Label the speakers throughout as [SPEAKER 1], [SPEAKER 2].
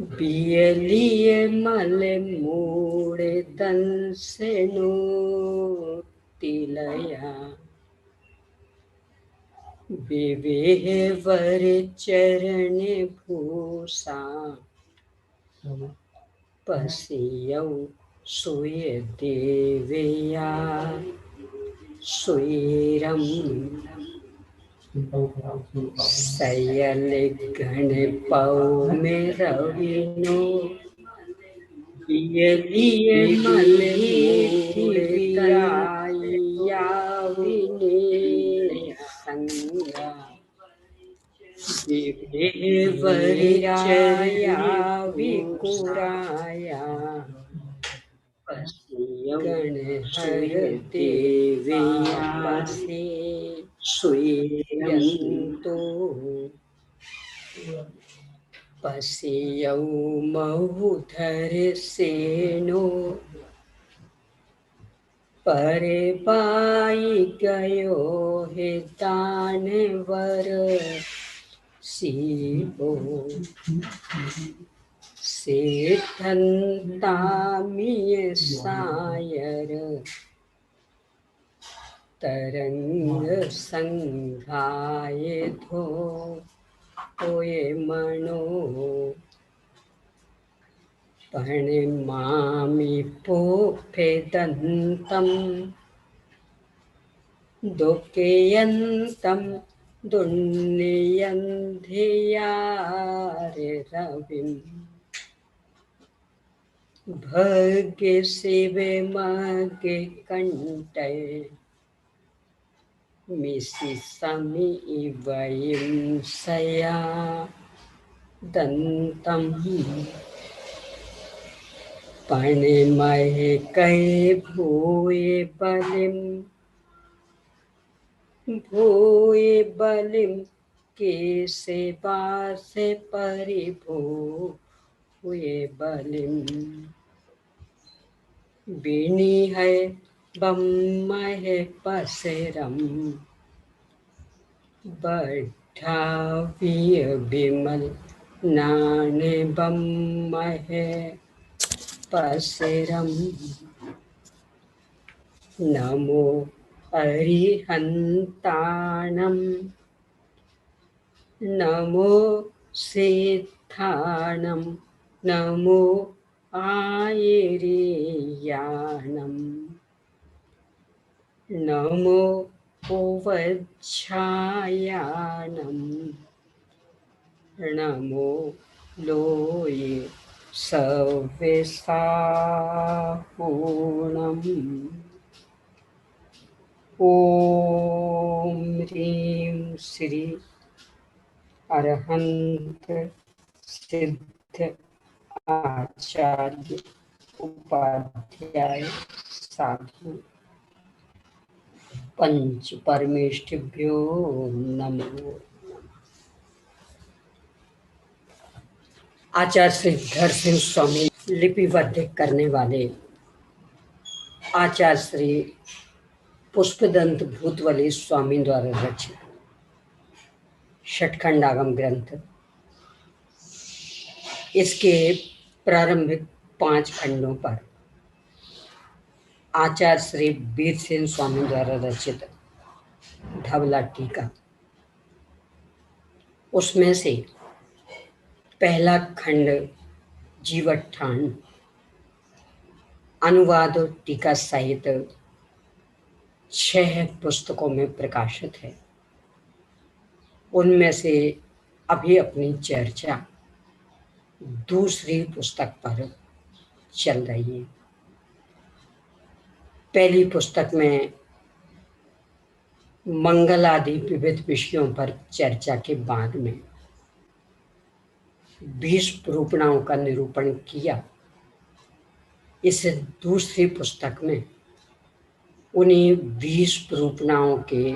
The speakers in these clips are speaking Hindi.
[SPEAKER 1] बियलिए मले मूड़े तन से नो तिलया विवेह वर चरण भूषा पसियौ सुय देवया सुरम सयल गण पौ में रविनो बियलिए मले मूड़े तन विने संगा वरिचर्या विकुराया गण हर देवया पसे सुयंतो पसियौ महुधर सेनो परे पाई गयो हे दानवर सीबो सेठंतामिय सायर तरंग संघाय धो ओये मनो पणिमामि पोफेदन्तं दुःखयन्तं दुर्नियन्धियारे रविम् भगे शिवे मगे कंटे मिसि समी वयं सया दंतम पणिमहे कै भूये बलिम के सेवा से परिभो हुए बलिम बिनी है बम्मा है पसेरम बढ़ाविय बिमल नाने बम्मा है पसेरम नमो अरिहंताणम नमो सिद्धाणम नमो आयिरियाणम नमो उपच्छायाणम नमो लोये सविसापूर्णम ओम ह्रीं श्री अरहंत सिद्ध आचार्य उपाध्याय साधु पंच परमेष्ठिभ्यो नमो। आचार्य श्री धर सिंह स्वामी लिपिबद्ध करने वाले आचार्य श्री पुष्पदंत भूतवली स्वामी द्वारा रचित षटखंड आगम ग्रंथ, इसके प्रारंभिक 5 खंडों पर आचार्य श्री वीर सिंह स्वामी द्वारा रचित धवला टीका, उसमें से पहला खंड जीवठान अनुवाद और टीका सहित 6 पुस्तकों में प्रकाशित है। उनमें से अभी अपनी चर्चा दूसरी पुस्तक पर चल रही है। पहली पुस्तक में मंगल आदि विविध विषयों पर चर्चा के बाद में 20 रूपणाओं का निरूपण किया। इस दूसरी पुस्तक में उन्हीं 20 रूपणाओं के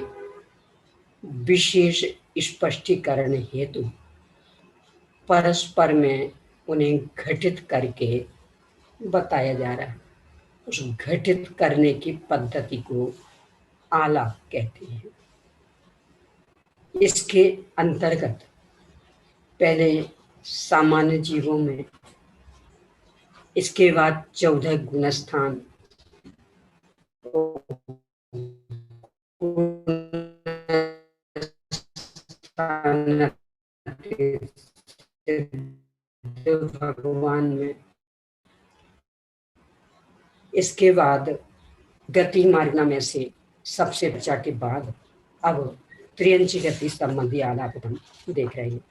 [SPEAKER 1] विशेष स्पष्टीकरण हेतु परस्पर में उन्हें घटित करके बताया जा रहा है। उस घटित करने की पद्धति को आलाप कहते हैं। इसके अंतर्गत पहले सामान्य जीवों में। इसके बाद 14 गुणस्थान भगवान में। इसके बाद गति मार्गना में से सबसे बचा के बाद अब त्रियंची गति संबंधी आलाप हम देख रहे हैं।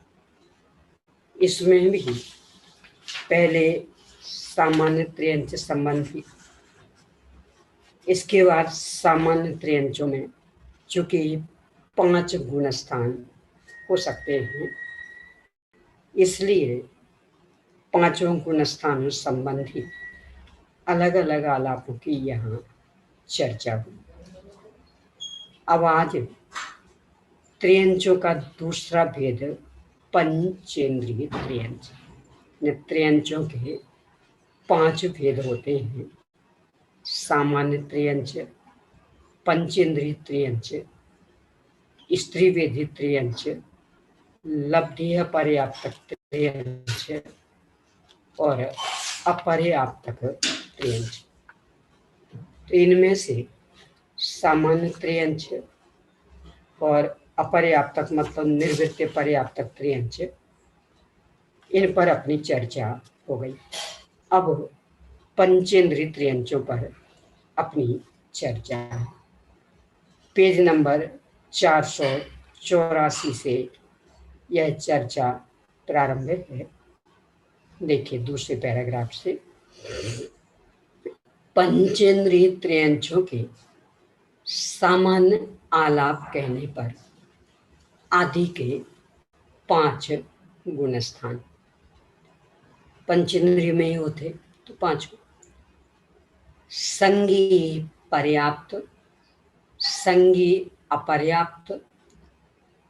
[SPEAKER 1] इसमें भी पहले सामान्य त्रियंच संबंधी, इसके बाद सामान्य त्रियंचों में चूंकि 5 गुणस्थान हो सकते हैं, इसलिए 5 गुणस्थानों संबंधी अलग अलग आलापों की यहाँ चर्चा हुई। अब आज त्रियंचों का दूसरा भेद पंचेंद्रिय त्रियंच। त्रियंचों के 5 भेद होते हैं: सामान्य त्रियंच, पंचेंद्रिय त्रियंच, स्त्रीवेदी त्रियंच, लब्धि पर्याप्तक त्रियंच और अपर्याप्तक त्रियंच। तो इनमें से सामान्य त्रियंच और अपर्याप्तक मतलब निर्वृत्य पर्याप्तक त्रियंच, इन पर अपनी चर्चा हो गई। अब पंचेंद्रिय त्रियंचों पर अपनी चर्चा है। पेज नंबर 484 से यह चर्चा प्रारंभ है। देखिए दूसरे पैराग्राफ से, पंचेंद्रिय त्रियंचों के सामान्य आलाप कहने पर आदि के 5 गुणस्थान पंचेंद्रिय में ही होते, तो 5: संगी पर्याप्त, संगी अपर्याप्त,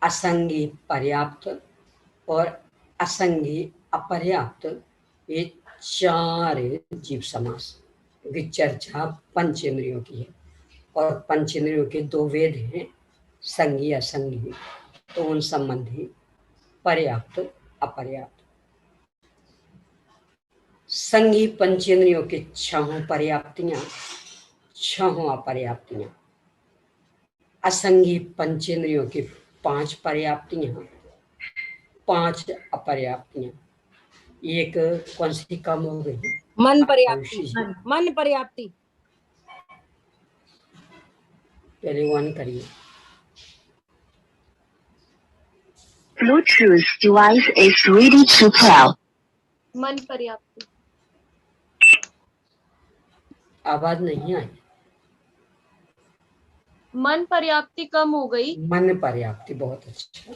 [SPEAKER 1] असंगी पर्याप्त और असंगी अपर्याप्त। ये 4 जीव समास की चर्चा पंचेंद्रियों की है। और पंचेंद्रियों के 2 वेद हैं, संगी असंगी, तो उन संबंधी पर्याप्त अपर्याप्त। संगी पंचेंद्रियों के 6 पर्याप्तियां, 6 अपर्याप्तियां। असंगी पंचेंद्रियों के 5 पर्याप्तियां, 5 अपर्याप्तियां। एक कौन सी कम हो गई?
[SPEAKER 2] मन पर्याप्ति। मन पर्याप्ति
[SPEAKER 1] पहले 1 करिए।
[SPEAKER 3] Bluetooth device is ready to pair.
[SPEAKER 2] मन पर्याप्ति।
[SPEAKER 1] आवाज नहीं आई।
[SPEAKER 2] मन पर्याप्ति कम हो गई।
[SPEAKER 1] मन पर्याप्ति, बहुत अच्छा।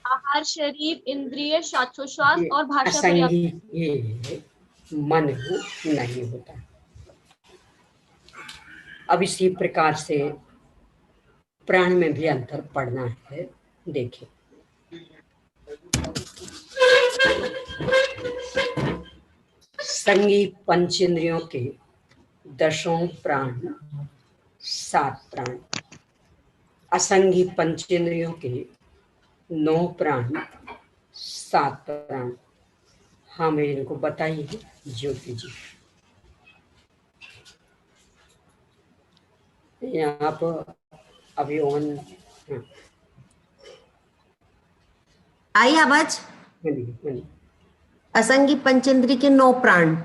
[SPEAKER 2] आहार, शरीर, इंद्रिय, श्वासोच्छ्वास और भाषा
[SPEAKER 1] असंगी ये मन नहीं होता। अब इसी प्रकार से प्राण में भी अंतर पड़ना है। देखिए, संगी पंचेंद्रियों के 10 प्राण, 7 प्राण। असंगी पंचेंद्रियों के 9 प्राण, 7 प्राण। हाँ, मैं इनको बताइए ज्योति जी। यहाँ पर अभी ऑन
[SPEAKER 4] आई आवाज? असंगी पंचेंद्री के 9 प्राण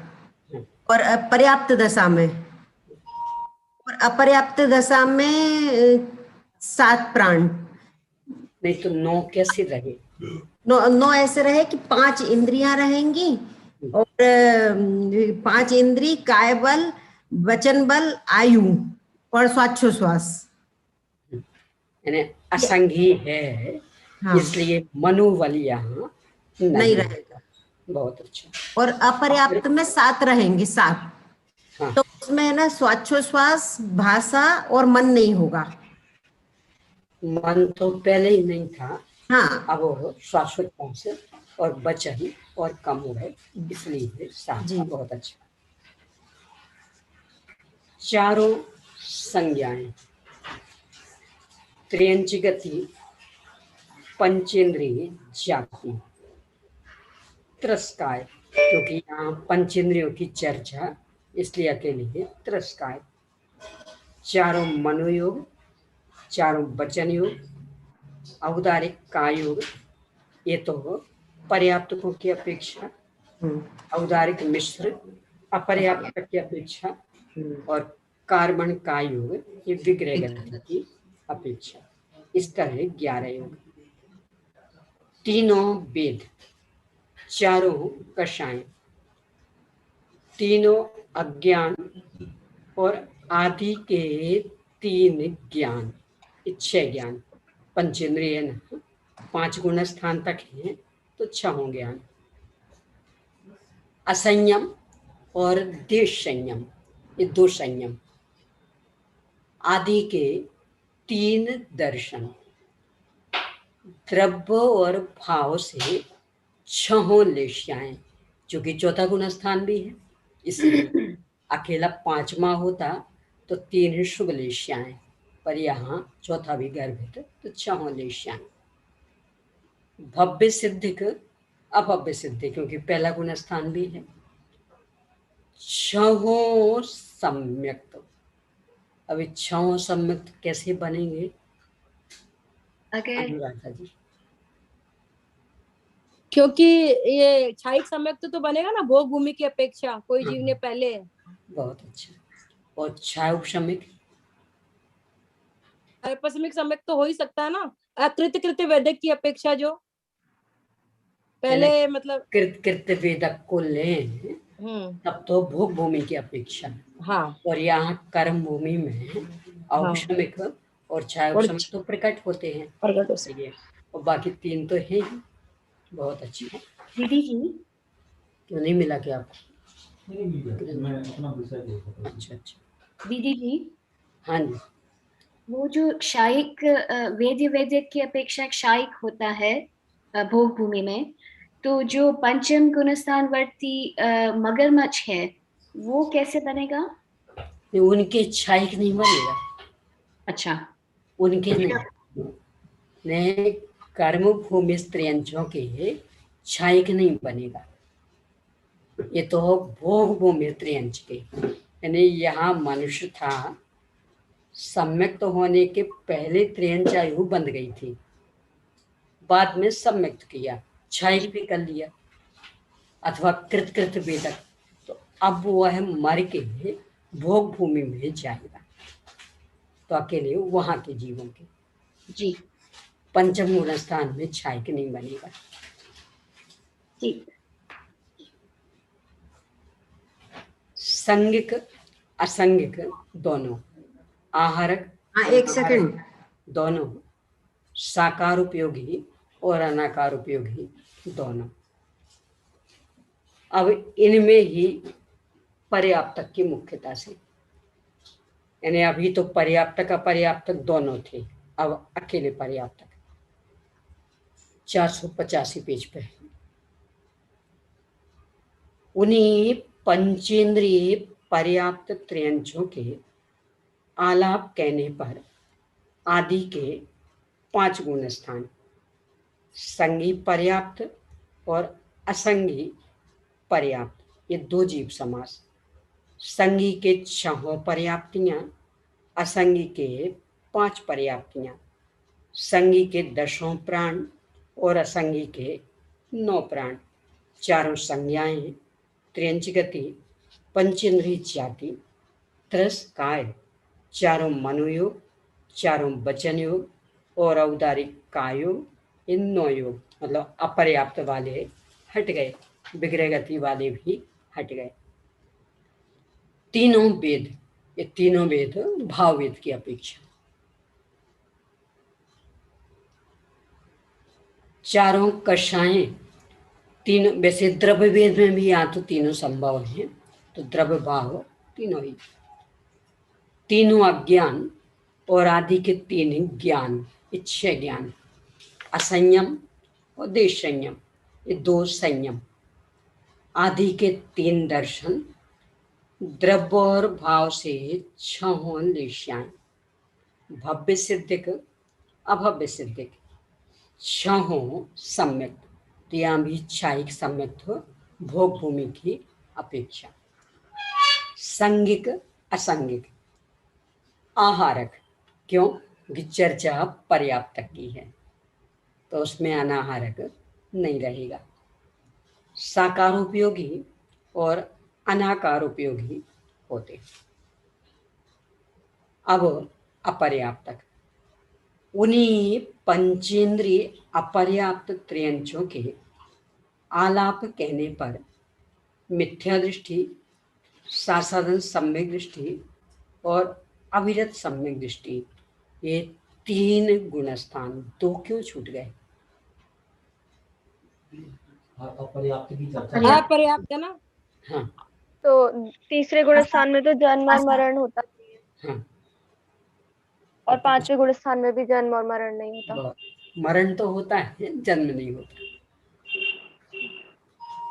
[SPEAKER 4] और पर्याप्त दशा में, और अपर्याप्त दशा में 7 प्राण।
[SPEAKER 1] नहीं तो 9 कैसे रहे?
[SPEAKER 4] 9 ऐसे रहे कि 5 इंद्रियां रहेंगी और 5 इंद्री, काय बल, वचन बल, आयु और श्वासोच्छ्वास।
[SPEAKER 1] यानी असंगी है, हाँ। इसलिए मनोबल यहाँ नहीं रहेगा। बहुत अच्छा।
[SPEAKER 4] और अपर्याप्त में 7 रहेंगे, 7। हाँ। तो उसमें है ना श्वासोच्छ्वास, भाषा और मन नहीं होगा।
[SPEAKER 1] मन तो पहले ही नहीं था।
[SPEAKER 4] हाँ।
[SPEAKER 1] अब वो श्वासोच्छ्वास और वचन और कम हो गए, इसलिए 7। बहुत अच्छा। चारों संज्ञाएं त्रियंची गति, पंचेंद्रिय जाति, त्रस्काय, क्योंकि यहाँ पंचेंद्रियों की चर्चा, इसलिए अकेले है त्रस्काय। चारों मनोयोग, चारों वचन योग, औदारिक काय योग, ये तो पर्याप्तकों की अपेक्षा, औदारिक मिश्र अपर्याप्त की अपेक्षा, और कार्बन काय योग ये विग्रह गति की अपेक्षा। इस तरह 11 योग। तीनों वेद, चारों कषाय, तीनों अज्ञान और आदि के 3 ज्ञान, 6 ज्ञान। पंचेंद्रिय न 5 गुण स्थान तक है तो 6 ज्ञान। असंयम और देश संयम, ये 2 संयम। आदि के 3 दर्शन, द्रव्य और भाव से 6 लेशियाएं, जो कि चौथा गुण स्थान भी है, इसलिए अकेला 5वां होता तो 3 शुभ लेशियाएं, पर यहाँ चौथा भी गर्भित तो 6 लेशियाएं। भव्य सिद्धिक अभव्य सिद्धि, क्योंकि पहला गुण स्थान भी है। 6 सम्यक्त। अभी 6 सम्यक्त कैसे बनेंगे
[SPEAKER 5] अगर
[SPEAKER 1] अनुराधा जी?
[SPEAKER 6] क्योंकि ये क्षायिक सम्यक्त तो बनेगा ना भोग भूमि की अपेक्षा, कोई जीव ने पहले।
[SPEAKER 1] बहुत अच्छा। और क्षाय उपशमिक,
[SPEAKER 6] पश्चिमिक सम्यक्त तो हो ही सकता है ना, अकृत कृत्य वेदक की अपेक्षा, जो पहले मतलब
[SPEAKER 1] कृत्य वेदक को लें तब तो भोग भूमि की अपेक्षा।
[SPEAKER 6] हाँ।
[SPEAKER 1] और यहाँ कर्म भूमि में औपशमिक और क्षाय उपशमिक तो प्रकट होते हैं,
[SPEAKER 6] प्रकट हो सकते हैं।
[SPEAKER 1] और बाकी 3 तो है ही। बहुत अच्छी है।
[SPEAKER 5] दीदी जी,
[SPEAKER 1] क्यों नहीं मिला क्या आपको? अच्छा।
[SPEAKER 5] दीदी जी,
[SPEAKER 1] हाँ जी।
[SPEAKER 5] वो जो क्षायिक वेद्य वैदिक की अपेक्षा क्षायिक होता है भोग भूमि में, तो जो पंचम गुणस्थान वर्ती मगरमच्छ है वो कैसे बनेगा?
[SPEAKER 1] उनके क्षायिक नहीं बनेगा।
[SPEAKER 5] अच्छा,
[SPEAKER 1] उनके नहीं कर्म भूमि स्त्रियंचों के क्षायिक नहीं बनेगा। ये तो भोग भूमि त्रियंच के, यानी यहाँ मनुष्य था, सम्यक्त होने के पहले त्रियंच आयु बंध गई थी, बाद में सम्यक्त किया, क्षायिक भी कर लिया, अथवा कृत वेदक, तो अब वह मर के भोग भूमि में जाएगा, तो अकेले वहां के जीवों के
[SPEAKER 5] जी
[SPEAKER 1] पंचम गुण स्थान में क्षायिक नहीं बनेगा।
[SPEAKER 5] ठीक।
[SPEAKER 1] संगिक असंगिक दोनों, आहारक
[SPEAKER 4] एक सेकंड,
[SPEAKER 1] दोनों, साकार उपयोगी और अनाकार उपयोगी दोनों। अब इनमें ही पर्याप्तक की मुख्यता से, यानी अभी तो पर्याप्तक अपर्याप्तक दोनों थे, अब अकेले पर्याप्तक। 485 पेज पे उन्हीं पंचेंद्रिय पर्याप्त त्रयंचों के आलाप कहने पर आदि के 5 गुण स्थान, संगी पर्याप्त और असंगी पर्याप्त, ये 2 जीव समास। संगी के 6 पर्याप्तियां, असंगी के 5 पर्याप्तियां, संगी के 10 प्राण और असंगी के 9 प्राण। चारों संज्ञाएं, त्रियंच गति, पंचेंद्रिय जाति, त्रस काय, चारों मनोयोग, चारों वचन योग और औदारिक कायोग, इन 9 योग मतलब अपर्याप्त वाले हट गए, विग्रह गति वाले भी हट गए। तीनों वेद, ये तीनों वेद भाव वेद की अपेक्षा। चारों कषाएं, तीनों, वैसे द्रव्य वेद में भी यहाँ तो तीनों संभव हैं, तो द्रव्य भाव तीनों ही। तीनों अज्ञान और आदि के 3 ज्ञान, 6 ज्ञान। असंयम और देश संयम, ये 2 संयम। आदि के 3 दर्शन, द्रव्य और भाव से 6 लेशियाएं। भव्य सिद्धिक अभव्य सिद्धिक, 6 सम्यक, तो यहाँ भी क्षायिक सम्यक्त भोग भूमि की अपेक्षा। संगिक असंगिक आहारक, क्यों कि चर्चा पर्याप्त तक की है तो उसमें अनाहारक नहीं रहेगा। साकार उपयोगी और अनाकार उपयोगी होते। अब अपर्याप्तक, उन्हीं पंचेंद्रिय अपर्याप्त त्रयंचों के आलाप कहने पर मिथ्या दृष्टि, सासाधन सम्यक दृष्टि और अविरत सम्यक दृष्टि, ये 3 गुणस्थान 2 क्यों छूट गए?
[SPEAKER 7] अपर्याप्त की चर्चा
[SPEAKER 6] अपर्याप्त है ना।
[SPEAKER 1] हाँ
[SPEAKER 2] तो तीसरे गुण स्थान में तो जन्म और मरण होता है
[SPEAKER 1] हाँ,
[SPEAKER 2] और पांचवें गुण स्थान में भी जन्म और मरण नहीं होता।
[SPEAKER 1] मरण तो होता है, जन्म नहीं होता।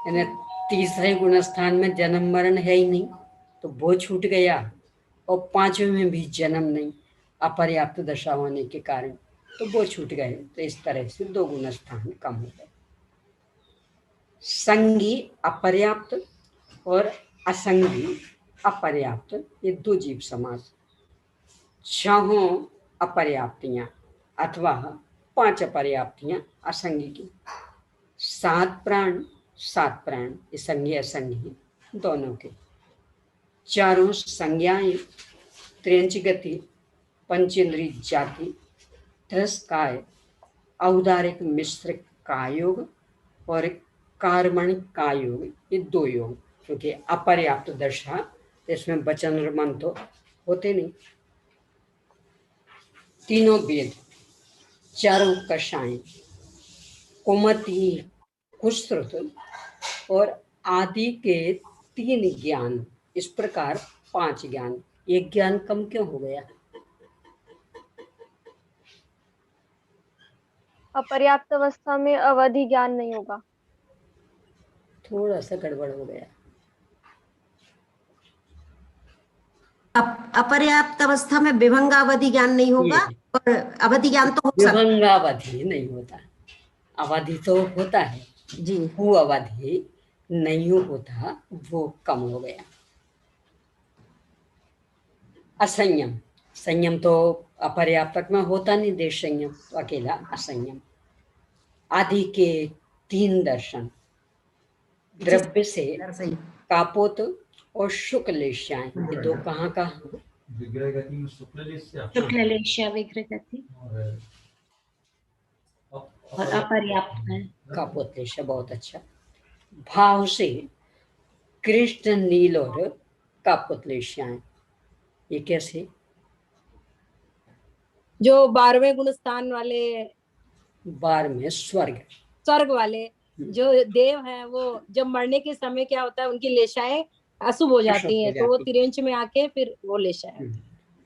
[SPEAKER 1] यानी तीसरे गुण स्थान में जन्म मरण है ही नहीं, तो वो छूट गया। और 5वें में भी जन्म नहीं, अपर्याप्त दशा होने के कारण, तो वो छूट गए। तो इस तरह से 2 गुण स्थान कम हो गए। संगी अपर्याप्त और असंगी अपर्याप्त, ये 2 जीव समास। 6 अपर्याप्तियां अथवा 5 अपर्याप्तियां असंगी की। 7 प्राण 7 प्राण, ये संगी असंगी दोनों के। 4 संज्ञाएं, त्र्यंच गति, पंचेंद्री जाति, त्रस्काय, औदारिक मिश्र कायोग और कार्मण कायोग, ये 2 योग। क्योंकि अपर्याप्त दशा, इसमें वचन और मन तो होते नहीं। 3 वेद, 4 कषाएं, कुमति, कुश्रुत और आदि के 3 ज्ञान, इस प्रकार 5 ज्ञान। एक ज्ञान कम क्यों हो गया?
[SPEAKER 2] अपर्याप्त अवस्था में अवधि ज्ञान नहीं होगा।
[SPEAKER 1] थोड़ा सा गड़बड़ हो गया।
[SPEAKER 4] अपर्याप्त अवस्था में विभंगावधि ज्ञान नहीं होगा और अवधि ज्ञान तो हो सकता
[SPEAKER 1] विभंगावधि नहीं होता, अवधि तो होता है
[SPEAKER 4] जी।
[SPEAKER 1] वो अवधि नहीं होता, वो कम हो गया। असंयम, संयम तो अपर्याप्तक में होता नहीं, देश संयम तो अकेला असंयम। आदि के 3 दर्शन, द्रव्य से
[SPEAKER 4] सही।
[SPEAKER 1] कापोत और शुक्लेशाएं, ये 2 कहाँ कहाँ?
[SPEAKER 7] विग्रह गति में शुक्ललेश्य
[SPEAKER 5] शुक्ललेश्य विग्रह गति और अपर्याप्त है
[SPEAKER 1] कापोतलेश, बहुत अच्छा। भाव से कृष्ण नील और कापोतलेशाएं, ये कैसे?
[SPEAKER 6] जो 12वें गुण स्थान वाले,
[SPEAKER 1] 12 में स्वर्ग,
[SPEAKER 6] स्वर्ग वाले जो देव हैं, वो जब मरने के समय क्या होता है, उनकी लेशाएं अशुभ हो जाती हैं, तो वो तिरंच में आके फिर वो लेशाएं।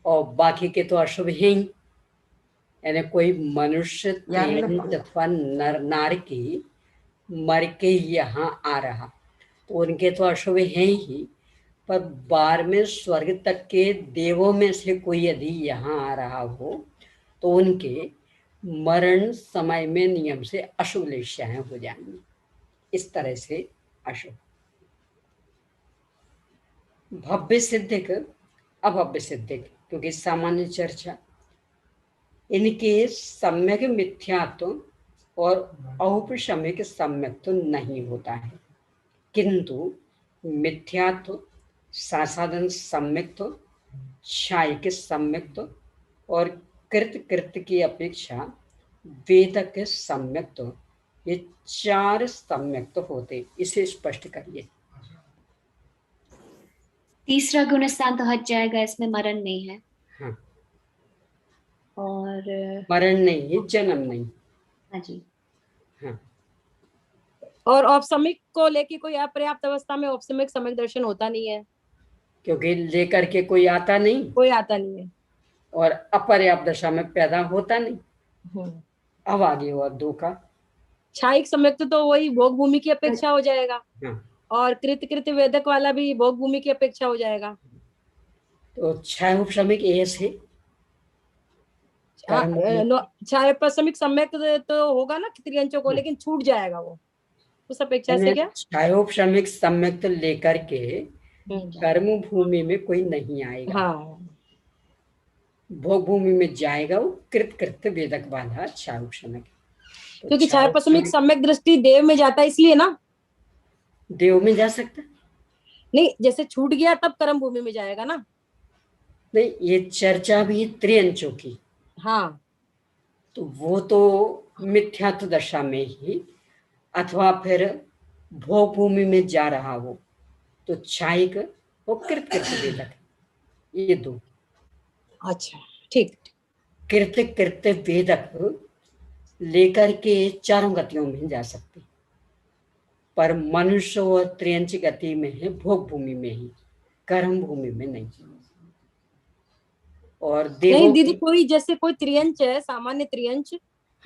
[SPEAKER 1] और बाकी के तो अशुभ है ही। यानी कोई मनुष्य अथवा नर नार की मर के यहाँ आ रहा, तो उनके तो अशुभ है ही। पर 12वें स्वर्ग तक के देवों में से कोई यदि यहाँ आ रहा हो, तो उनके मरण समय में नियम से अशुभ लेशाएं हो जाएंगी। इस तरह से अशुभ। भव्य सिद्धिक अभव्य सिद्धिक, क्योंकि सामान्य चर्चा, इनके सम्यक मिथ्यात्व और औपशमिक सम्यक नहीं होता है, किंतु मिथ्यात्व, सासाधन सम्यक, क्षायिक सम्यक और कृत की अपेक्षा वेदक सम्यक, ये 4 सम्यक होते। इसे स्पष्ट करिए।
[SPEAKER 5] तीसरा गुण स्थान तो हट जाएगा, इसमें मरण नहीं है।
[SPEAKER 1] हाँ,
[SPEAKER 5] और
[SPEAKER 1] मरण नहीं है, जन्म नहीं।
[SPEAKER 5] हाँ जी।
[SPEAKER 1] हाँ,
[SPEAKER 6] और औपसमिक को लेके कोई अपर्याप्त अवस्था में औपसमिक सम्यक दर्शन होता नहीं है,
[SPEAKER 1] क्योंकि लेकर के कोई आता नहीं,
[SPEAKER 6] कोई आता नहीं है।
[SPEAKER 1] और अपर्याप्त दशा में पैदा होता नहीं। अब आगे हुआ 2 का।
[SPEAKER 6] क्षायिक सम्यक तो वही भोग भूमि की अपेक्षा हो जाएगा।
[SPEAKER 1] हाँ,
[SPEAKER 6] और कृत वेदक वाला भी भोग भूमि की अपेक्षा हो जाएगा।
[SPEAKER 1] तो क्षय उपशमिक ऐसे
[SPEAKER 6] क्षाय उपशमिक सम्यक तो होगा ना त्रियंचों को, लेकिन छूट जाएगा वो। उस अपेक्षा से क्या?
[SPEAKER 1] छायोपशमिक सम्यक्त लेकर के कर्म भूमि में कोई नहीं आएगा।
[SPEAKER 6] हाँ,
[SPEAKER 1] भोग भूमि में जाएगा वो कृत वेदक वाला छायोपशमिक। तो
[SPEAKER 6] क्योंकि छायोपशमिक सम्यक दृष्टि देव में जाता है इसलिए ना।
[SPEAKER 1] देव में जा सकता
[SPEAKER 6] नहीं, जैसे छूट गया तब कर्म भूमि में जाएगा ना।
[SPEAKER 1] नहीं, ये चर्चा भी त्रियंचों की।
[SPEAKER 6] हाँ,
[SPEAKER 1] तो वो तो मिथ्यात्व दशा में ही, अथवा फिर भोग भूमि में जा रहा हो तो छायिक और कृत वेदक, ये दो।
[SPEAKER 6] अच्छा, ठीक।
[SPEAKER 1] कृत वेदक लेकर के चारों गतियों में जा सकते, पर मनुष्य और त्रियंच गति में है भोग भूमि में ही, कर्म भूमि में नहीं। और देवों
[SPEAKER 6] नहीं दीदी, कोई जैसे कोई त्रियंच है, सामान्य त्रियंच,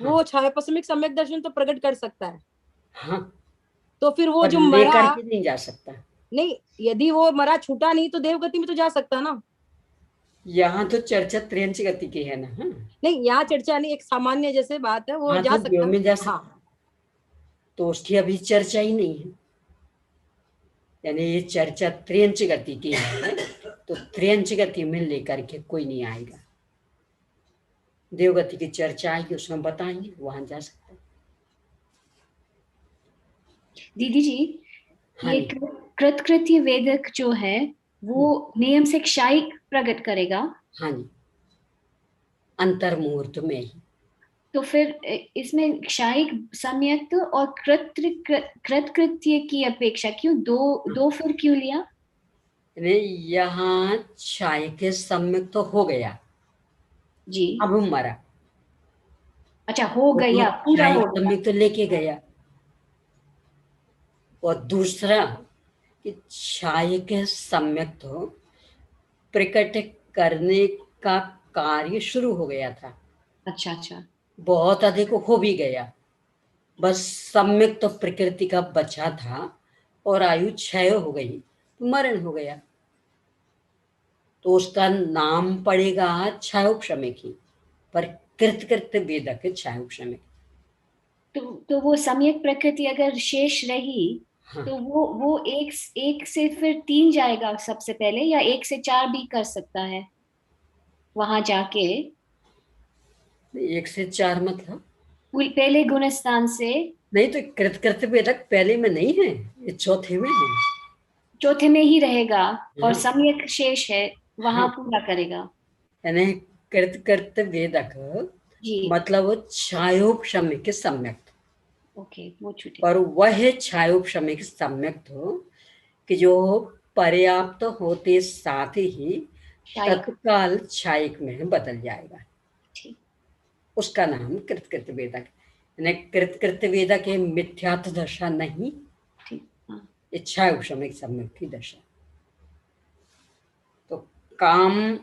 [SPEAKER 6] वो छायोपशमिक सम्यक दर्शन तो प्रकट कर सकता है।
[SPEAKER 1] हाँ,
[SPEAKER 6] तो फिर वो
[SPEAKER 1] पर
[SPEAKER 6] जो
[SPEAKER 1] लेकर
[SPEAKER 6] मरा
[SPEAKER 1] के नहीं जा सकता।
[SPEAKER 6] नहीं, यदि वो मरा छूटा नहीं तो देवगति में तो जा सकता ना।
[SPEAKER 1] यहाँ तो चर्चा त्रियंच गति की है ना। हाँ,
[SPEAKER 6] नहीं, यहाँ चर्चा नहीं, एक सामान्य जैसे बात है, वो
[SPEAKER 1] हाँ,
[SPEAKER 6] जा
[SPEAKER 1] तो देव
[SPEAKER 6] सकता।
[SPEAKER 1] में जा सकता।
[SPEAKER 6] हाँ,
[SPEAKER 1] तो उसकी अभी चर्चा ही नहीं है, यानी ये चर्चा त्रियंच गति की है, तो त्रियंच गति में लेकर के कोई नहीं आएगा। देवगति की चर्चा आएगी, उसमें बताएंगे, वहां जा सकता है।
[SPEAKER 5] दीदी जी,
[SPEAKER 1] हाँ
[SPEAKER 5] ये
[SPEAKER 1] जी।
[SPEAKER 5] कृतकृत्य वेदक जो है वो नियम से क्षायिक प्रकट करेगा।
[SPEAKER 1] हाँ जी, अंतर मुहूर्त में ही।
[SPEAKER 5] तो फिर इसमें क्षायिक सम्यक्त और कृतकृत्य की अपेक्षा क्यों दो फिर क्यों लिया?
[SPEAKER 1] यहाँ छाय के सम्यक तो हो गया
[SPEAKER 5] जी,
[SPEAKER 1] अब मरा।
[SPEAKER 5] अच्छा, हो गया, पूरा हो गया।
[SPEAKER 1] सम्यक तो लेके गया। और दूसरा कि छाय के सम्यक तो प्रकट करने का कार्य शुरू हो गया था।
[SPEAKER 5] अच्छा अच्छा,
[SPEAKER 1] बहुत अधिक हो भी गया, बस सम्यक तो प्रकृति का बचा था और आयु क्षय हो गई, मरण हो गया, तो उसका नाम पड़ेगा छायोपशमिक ही, पर कृत वेदक छायोपशमिक।
[SPEAKER 5] तो वो सम्यक प्रकृति अगर शेष रही
[SPEAKER 1] हाँ,
[SPEAKER 5] तो वो एक से फिर 3 जाएगा सबसे पहले, या 1 से 4 भी कर सकता है वहां जाके?
[SPEAKER 1] 1 से 4 मतलब
[SPEAKER 5] पहले गुणस्थान से
[SPEAKER 1] नहीं, तो कृत वेदक पहले में नहीं है, ये चौथे में है।
[SPEAKER 5] चौथे में ही रहेगा और
[SPEAKER 1] हाँ।
[SPEAKER 5] सम्यक शेष है, वहां
[SPEAKER 1] हाँ,
[SPEAKER 5] पूरा करेगा।
[SPEAKER 1] यानी कृत वेदक
[SPEAKER 5] जी,
[SPEAKER 1] मतलब छायोपशमिक सम्यक,
[SPEAKER 5] ओके, वो छूटे।
[SPEAKER 1] और वह छायोपशमिक सम्यक कि जो पर्याप्त होते साथ ही
[SPEAKER 5] क्षायिक।
[SPEAKER 1] तत्काल छायिक में बदल जाएगा,
[SPEAKER 5] ठीक,
[SPEAKER 1] उसका नाम कृत वेदक। यानी कृत वेदक है, मिथ्यात्व दशा नहीं,
[SPEAKER 5] ठीक, हाँ,
[SPEAKER 1] छायोपशमिक सम्यक की दशा। तो काम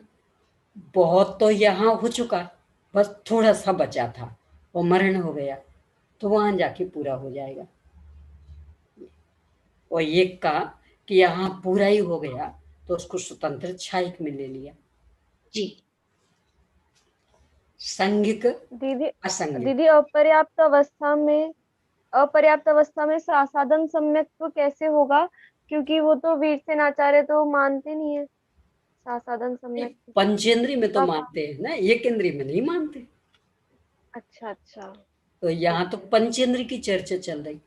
[SPEAKER 1] बहुत तो यहाँ हो चुका, बस थोड़ा सा बचा था, वो मरण हो गया, तो वहां जाके पूरा हो जाएगा। और ये का कि यहाँ पूरा ही हो गया तो उसको स्वतंत्र छायिक में ले लिया।
[SPEAKER 5] जी,
[SPEAKER 1] संगिक
[SPEAKER 2] दीदी
[SPEAKER 1] असंगिक।
[SPEAKER 2] दीदी अपर्याप्त अवस्था में साधन सम्यक्त्व कैसे होगा? क्योंकि वो तो वीरसेनाचार्य तो मानते नहीं है साधन सम्यक्त्व।
[SPEAKER 1] पंचेंद्री में तो
[SPEAKER 2] तो
[SPEAKER 1] मानते हैं ना, एक इंद्री में नहीं मानते।
[SPEAKER 2] अच्छा अच्छा,
[SPEAKER 1] तो यहाँ तो पंचेंद्री की चर्चा चल रही,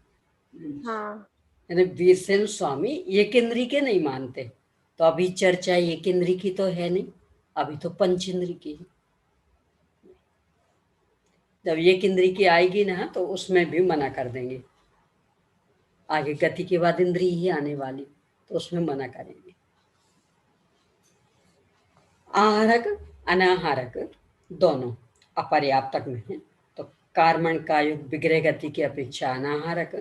[SPEAKER 2] हाँ,
[SPEAKER 1] यानी वीरसेन स्वामी एक इंद्री के नहीं मानते, तो अभी चर्चा एक इंद्री की तो है नहीं, अभी तो पंचेंद्री की है। जब एक इंद्री की आएगी ना तो उसमें भी मना कर देंगे, आगे गति के बाद इंद्री ही आने वाली, तो उसमें मना करेंगे। आहारक अनाहारक दोनों अपर्याप्तक में है, तो कार्मण का युग विग्रह गति की अपेक्षा अनाहारक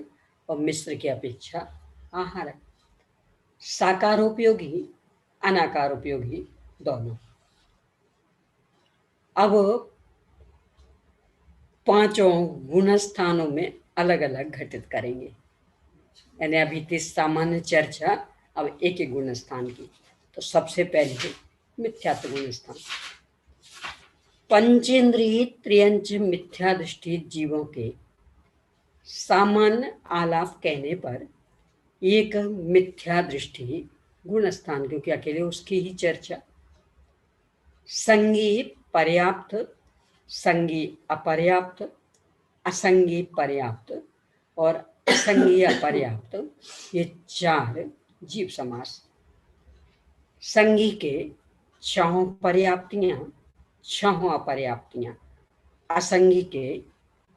[SPEAKER 1] और मिश्र की अपेक्षा आहारक। साकारोपयोगी अनाकारोपयोगी दोनों। अब पांचों गुण स्थानों में अलग अलग घटित करेंगे, यानी अभी थी सामान्य चर्चा, अब एक एक गुण स्थान की। तो सबसे पहले मिथ्यात्व गुण स्थान। पंचेंद्रिय त्रियंच मिथ्या दृष्टि जीवों के सामान्य आलाप कहने पर एक मिथ्या दृष्टि गुण स्थान, क्योंकि अकेले उसकी ही चर्चा। संगी पर्याप्त, संगी अपर्याप्त, असंगी पर्याप्त और असंगी अपर्याप्त, ये 4 जीव समास। संगी के 6 पर्याप्तियां, 6 अपर्याप्तियां, असंगी के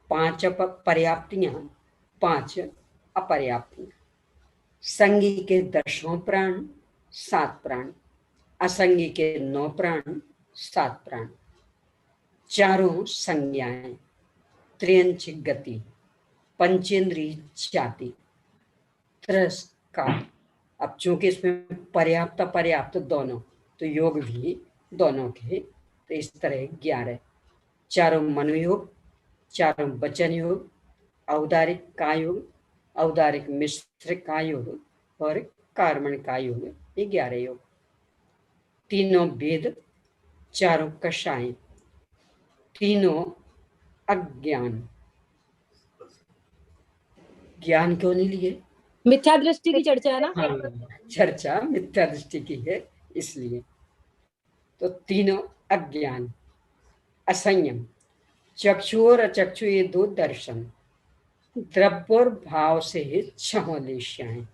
[SPEAKER 1] 5 पर्याप्तियां, 5 अपर्याप्तियां, संगी के 10 प्राण, 7 प्राण, असंगी के 9 प्राण, 7 प्राण, चारों संज्ञाएं, त्र्यंच गति, पंचेंद्रीय जाति, तिरस्कार। अब चूंकि इसमें पर्याप्त पर्याप्त दोनों, तो योग भी दोनों के, तो इस तरह 11, चारों मनोयोग, चारों वचन योग, औदारिक का योग, औदारिक मिश्र का योग और कार्मण का योग, ये 11 योग। तीनों वेद, चारों कषाय, तीनों अज्ञान। ज्ञान क्यों नहीं लिए?
[SPEAKER 6] मिथ्या दृष्टि की चर्चा है ना।
[SPEAKER 1] हाँ, चर्चा मिथ्या दृष्टि की है इसलिए। तो तीनों अज्ञान, असंयम, चक्षु और अचक्षु ये 2 दर्शन, द्रव्य और भाव से 6 लेश्याएं,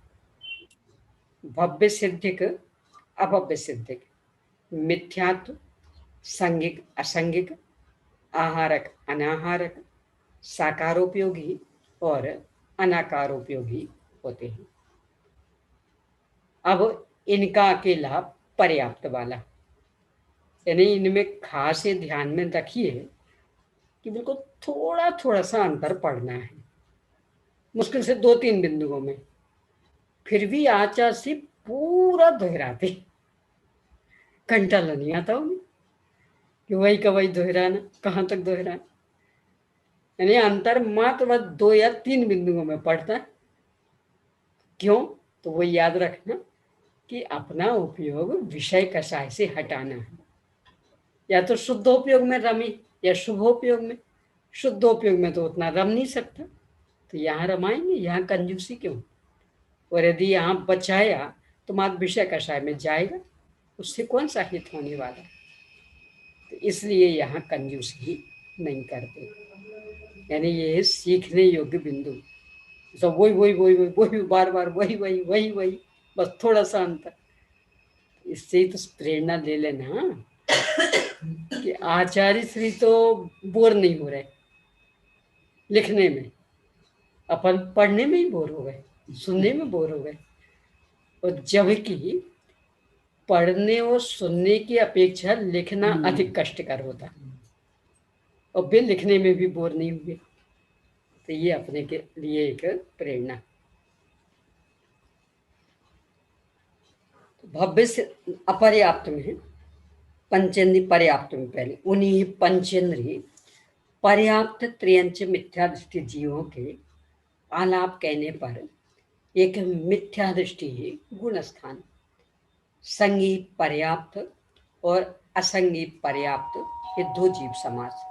[SPEAKER 1] भव्य सिद्धिक अभव्य सिद्धिक, मिथ्यात्व, संगिक असंगिक, आहारक अनाहारक, साकारोपयोगी और अनाकारोपयोगी होते हैं। अब इनका अकेला पर्याप्त वाला, यानी इनमें खास ये ध्यान में रखिए कि बिल्कुल थोड़ा थोड़ा सा अंतर पड़ना है, मुश्किल से 2-3 बिंदुओं में, फिर भी आचार से पूरा दोहराते, कंटाला नहीं आता उन्हें कि वही का वही दोहराना, कहाँ तक दोहराना। यानी अंतर मात्र 2 या 3 बिंदुओं में पड़ता है। क्यों? तो वो याद रखना कि अपना उपयोग विषय कषाय से हटाना है, या तो शुद्धोपयोग में रमी या शुभोपयोग में। शुद्धोपयोग में तो उतना रम नहीं सकता, तो यहाँ रमाएंगे, यहाँ कंजूसी क्यों? और यदि यहाँ बचाया तो मात्र विषय कषाय में जाएगा, उससे कौन सा हित होने वाला? तो इसलिए यहाँ कंजूसी नहीं करते। यानी ये सीखने योग्य बिंदु, सब वही वही वही वही वही बार बार वही वही वही वही, बस थोड़ा सा अंतर। इससे ही तो प्रेरणा ले लेना कि आचार्य श्री तो बोर नहीं हो रहे लिखने में, अपन पढ़ने में ही बोर हो गए, सुनने में बोर हो गए। और जबकि पढ़ने और सुनने की अपेक्षा लिखना अधिक कष्टकर होता, और वे लिखने में भी बोर नहीं हुए। तो ये अपने के लिए एक प्रेरणा। तो भव्य से अपर्याप्त में, पंचेंद्रिय पर्याप्त में, पहले उन्हीं पंचेंद्रिय पर्याप्त त्रियंच मिथ्या दृष्टि जीवों के आलाप कहने पर एक मिथ्या दृष्टि गुण स्थान, संगी पर्याप्त और असंगी पर्याप्त, ये 2 जीव समास।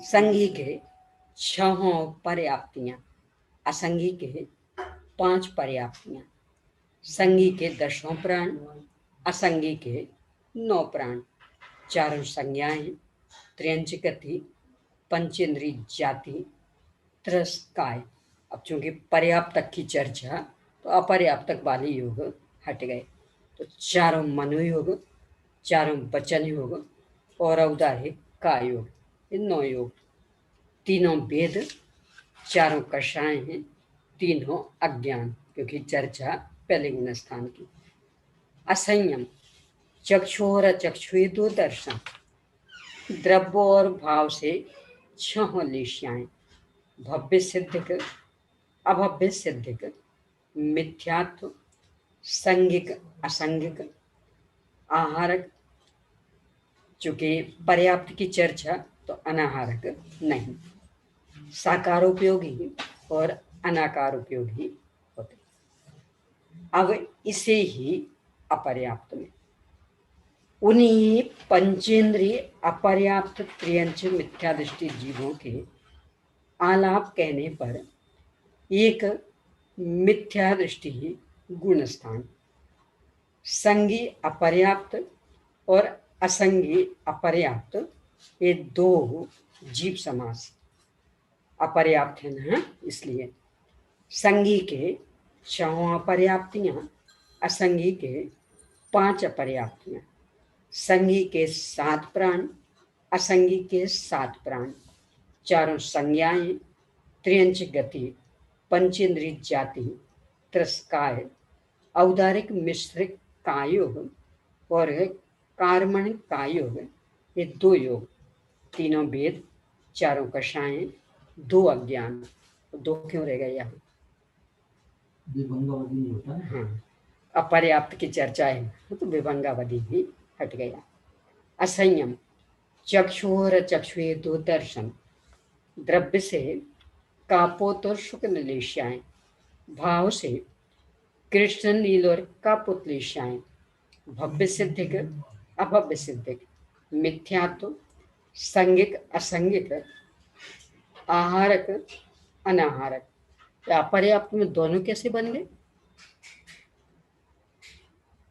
[SPEAKER 1] संगी के 6 पर्याप्तियां, असंगी के 5 पर्याप्तियां, संगी के 10 प्राण, असंगी के 9 प्राण, चारों संज्ञाएं, त्र्यंच गति, पंचेंद्रीय जाति, तिरस्कार। अब चूंकि पर्याप्तक की चर्चा, तो अपर्याप्तक वाले योग हट गए। तो चारों मनोयोग, चारों वचन योग और औदारिक का योग, ये 9 योग। तीनों वेद, चारों कषाय हैं, तीनों अज्ञान, क्योंकि चर्चा पहले गुण स्थान की। असंयम, चक्षु और अचक्षु 2 दर्शन, द्रव्य और भाव से 6 लेश्याएं, भव्य सिद्धिक अभव्य सिद्धिक, मिथ्यात्व, संगिक असंगिक, आहारक, चूंकि पर्याप्त की चर्चा, तो अनाहारक नहीं, साकारोपयोगी और अनाकार उपयोगी होते। अब इसे ही अपर्याप्त में, उन्हीं पंचेंद्रिय अपर्याप्त त्रियंच मिथ्या दृष्टि जीवों के आलाप कहने पर एक मिथ्या दृष्टि गुणस्थान, संगी अपर्याप्त और असंगी अपर्याप्त, ये दो जीव समास। अपर्याप्त है ना, इसलिए संगी के 6 अपर्याप्तियां, असंगी के 5 अपर्याप्तियां, संगी के 7 प्राण, असंगी के 7 प्राण, चारों संज्ञाएं, त्रियंच गति, पंचेंद्रिय जाति, त्रस्काय, औदारिक मिश्रिक कायोग और कार्मण कायोग, ये 2 योग, 3 वेद, 4 कषाएं, 2 अज्ञान। 2 क्यों रह गए यहाँ?
[SPEAKER 7] विभंगावधि नहीं होता है।
[SPEAKER 1] हाँ, अपर्याप्त की चर्चा है तो विभंगावधि भी हट गया। असंयम, चक्षुर चक्षुए 2 दर्शन, द्रव्य से कापोत और शुक्ल लेशाएं, भाव से कृष्ण नील और कापोत लेशाएं, भव्य सिद्धिक अभव्य सिद्धिक, मिथ्यात्व, संगिक असंगिक, आहारक अनाहारक। अपर्याप्त में दोनों कैसे बन गए?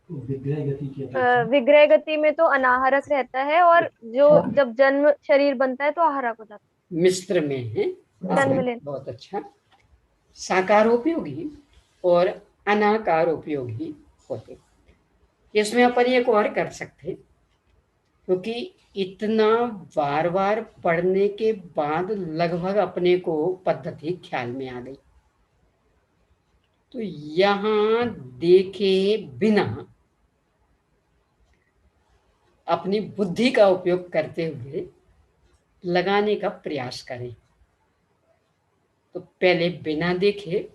[SPEAKER 7] विग्रह गति की अपेक्षा
[SPEAKER 2] विग्रह गति में तो अनाहरक रहता है, और जो जब जन्म शरीर बनता है तो आहारक हो जाता
[SPEAKER 1] मिश्र में है।
[SPEAKER 2] जन्म लेना।
[SPEAKER 1] बहुत अच्छा। साकारोपयोगी और अनाकारोपयोगी होते। इसमें अपन एक और कर सकते, क्योंकि इतना बार बार पढ़ने के बाद लगभग अपने को पद्धति ख्याल में आ गई। तो यहाँ देखे बिना अपनी बुद्धि का उपयोग करते हुए लगाने का प्रयास करें। तो पहले बिना देखे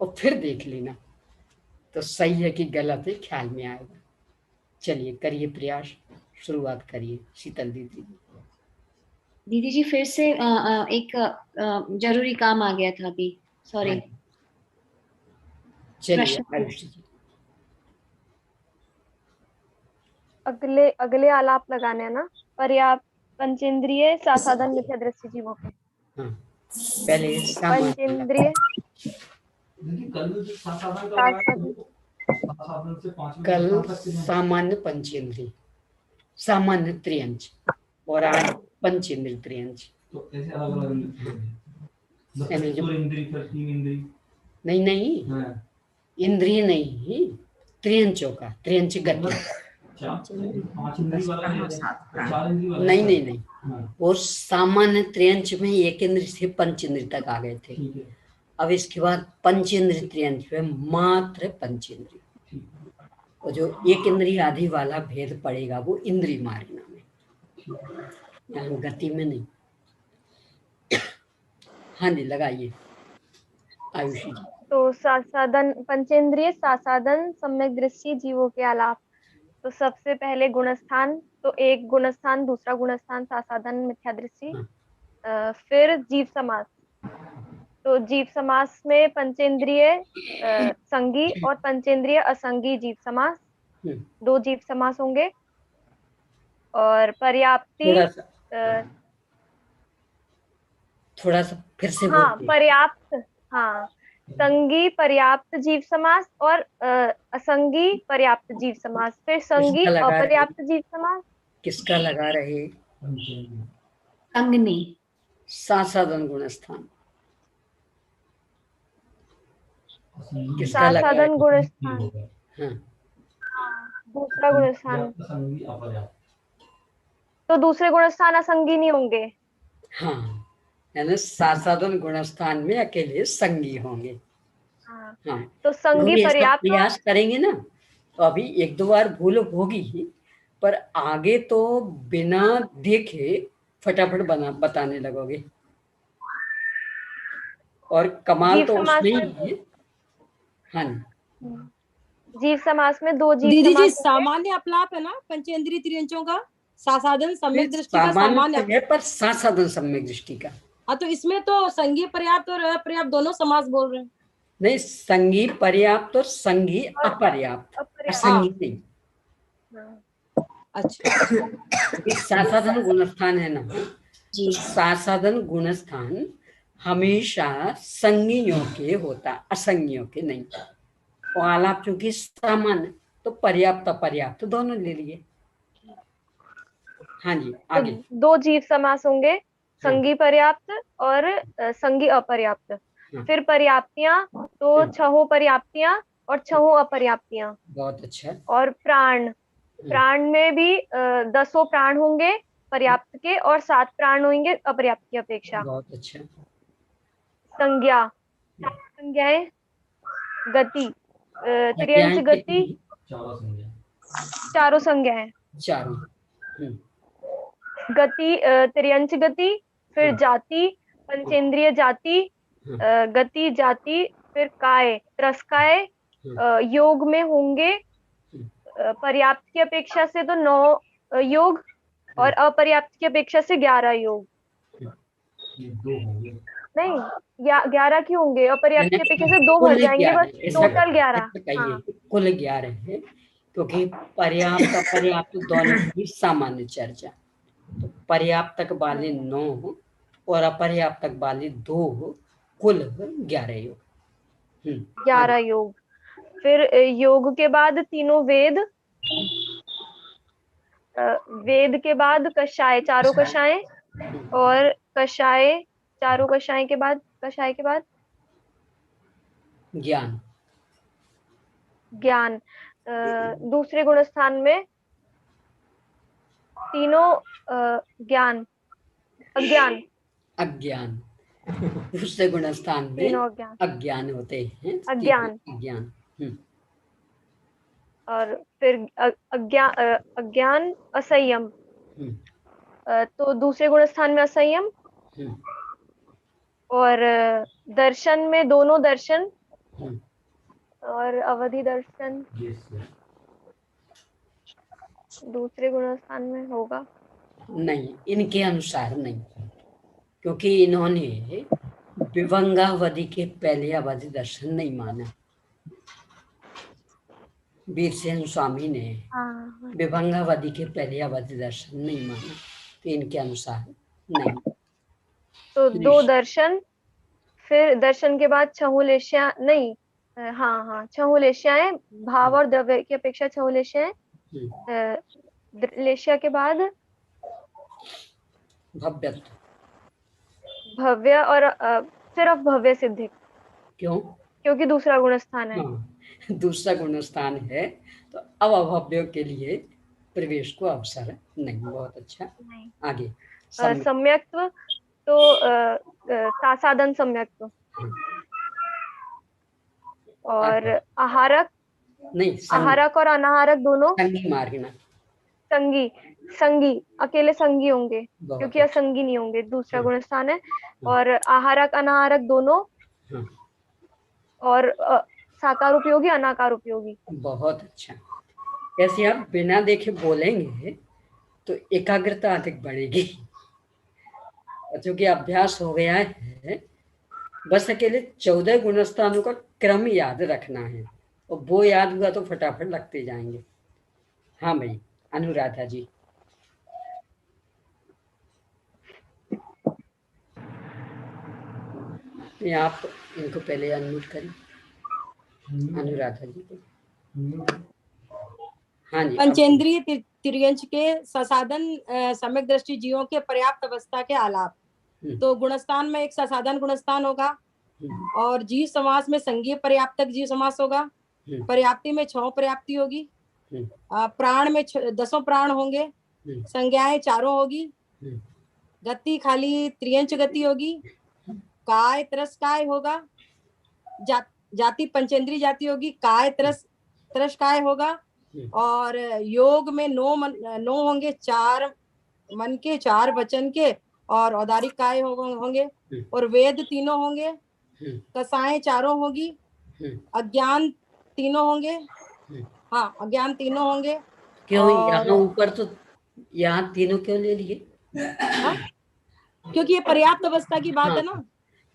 [SPEAKER 1] और फिर देख लेना, तो सही है कि गलत है ख्याल में आएगा। चलिए करिए प्रयास, शुरुआत करिए शीतल दीदी।
[SPEAKER 5] दीदी जी फिर से एक जरूरी काम आ गया था अभी, सॉरी।
[SPEAKER 1] चलिए
[SPEAKER 5] प्रश्न।
[SPEAKER 1] आयुष जी।
[SPEAKER 2] अगले आलाप लगाने हैं ना, पर्याप्त, पंचेंद्रिय, सासाधन, मिथ्या दृष्टि जीवों के।
[SPEAKER 1] हाँ, पहले सामान्य
[SPEAKER 2] पंचेंद्रिय,
[SPEAKER 7] देखिए कल जो साधारण का
[SPEAKER 2] सासाधन,
[SPEAKER 7] साधारण से 5 मिनट
[SPEAKER 1] कल
[SPEAKER 7] तक के लिए
[SPEAKER 1] सामान्य पंचेंद्रिय, सामान्य त्रियंच, और आज पंचेंद्रिय त्रियंच।
[SPEAKER 7] तो ऐसे अलग अलग
[SPEAKER 1] यानी जो
[SPEAKER 7] इंद्रिय, फिर 3 इंद्रिय।
[SPEAKER 1] नहीं
[SPEAKER 7] हाँ,
[SPEAKER 1] इंद्रिय नहीं, त्रियंचों का, त्रियंच गति।
[SPEAKER 7] 5 इंद्रिय वाला है, 4 इंद्रिय वाला है।
[SPEAKER 1] नहीं
[SPEAKER 7] हाँ,
[SPEAKER 1] वो सामान्य त्रियंच में 1 इंद्रिय से पंचेंद्रिय तक आ गए थे।
[SPEAKER 7] ठीक है,
[SPEAKER 1] अब इसके बाद पंचेंद्रिय त्रियंच में मात्र पंचेंद्रिय,
[SPEAKER 7] ठीक है,
[SPEAKER 1] और जो 1 इंद्रिय आदि वाला भेद पड़ेगा वो इंद्रिय मार्गना में, यहाँ गति में नहीं। हाँ जी लगाइए आयुषी जी।
[SPEAKER 2] तो सासाधन, पंचेंद्रिय, सासाधन, सम्यक दृष्टि जीवों के आलाप। तो सबसे पहले गुणस्थान, तो एक गुणस्थान, दूसरा गुणस्थान, सासाधन, मिथ्या दृष्टि। फिर जीव समास। तो जीव समास में पंचेंद्रिय संगी और पंचेंद्रिय असंगी जीव समास, 2 जीव समास होंगे। और पर्याप्ति,
[SPEAKER 1] थोड़ा सा फिर से
[SPEAKER 2] हाँ
[SPEAKER 1] बोलिए।
[SPEAKER 2] पर्याप्त, हाँ संगी पर्याप्त जीव समास और असंगी पर्याप्त जीव समास। फिर संगी
[SPEAKER 1] किसका लगा रहे?
[SPEAKER 2] अपर्याप्त जीव समास।
[SPEAKER 1] किसका लगा रहे?
[SPEAKER 5] अंगनी,
[SPEAKER 1] सासाधन गुणस्थान किसका लगा
[SPEAKER 2] सासाधन
[SPEAKER 1] रहे?
[SPEAKER 2] गुणस्थान,
[SPEAKER 1] हाँ,
[SPEAKER 2] दूसरा गुणस्थान।
[SPEAKER 7] असंगी अपर्याप्त।
[SPEAKER 2] तो दूसरे गुणस्थान असंगी नहीं होंगे।
[SPEAKER 1] हाँ, यानी सासाधन गुणस्थान में अकेले संगी होंगे।
[SPEAKER 2] हाँ,
[SPEAKER 1] हाँ,
[SPEAKER 2] तो संगी
[SPEAKER 1] क्योंकि इसका
[SPEAKER 2] पर्याप्त,
[SPEAKER 1] प्रयास करेंगे ना, तो अभी 1-2 बार भूल होगी ही, पर आगे तो बिना देखे फटाफट बताने लगोगे। और कमाल
[SPEAKER 2] जीव
[SPEAKER 1] तो
[SPEAKER 2] समास
[SPEAKER 1] उसमें
[SPEAKER 2] में,
[SPEAKER 1] ही है। हाँ,
[SPEAKER 2] जीव समास में 2 जीव
[SPEAKER 6] दीदी जी
[SPEAKER 2] समास होंगे।
[SPEAKER 6] सामान्य अपलाप है ना पंचेंद्रिय त्रियंचों का, सासाधन सम्यक दृष्टि का
[SPEAKER 1] सामान्य
[SPEAKER 6] सामान्य।
[SPEAKER 1] है पर सासाधन सम्यक दृष्टि का।
[SPEAKER 6] हाँ, तो इसमें तो संगी पर्याप्त और अपर्याप्त दोनों समास बोल रहे हैं।
[SPEAKER 1] नहीं, संगी पर्याप्त और संगी अपर्याप्त,
[SPEAKER 2] अपर्याप्त।
[SPEAKER 1] असंगी नहीं।
[SPEAKER 2] हाँ।
[SPEAKER 6] अच्छा,
[SPEAKER 1] एक सासाधन गुणस्थान है ना,
[SPEAKER 5] जी
[SPEAKER 1] तो सासाधन गुणस्थान हमेशा संगियों के होता, असंगियों के नहीं। और आलाप चूंकि सामान्य, तो पर्याप्त अपर्याप्त दोनों ले लिए। हाँ जी,
[SPEAKER 2] तो
[SPEAKER 1] आगे।
[SPEAKER 2] दो जीव समास होंगे, संगी पर्याप्त और संगी अपर्याप्त।
[SPEAKER 1] हाँ।
[SPEAKER 2] फिर पर्याप्तियां, तो छहो पर्याप्तियां और छहो अपर्याप्तियां।
[SPEAKER 1] बहुत अच्छा।
[SPEAKER 2] और प्राण, प्राण में भी 10 प्राण होंगे पर्याप्त के और 7 प्राण होंगे अपर्याप्त की अपेक्षा।
[SPEAKER 1] बहुत अच्छा।
[SPEAKER 2] संज्ञा, संज्ञाएं, गति, तिर्यंच
[SPEAKER 1] अध्याय
[SPEAKER 2] गति,
[SPEAKER 1] कितनी?
[SPEAKER 2] चारों संज्ञाएं।
[SPEAKER 1] चारों।
[SPEAKER 2] गति, तिर्यंच गति, फिर
[SPEAKER 1] हाँ।
[SPEAKER 2] जाति, पंचेंद्रिय जाति, गति जाति, फिर काय, त्रस्काय, योग में होंगे पर्याप्त की अपेक्षा से तो 9 योग और अपर्याप्त की अपेक्षा से 11 योग। नहीं, 11 क्यों होंगे? अपर्याप्त की अपेक्षा से 2 बढ़
[SPEAKER 1] कुल
[SPEAKER 2] जाएंगे,
[SPEAKER 1] 11,
[SPEAKER 2] बस टोटल 11।
[SPEAKER 1] कहिए कुल 11 है, क्योंकि पर्याप्त अपर्याप्त दोनों की सामान्य चर्चा। तो पर्याप्तक वाले 9 और अपर्याप्तक वाले 2, कुल 11 योग।
[SPEAKER 2] 11 योग। फिर योग के बाद तीनों वेद, वेद के बाद कषाय, चारों कषाय, और कषाय, चारों कषाय के बाद, कषाय के बाद
[SPEAKER 1] ज्ञान।
[SPEAKER 2] ज्ञान। दूसरे गुणस्थान में तीनों ज्ञान, अज्ञान,
[SPEAKER 1] अज्ञान। दूसरे गुणस्थान में
[SPEAKER 2] तीनों अज्ञान,
[SPEAKER 1] अज्ञान होते हैं।
[SPEAKER 2] अज्ञान।
[SPEAKER 1] अज्ञान।
[SPEAKER 2] और फिर अज्ञान, असंयम। तो दूसरे गुणस्थान में असंयम। और दर्शन में दोनों दर्शन और अवधि दर्शन दूसरे गुणस्थान में होगा
[SPEAKER 1] नहीं, इनके अनुसार नहीं, क्योंकि इन्होंने विभंगावधि के पहले अवधि दर्शन नहीं माना। वीरसेन स्वामी ने विभंगावधि के पहले अवधि दर्शन नहीं माना, तो इनके अनुसार नहीं।
[SPEAKER 2] तो 2 दर्शन, फिर दर्शन के बाद छहुलेशिया नहीं, हाँ छहुलेशियाएं, भाव और द्रव्य की अपेक्षा छहुलेशियाएं। लेशिया के बाद
[SPEAKER 1] भव्यत्व,
[SPEAKER 2] भव्य, और सिर्फ भव्य सिद्धि।
[SPEAKER 1] क्यों?
[SPEAKER 2] क्योंकि दूसरा गुणस्थान है।
[SPEAKER 1] दूसरा गुणस्थान है, तो अब अभव्यों के लिए प्रवेश को अवसर नहीं। बहुत अच्छा।
[SPEAKER 2] नहीं।
[SPEAKER 1] आगे।
[SPEAKER 2] सम्यक्त्व, तो सासाधन सम्यक्त्व। और आहारक
[SPEAKER 1] नहीं,
[SPEAKER 2] आहारक और अनाहारक दोनों
[SPEAKER 1] संगी मार्गना।
[SPEAKER 2] संगी, संगी अकेले संगी होंगे क्योंकि असंगी नहीं होंगे, दूसरा गुणस्थान है। और आहारक अनाहारक दोनों, और साकार उपयोगी अनाकार उपयोगी।
[SPEAKER 1] बहुत अच्छा। ऐसे आप बिना देखे बोलेंगे तो एकाग्रता अधिक बढ़ेगी। क्योंकि अभ्यास हो गया है, बस अकेले 14 गुणस्थानों का क्रम याद रखना है, और वो याद हुआ तो फटाफट लगते जाएंगे। हाँ भाई, अनुराधा जी। आप इनको पहले अनम्यूट करें, अनुराधा जी को। हाँ जी।
[SPEAKER 6] पंचेंद्रिय तिर्यंच के ससाधन सम्यक दृष्टि जीवों के पर्याप्त अवस्था के आलाप। तो गुणस्थान में एक ससाधन गुणस्थान होगा, और जीव समास में संघीय पर्याप्तक जीव समास होगा। पर्याप्ति में 6 पर्याप्ति होगी। प्राण में 10 प्राण होंगे। संज्ञाएं 4 होगी। गति खाली त्रियंच गति होगी। काय त्रस काय होगा। जाति पंचेंद्रिय जाति होगी। काय त्रस काय होगा। और योग में 9 होंगे, 4 मन के, 4 वचन के, और औदारिक काय होंगे। और वेद तीनों होंगे। कसाएं 4 होगी। अज्ञान तीनों होंगे। हाँ, अज्ञान तीनों होंगे।
[SPEAKER 1] क्यों यहाँ ऊपर तो यहाँ तीनों क्यों ले लिए?
[SPEAKER 6] क्योंकि ये पर्याप्त अवस्था की बात है ना,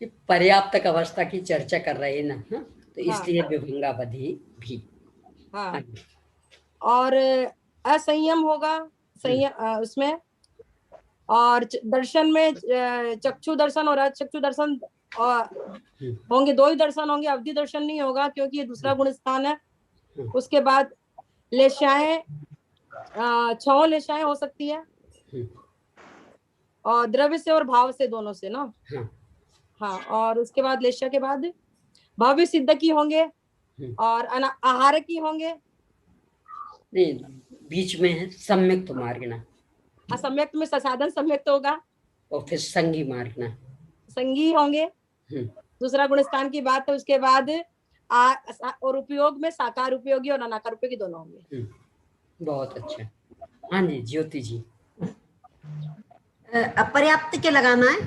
[SPEAKER 1] ये पर्याप्त अवस्था की चर्चा कर रहे हैं ना, तो इसलिए विभंगावधि भी।
[SPEAKER 6] हाँ। और असंयम होगा संयम उसमें। और दर्शन में चक्षु दर्शन और अचक्षु दर्शन और होंगे 2 ही दर्शन होंगे, अवधि दर्शन नहीं होगा क्योंकि ये दूसरा गुण स्थान है। उसके बाद लेशाएं 6 लेशाएं हो सकती है और द्रव्य से और भाव से, दोनों से ना। हाँ, और उसके बाद लेशा के बाद भव्य सिद्ध की होंगे और आहार की होंगे।
[SPEAKER 1] नहीं, बीच में है सम्यक्त मार्गना।
[SPEAKER 6] असम्यक्त में ससाधन सम्यक्त होगा
[SPEAKER 1] और फिर संगी मार्गना,
[SPEAKER 6] संगी होंगे। दूसरा गुण स्थान की बात है। उसके बाद और उपयोग में साकार उपयोगी और अनाकार उपयोगी दोनों होंगे।
[SPEAKER 1] बहुत अच्छा। हाँ जी, ज्योति जी।
[SPEAKER 4] अपर्याप्त के लगाना है?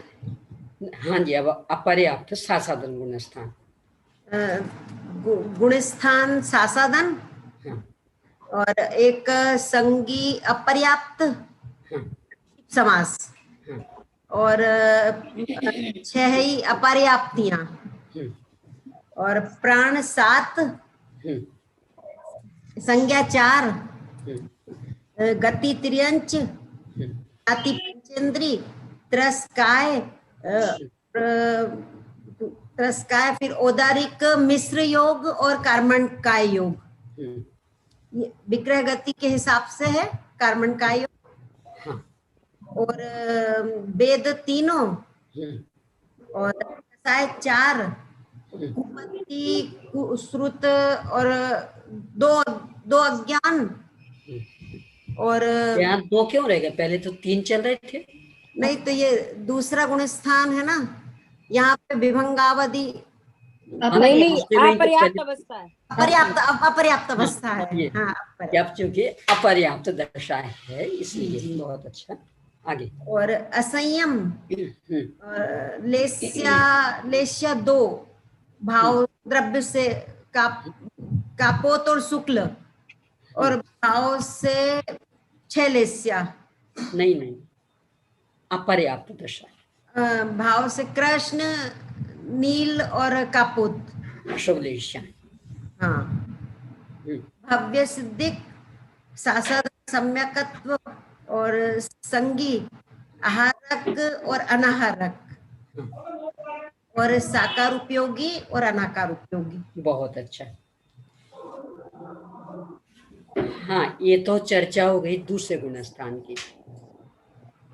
[SPEAKER 1] हाँ जी, अब अपर्याप्त सासाधन गुण स्थान।
[SPEAKER 4] गुण स्थान सासाधन और एक संगी अपर्याप्त समास और 6 ही अपर्याप्तियां और प्राण 7, संज्ञा 4, गति त्रियंच, जाति पंचेंद्री, त्रस्काय, फिर औदारिक मिश्र योग और कार्मणकाय योग। विग्रह गति के हिसाब से है कार्मणकाय योग। और वेद 3 और 4, कुपति श्रुत और 2 अज्ञान। और
[SPEAKER 1] यहाँ 2 क्यों रह गए? पहले तो 3 चल रहे थे।
[SPEAKER 4] नहीं, तो ये दूसरा गुण स्थान है ना, यहाँ पे विभंगावधि
[SPEAKER 6] नहीं, अपर्याप्त अवस्था है।
[SPEAKER 4] अपर्याप्त अवस्था है। हाँ,
[SPEAKER 1] क्योंकि अपर्याप्त दशा है इसलिए। बहुत अच्छा, आगे।
[SPEAKER 4] और असंयम लेस्या 2 भाव द्रव्य से कापोत और शुक्ल और भाव से 6 लेस्या।
[SPEAKER 1] नहीं, अपर्याप्त दशा।
[SPEAKER 4] भाव से कृष्ण, नील और कापोत,
[SPEAKER 1] शुभ लेस्या।
[SPEAKER 4] हाँ। भव्य सिद्धिक सासाधन सम्यकत्व और संगी आहारक और अनाहारक और साकार उपयोगी और अनाकार उपयोगी।
[SPEAKER 1] बहुत अच्छा। हाँ, ये तो चर्चा हो गई दूसरे गुण स्थान की।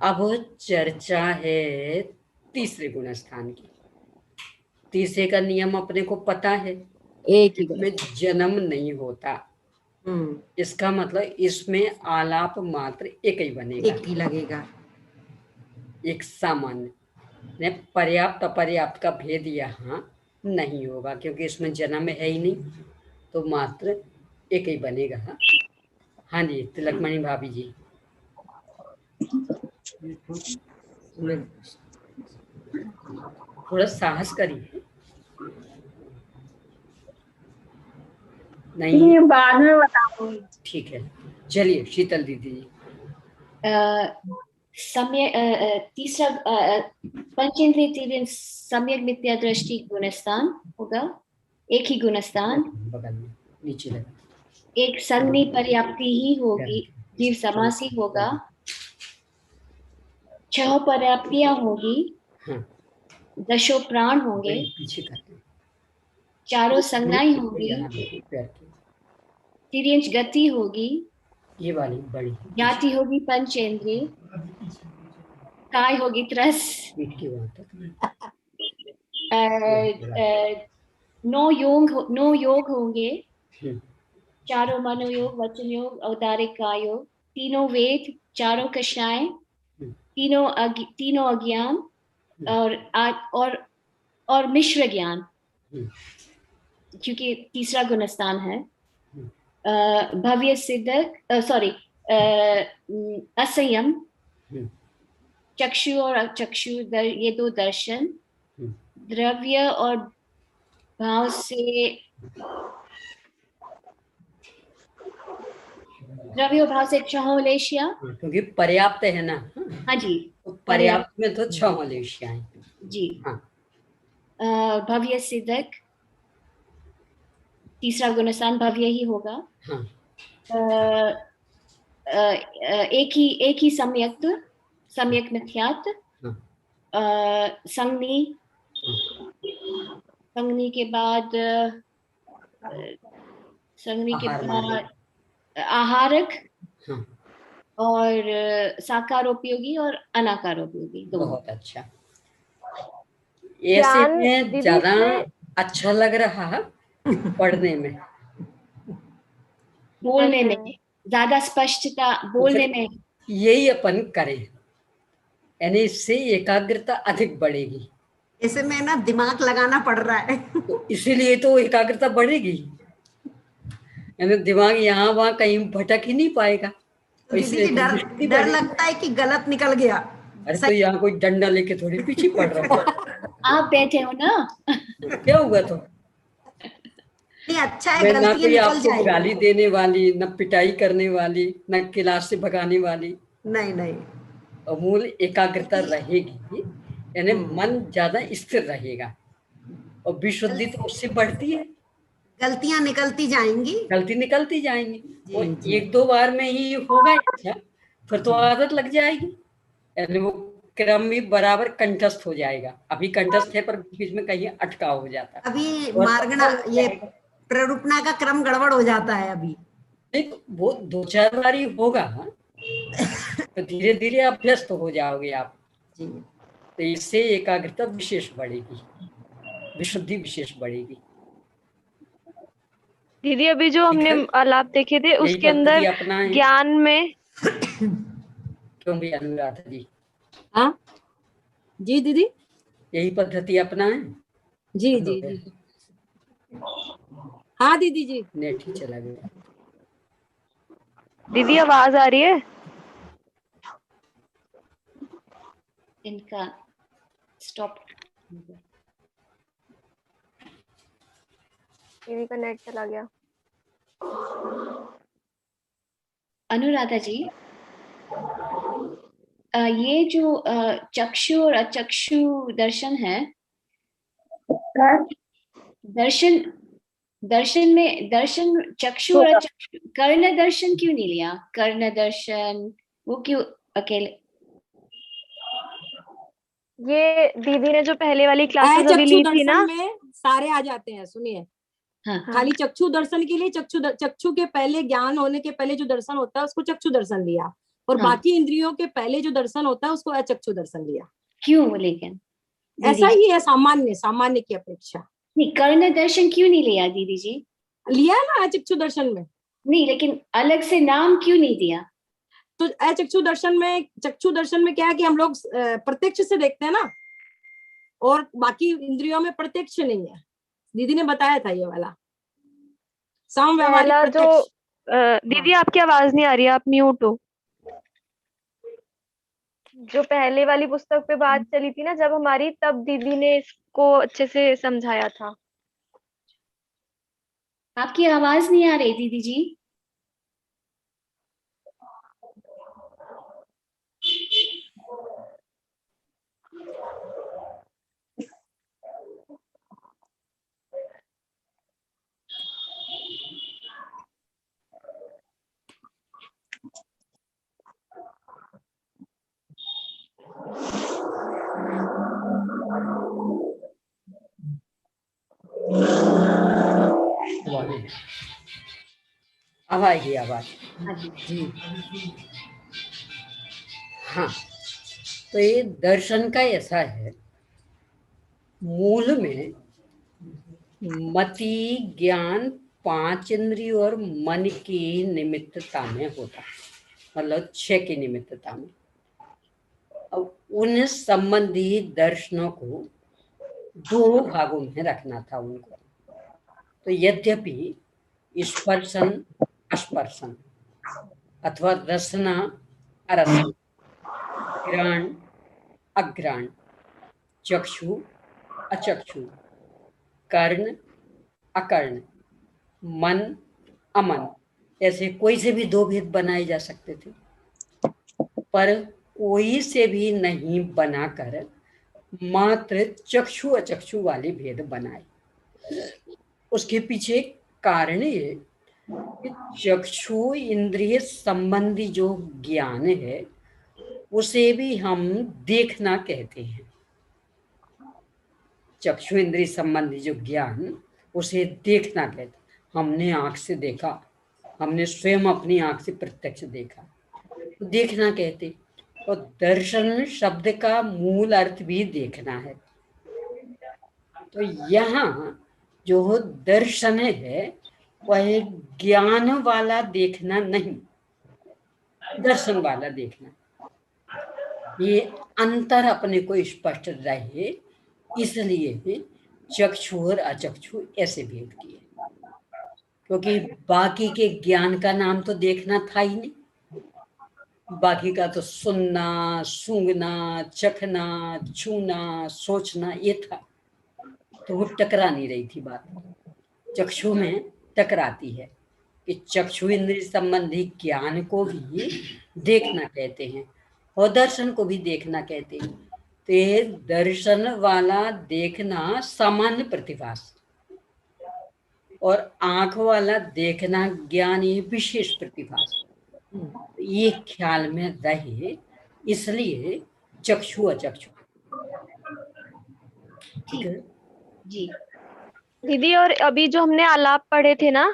[SPEAKER 1] अब चर्चा है तीसरे गुण स्थान की। तीसरे का नियम अपने को पता है,
[SPEAKER 6] एक ही
[SPEAKER 1] में जन्म नहीं होता। इसका मतलब इसमें आलाप मात्र एक ही बनेगा,
[SPEAKER 4] एक ही लगेगा,
[SPEAKER 1] एक सामान्य। पर्याप्त अपर्याप्त का भेद यहाँ नहीं होगा क्योंकि इसमें जन्म है ही नहीं, तो मात्र एक ही बनेगा। हाँ जी, तिलकमणि भाभी जी। थोड़ा साहस करिए। नहीं,
[SPEAKER 5] बाद में बताऊंगी।
[SPEAKER 1] ठीक है, चलिए शीतल दीदी जी।
[SPEAKER 5] तीसरा पंचेंद्रिय तीव्र सम्यक मिथ्या दृष्टि गुणस्थान होगा, एक ही गुणस्थान,
[SPEAKER 1] बगल में नीचे लगा।
[SPEAKER 5] एक संज्ञा पर्याप्ति ही होगी, जीव समास ही होगा, 6 पर्याप्तियां होगी, 10 प्राण होंगे,
[SPEAKER 1] पीछे करते हैं,
[SPEAKER 5] 4 संज्ञाएं होंगी, तिर्यंच गति होगी,
[SPEAKER 1] ये वाली बड़ी
[SPEAKER 5] जाति होगी पंचेंद्रिय, काय होगी त्रस, 9 योग होंगे, 4 मनोयोग, वचन योग, औदारिक काय योग, 3 वेद, 4 कषाय, 3 अज्ञान और मिश्र ज्ञान, क्योंकि तीसरा गुणस्थान है। भव्य सिद्धक, असंयम, चक्षु और अचक्षु ये 2 दर्शन, द्रव्य और भाव से क्षमोलेशिया,
[SPEAKER 1] क्योंकि पर्याप्त है ना।
[SPEAKER 5] हाँ जी,
[SPEAKER 1] तो पर्याप्त में तो 6 लेशिया है
[SPEAKER 5] जी।
[SPEAKER 1] हाँ।
[SPEAKER 5] भव्य सिद्धक, तीसरा गुणस्थान भव्य ही होगा।
[SPEAKER 1] हाँ।
[SPEAKER 5] एक ही सम्यक मिथ्यात्व, संज्ञी संगनी के बाद संगनी के
[SPEAKER 1] आहार
[SPEAKER 5] बाद
[SPEAKER 1] मार्ग।
[SPEAKER 5] आहारक
[SPEAKER 1] हाँ,
[SPEAKER 5] और साकारोपयोगी और अनाकारोपयोगी दो।
[SPEAKER 1] बहुत अच्छा। ऐसे
[SPEAKER 2] ज्ञान
[SPEAKER 1] में
[SPEAKER 2] दीदी
[SPEAKER 1] ज्यादा
[SPEAKER 2] इसमें
[SPEAKER 1] अच्छा लग रहा है पढ़ने में।
[SPEAKER 5] बोलने
[SPEAKER 2] ऐसे
[SPEAKER 5] में ज्यादा स्पष्टता, बोलने में
[SPEAKER 1] यही अपन करें, यानी इससे एकाग्रता अधिक बढ़ेगी।
[SPEAKER 4] ऐसे में ना दिमाग लगाना पड़ रहा है।
[SPEAKER 1] तो इसीलिए तो एकाग्रता बढ़ेगी, यानी दिमाग यहाँ वहाँ कहीं भटक ही नहीं पाएगा। और
[SPEAKER 4] दीदी
[SPEAKER 1] इसलिए
[SPEAKER 4] जी
[SPEAKER 1] तो
[SPEAKER 4] डर
[SPEAKER 1] दृष्टि
[SPEAKER 4] डर
[SPEAKER 1] बढ़ेगी।
[SPEAKER 4] लगता है कि गलत निकल गया।
[SPEAKER 1] अरे तो यहाँ कोई डंडा लेके थोड़ी पीछे पड़ रहा है।
[SPEAKER 5] आप बैठे हो ना।
[SPEAKER 1] क्या हुआ तो?
[SPEAKER 4] नहीं, अच्छा है,
[SPEAKER 1] मैं ना
[SPEAKER 4] गलतियां
[SPEAKER 1] कोई
[SPEAKER 4] निकल
[SPEAKER 1] आपको
[SPEAKER 4] जाएगी।
[SPEAKER 1] गाली देने वाली, न पिटाई करने वाली, न क्लास से भगाने वाली।
[SPEAKER 4] नहीं नहीं।
[SPEAKER 1] अमूल एकाग्रता रहेगी, यानी मन ज्यादा स्थिर रहेगा और विशुद्धि तो उससे बढ़ती है।
[SPEAKER 4] गलतियां निकलती जाएंगी।
[SPEAKER 1] गलती निकलती जाएंगी।
[SPEAKER 4] जी,
[SPEAKER 1] वो
[SPEAKER 4] जी।
[SPEAKER 1] एक दो बार में ही होगा अच्छा, फिर तो आदत लग जाएगी, यानी वो क्रम भी बराबर कंठस्थ हो जाएगा। अभी कंठस्थ है पर बीच में कहीं अटकाव हो जाता है।
[SPEAKER 4] अभी
[SPEAKER 1] और
[SPEAKER 4] मार्गना ये प्ररूपना का क्रम गड़बड़ हो जाता है अभी।
[SPEAKER 1] नहीं, वो दो चार बार ही होगा, तो धीरे धीरे अभ्यस्त हो जाओगे आप।
[SPEAKER 4] जी।
[SPEAKER 1] तो इससे एकाग्रता विशेष बढ़ेगी, विशुद्धि विशेष बढ़ेगी।
[SPEAKER 2] दीदी अभी जो
[SPEAKER 1] ठीक
[SPEAKER 2] हमने
[SPEAKER 1] है,
[SPEAKER 2] आलाप देखे थे
[SPEAKER 1] यही
[SPEAKER 2] उसके
[SPEAKER 1] पद्धति
[SPEAKER 2] अंदर
[SPEAKER 1] अपनाएं।
[SPEAKER 2] ज्ञान में
[SPEAKER 1] क्यों भी अनुराधा जी,
[SPEAKER 6] हाँ जी दीदी,
[SPEAKER 1] यही पद्धति अपनाएं।
[SPEAKER 6] जी जी जी, हाँ दीदी जी।
[SPEAKER 1] नेट ही चला गया।
[SPEAKER 2] दीदी आवाज आ रही है?
[SPEAKER 5] इनका स्टॉप।
[SPEAKER 2] दीदी का नेट चला गया।
[SPEAKER 5] अनुराधा जी, ये जो चक्षु और अचक्षु दर्शन है, दर्शन दर्शन में दर्शन चक्षु और अचक्षु, कर्ण दर्शन क्यों नहीं लिया? कर्ण दर्शन वो क्यों अकेले?
[SPEAKER 2] ये दीदी ने जो पहले वाली क्लासेस अभी
[SPEAKER 6] चक्षु
[SPEAKER 2] ली थी ना,
[SPEAKER 6] दर्शन में सारे आ जाते हैं, सुनिए।
[SPEAKER 5] हाँ,
[SPEAKER 6] खाली चक्षु दर्शन के लिए चक्षु के पहले, ज्ञान होने के पहले जो दर्शन होता है उसको चक्षु दर्शन लिया, और
[SPEAKER 5] हाँ।
[SPEAKER 6] बाकी इंद्रियों के पहले जो दर्शन होता है उसको अचक्षु दर्शन लिया।
[SPEAKER 5] क्यों लेकिन
[SPEAKER 6] ऐसा ही है, सामान्य सामान्य की अपेक्षा।
[SPEAKER 5] नहीं, कर्ण दर्शन क्यों नहीं लिया दीदी जी?
[SPEAKER 6] लिया ना अचक्षु दर्शन में।
[SPEAKER 5] नहीं, लेकिन अलग से नाम क्यों नहीं दिया?
[SPEAKER 6] तो अचक्षु दर्शन में, चक्षु दर्शन में क्या है कि हम लोग प्रत्यक्ष से देखते हैं ना, और बाकी इंद्रियों में प्रत्यक्ष नहीं है। दीदी ने बताया था ये वाला समव्यवहारिक
[SPEAKER 2] पहला जो
[SPEAKER 6] प्रत्यक्ष।
[SPEAKER 2] दीदी आपकी आवाज नहीं आ रही है, आप म्यूट हो। जो पहले वाली पुस्तक पे बात चली थी ना जब हमारी, तब दीदी ने इसको अच्छे से समझाया था।
[SPEAKER 5] आपकी आवाज नहीं आ रही दीदी जी।
[SPEAKER 1] अब आएगी आवाज।
[SPEAKER 6] जी।
[SPEAKER 1] हाँ, तो ये दर्शन का ऐसा है, मूल में मति ज्ञान पांच इंद्रिय और मन की निमित्तता में होता है, मतलब 6 की निमित्तता में। अब उन संबंधी दर्शनों को 2 भागों में रखना था उनको। तो यद्यपि स्पर्शन अस्पर्शन अथवा रसना अरसन, घ्राण अघ्राण, चक्षु अचक्षु, कर्ण अकर्ण, मन अमन, ऐसे कोई से भी 2 भेद बनाए जा सकते थे, पर कोई से भी नहीं बनाकर मात्र चक्षु अचक्षु वाले भेद बनाए। उसके पीछे कारण ये कि चक्षु इंद्रिय संबंधी जो ज्ञान है उसे भी हम देखना कहते हैं। चक्षु इंद्रिय संबंधी जो ज्ञान, उसे देखना कहते। हमने आंख से देखा, हमने स्वयं अपनी आंख से प्रत्यक्ष देखा, तो देखना कहते। और दर्शन शब्द का मूल अर्थ भी देखना है। तो यहाँ जो दर्शन है वह ज्ञान वाला देखना नहीं, दर्शन वाला देखना। ये अंतर अपने को स्पष्ट रहे, इसलिए चक्षु और अचक्षु ऐसे भेद किए, क्योंकि बाकी के ज्ञान का नाम तो देखना था ही नहीं। बाकी का तो सुनना, सूंघना, चखना, छूना, सोचना ये था, तो वो टकरा नहीं रही थी बात। चक्षु में टकराती है कि चक्षु इंद्रिय संबंधी ज्ञान को भी देखना कहते हैं और दर्शन को भी देखना कहते हैं। तो ये दर्शन वाला देखना सामान्य प्रतिभास और आंख वाला देखना ज्ञान ये विशेष प्रतिभास, ये ख्याल में रहे, इसलिए चक्षु अचक्षु। ठीक है
[SPEAKER 5] जी
[SPEAKER 2] दीदी। और अभी जो हमने आलाप पढ़े थे ना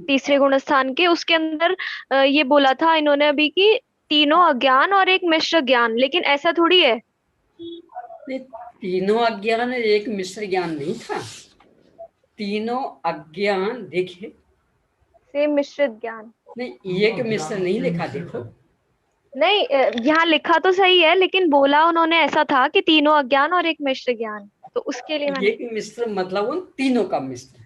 [SPEAKER 2] तीसरे गुणस्थान के, उसके अंदर ये बोला था इन्होंने अभी कि तीनों अज्ञान और एक मिश्र ज्ञान, लेकिन ऐसा थोड़ी है।
[SPEAKER 1] तीनों अज्ञान एक मिश्र ज्ञान नहीं था। तीनों अज्ञान देखिए,
[SPEAKER 2] से मिश्रित ज्ञान
[SPEAKER 1] नहीं, एक मिश्र नहीं लिखा, देखो
[SPEAKER 2] नहीं, यहाँ लिखा तो सही है, लेकिन बोला उन्होंने ऐसा था कि तीनों अज्ञान और एक मिश्र ज्ञान, तो उसके लिए मैंने
[SPEAKER 1] एक मिश्र मतलब उन तीनों का मिश्र,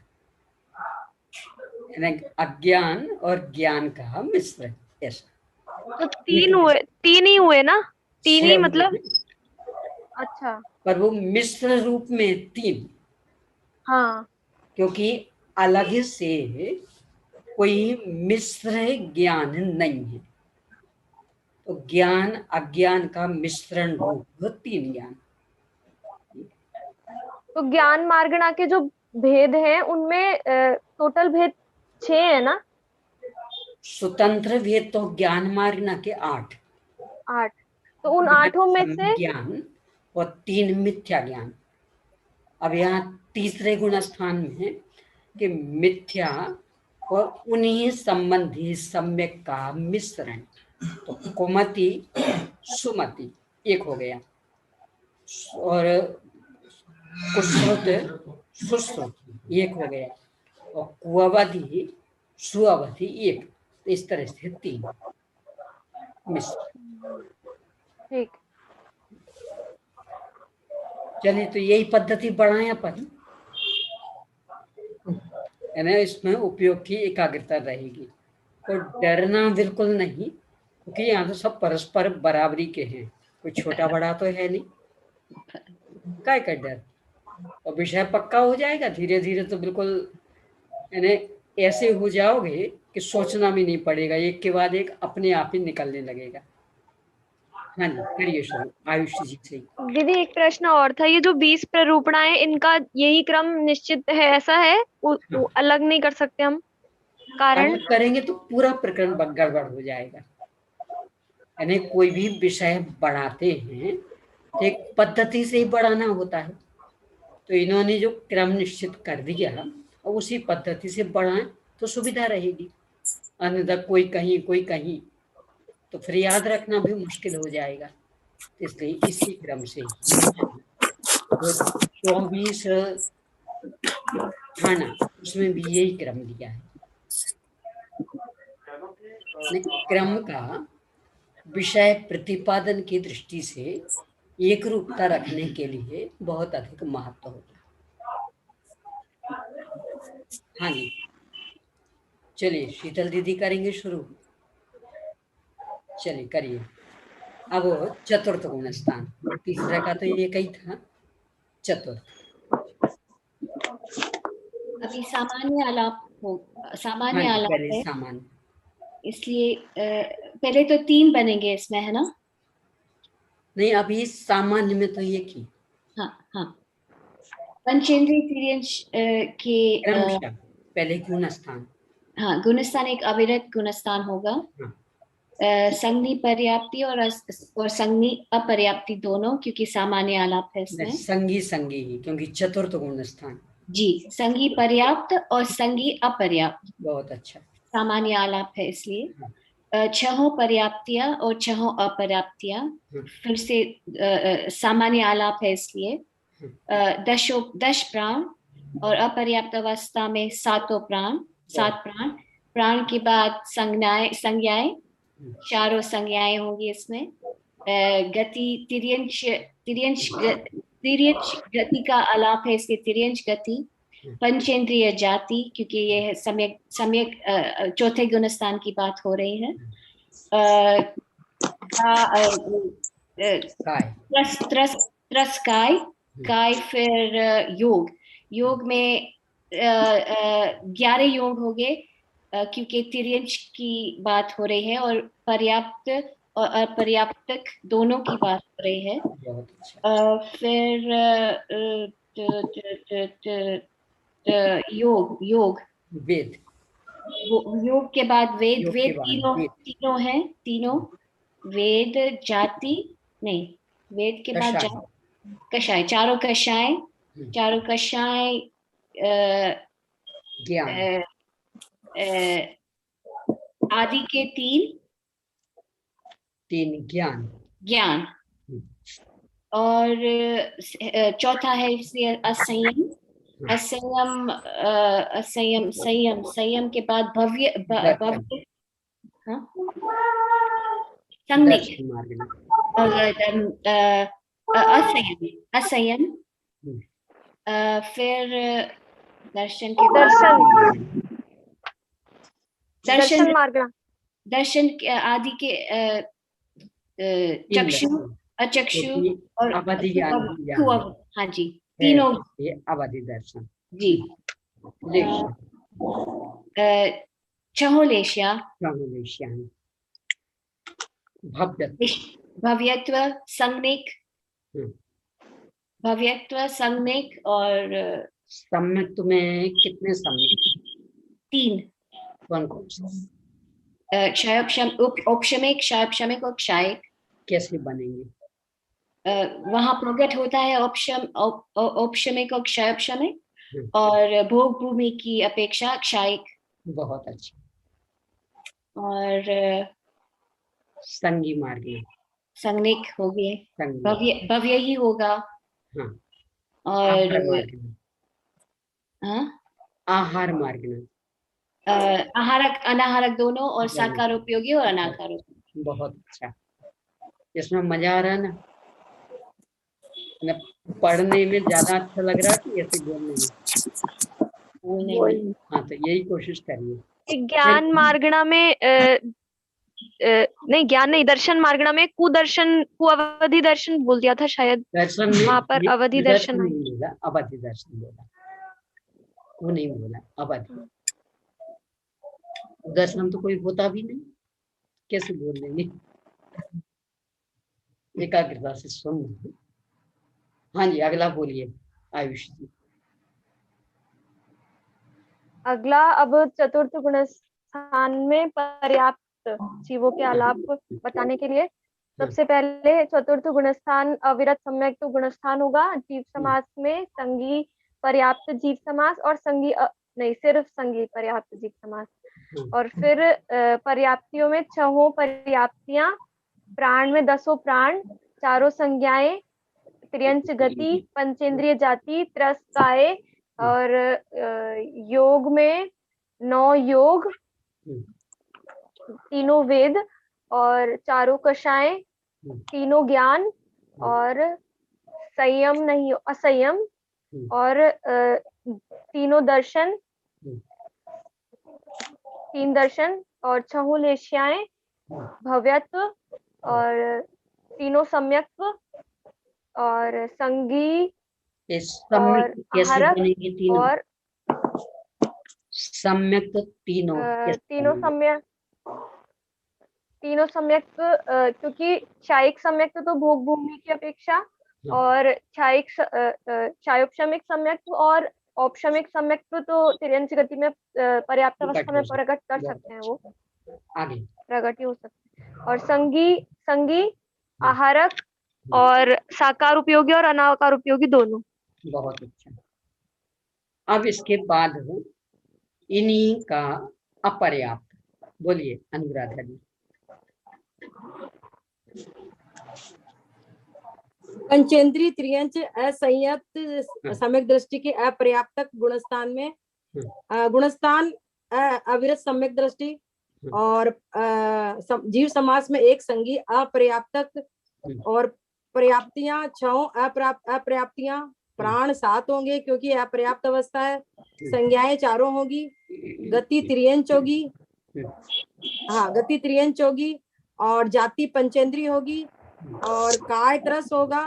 [SPEAKER 1] अज्ञान और ज्ञान का मिश्र, ऐसा।
[SPEAKER 2] तो तीन हुए, तीन ही हुए ना, तीन ही मतलब। अच्छा,
[SPEAKER 1] पर वो मिश्र रूप में तीन,
[SPEAKER 2] हाँ,
[SPEAKER 1] क्योंकि अलग से कोई मिश्र ज्ञान नहीं है। तो ज्ञान अज्ञान का मिश्रण रूप तीन ज्ञान।
[SPEAKER 2] तो ज्ञान मार्गणा के जो भेद हैं उनमें टोटल भेद 6 है ना?
[SPEAKER 1] स्वतंत्र भेद तो ज्ञान मार्गणा के 8।
[SPEAKER 2] तो उन 8 में से
[SPEAKER 1] ज्ञान और 3 मिथ्या ज्ञान। अब यहाँ तीसरे गुण स्थान में कि मिथ्या और उन्हीं संबंधी सम्यक का मिश्रण। तो कुमति सुमति एक हो गया, और कुश्रुत सुश्रुत एक हो गया, और कुअवधि सुअवधि एक। इस तरह से 3 मिश्र।
[SPEAKER 2] ठीक,
[SPEAKER 1] चलिए, तो यही पद्धति बढ़ाएं अपन, है ना। इसमें उपयोग की एकाग्रता रहेगी और डरना बिल्कुल नहीं, क्योंकि यहाँ तो सब परस्पर बराबरी के हैं, कोई छोटा बड़ा तो है नहीं, काय का डर। और विषय पक्का हो जाएगा धीरे धीरे, तो बिल्कुल यानी ऐसे हो जाओगे कि सोचना भी नहीं पड़ेगा, एक के बाद एक अपने आप ही निकलने लगेगा। हाँ जी, करिए शुरू आयुषी जी से।
[SPEAKER 2] दीदी एक प्रश्न और था, ये जो 20 प्ररूपणाएं, इनका यही क्रम निश्चित है, ऐसा है? अलग नहीं कर सकते हम? कारण
[SPEAKER 1] अलग करेंगे तो पूरा प्रकरण गड़बड़ हो जाएगा। यानी कोई भी विषय बढ़ाते हैं तो एक पद्धति से ही बढ़ाना होता है। तो इन्होंने जो क्रम निश्चित कर दिया और उसी पद्धति से बढ़ाएं तो सुविधा रहेगी, अन्यथा कोई कहीं तो फिर याद रखना भी मुश्किल हो जाएगा। इसलिए इसी क्रम से 24 खाना, उसमें भी यही क्रम दिया है। क्रम का विषय प्रतिपादन की दृष्टि से एक रूपता रखने के लिए बहुत अधिक महत्व होता है। हाँ जी, चलिए शीतल दीदी करेंगे शुरू। चलिए करिए। अब चतुर्थ गुण स्थान, तीसरा का तो ये कही था, चतुर्थ।
[SPEAKER 5] अभी सामान्य आलाप हो, सामान्य
[SPEAKER 1] हाँ,
[SPEAKER 5] आलाप है,
[SPEAKER 1] सामान्य, इसलिए
[SPEAKER 5] पहले तो 3 बनेंगे इसमें, है ना?
[SPEAKER 1] नहीं, अभी सामान्य में तो ये की।
[SPEAKER 5] हाँ हाँ, पंचेंद्रिय तिर्यंश के
[SPEAKER 1] पहले गुण स्थान।
[SPEAKER 5] हाँ, गुणस्थान एक अविरत गुणस्थान होगा।
[SPEAKER 1] हाँ।
[SPEAKER 5] संज्ञी पर्याप्ति और संज्ञी अपर्याप्ति दोनों, क्योंकि सामान्य आलाप है इसमें।
[SPEAKER 1] संगी संगी ही, क्योंकि चतुर्थ गुण स्थान।
[SPEAKER 5] जी, संज्ञी पर्याप्त और संज्ञी अपर्याप्त।
[SPEAKER 1] बहुत अच्छा।
[SPEAKER 5] सामान्य आलाप है इसलिए। छहों पर्याप्तियां और छहों अपर्याप्तियां फिर से सामान्य आलाप है इसलिए। 10 प्राण और अपर्याप्त अवस्था में 7 प्राण, 7 प्राण। प्राण के बाद संज्ञाएं 4 संज्ञाएं होंगी इसमें। गति तिर्यंश गति का आलाप है इसके, तिर्यंश गति। पंचेंद्रिय जाति, क्योंकि ये है सम्यक चौथे गुणस्थान की बात हो रही है। त्रस काय, फिर योग में 11 योग हो गए, क्योंकि तिर्यंश की बात हो रही है और पर्याप्त और अपर्याप्तक दोनों की बात हो रही है। फिर योग
[SPEAKER 1] वेद,
[SPEAKER 5] योग के बाद वेद तीनों हैं। तीनों वेद जाति नहीं, वेद के बाद कषाय, चारों कषाय आदि के 3 ज्ञान और चौथा है इसलिए संयम के बाद भव्य असंयम, फिर दर्शन के दर्शन आदि के चक्षु, अचक्षु और
[SPEAKER 1] अवधि ज्ञान।
[SPEAKER 5] हाँ जी, तीनों
[SPEAKER 1] ये अवधि दर्शन
[SPEAKER 5] जी। छहों लेश्या भव्यत्व, संज्ञिक और
[SPEAKER 1] सम्यक में कितने सम्यक?
[SPEAKER 5] 3।
[SPEAKER 1] कौन से?
[SPEAKER 5] औपशमिक, क्षायपशमिक और क्षायिक।
[SPEAKER 1] कैसे बनेंगे?
[SPEAKER 5] वहां प्रकट होता है औपशमिक और क्षायपशमिक और भोग भूमि की अपेक्षा क्षायिक।
[SPEAKER 1] बहुत अच्छा।
[SPEAKER 5] और
[SPEAKER 1] संगी मार्ग
[SPEAKER 5] संज्ञिक हो गए, भव्य ही होगा।
[SPEAKER 1] हाँ।
[SPEAKER 5] और
[SPEAKER 1] आहार मार्ग,
[SPEAKER 5] आहारक अनाहारक दोनों, और साकार उपयोगी और अनाकार उपयोगी।
[SPEAKER 1] बहुत अच्छा, इसमें मजा आ रहा है ना? पढ़ने में ज्यादा अच्छा लग रहा है कि ऐसे बोलने में? हाँ, तो यही कोशिश करिए।
[SPEAKER 2] ज्ञान मार्गणा में नहीं, ज्ञान नहीं, दर्शन मार्गणा में कुअवधि दर्शन बोल दिया था शायद।
[SPEAKER 1] दर्शन
[SPEAKER 2] वहां पर अवधि दर्शन
[SPEAKER 1] नहीं बोला, अवधि दर्शन बोला। वो नहीं बोला अवधि दर्शन, तो कोई होता भी नहीं, कैसे बोल देंगे? एकाग्रता से सुन। हाँ जी, अगला बोलिए आयुष जी।
[SPEAKER 2] अगला, अब चतुर्थ गुण स्थान में पर्याप्त जीवों के आलाप बताने के लिए सबसे पहले चतुर्थ गुणस्थान अविरत सम्यक तो गुणस्थान होगा। जीव समास में संगी पर्याप्त जीव समास और संगी नहीं, सिर्फ संगी पर्याप्त जीव समास। और फिर पर्याप्तियों में छहों पर्याप्तियां, प्राण में 10 प्राण, 4 संज्ञाएं, त्रियंच गति, पंचेंद्रिय जाति, त्रस काय, और योग में 9 योग, 3 वेद और 4 कषाएं, 3 ज्ञान और संयम नहीं, असंयम, और 3 दर्शन, 3 दर्शन और 6 लेश्याएं, भव्यत्व और 3 सम्यक्त्व और संगी और आहारक और
[SPEAKER 1] सम्यक तीनों
[SPEAKER 2] सम्यक, क्योंकि क्षायिक सम्यक तो भोग भूमि की अपेक्षा, और क्षायोपशमिक सम्यक और औपशमिक सम्यक तो तिर्यंच गति में पर्याप्त अवस्था में प्रकट कर सकते हैं, वो
[SPEAKER 1] आगे
[SPEAKER 2] प्रकट ही हो सकते हैं। और संगी, आहारक और साकार उपयोगी और अनाकार उपयोगी दोनों।
[SPEAKER 1] बहुत अच्छा। अब इसके बाद इन्हीं का अपर्याप्त, बोलिए अनुराधा जी।
[SPEAKER 6] पंचेंद्रीय त्रियंच असंयत सम्यक दृष्टि के अपर्याप्तक गुणस्थान में गुणस्थान अविरत सम्यक दृष्टि और जीव समास में एक संगी अपर्याप्तक और पर्याप्तियां 6 अपर्याप्तियां प्राण 7 होंगे क्योंकि अपर्याप्त अवस्था है। संज्ञाएं 4 होगी, गति त्रियंच होगी, हाँ गति त्रियंच होगी और जाति पंचेंद्रीय होगी और काय त्रस होगा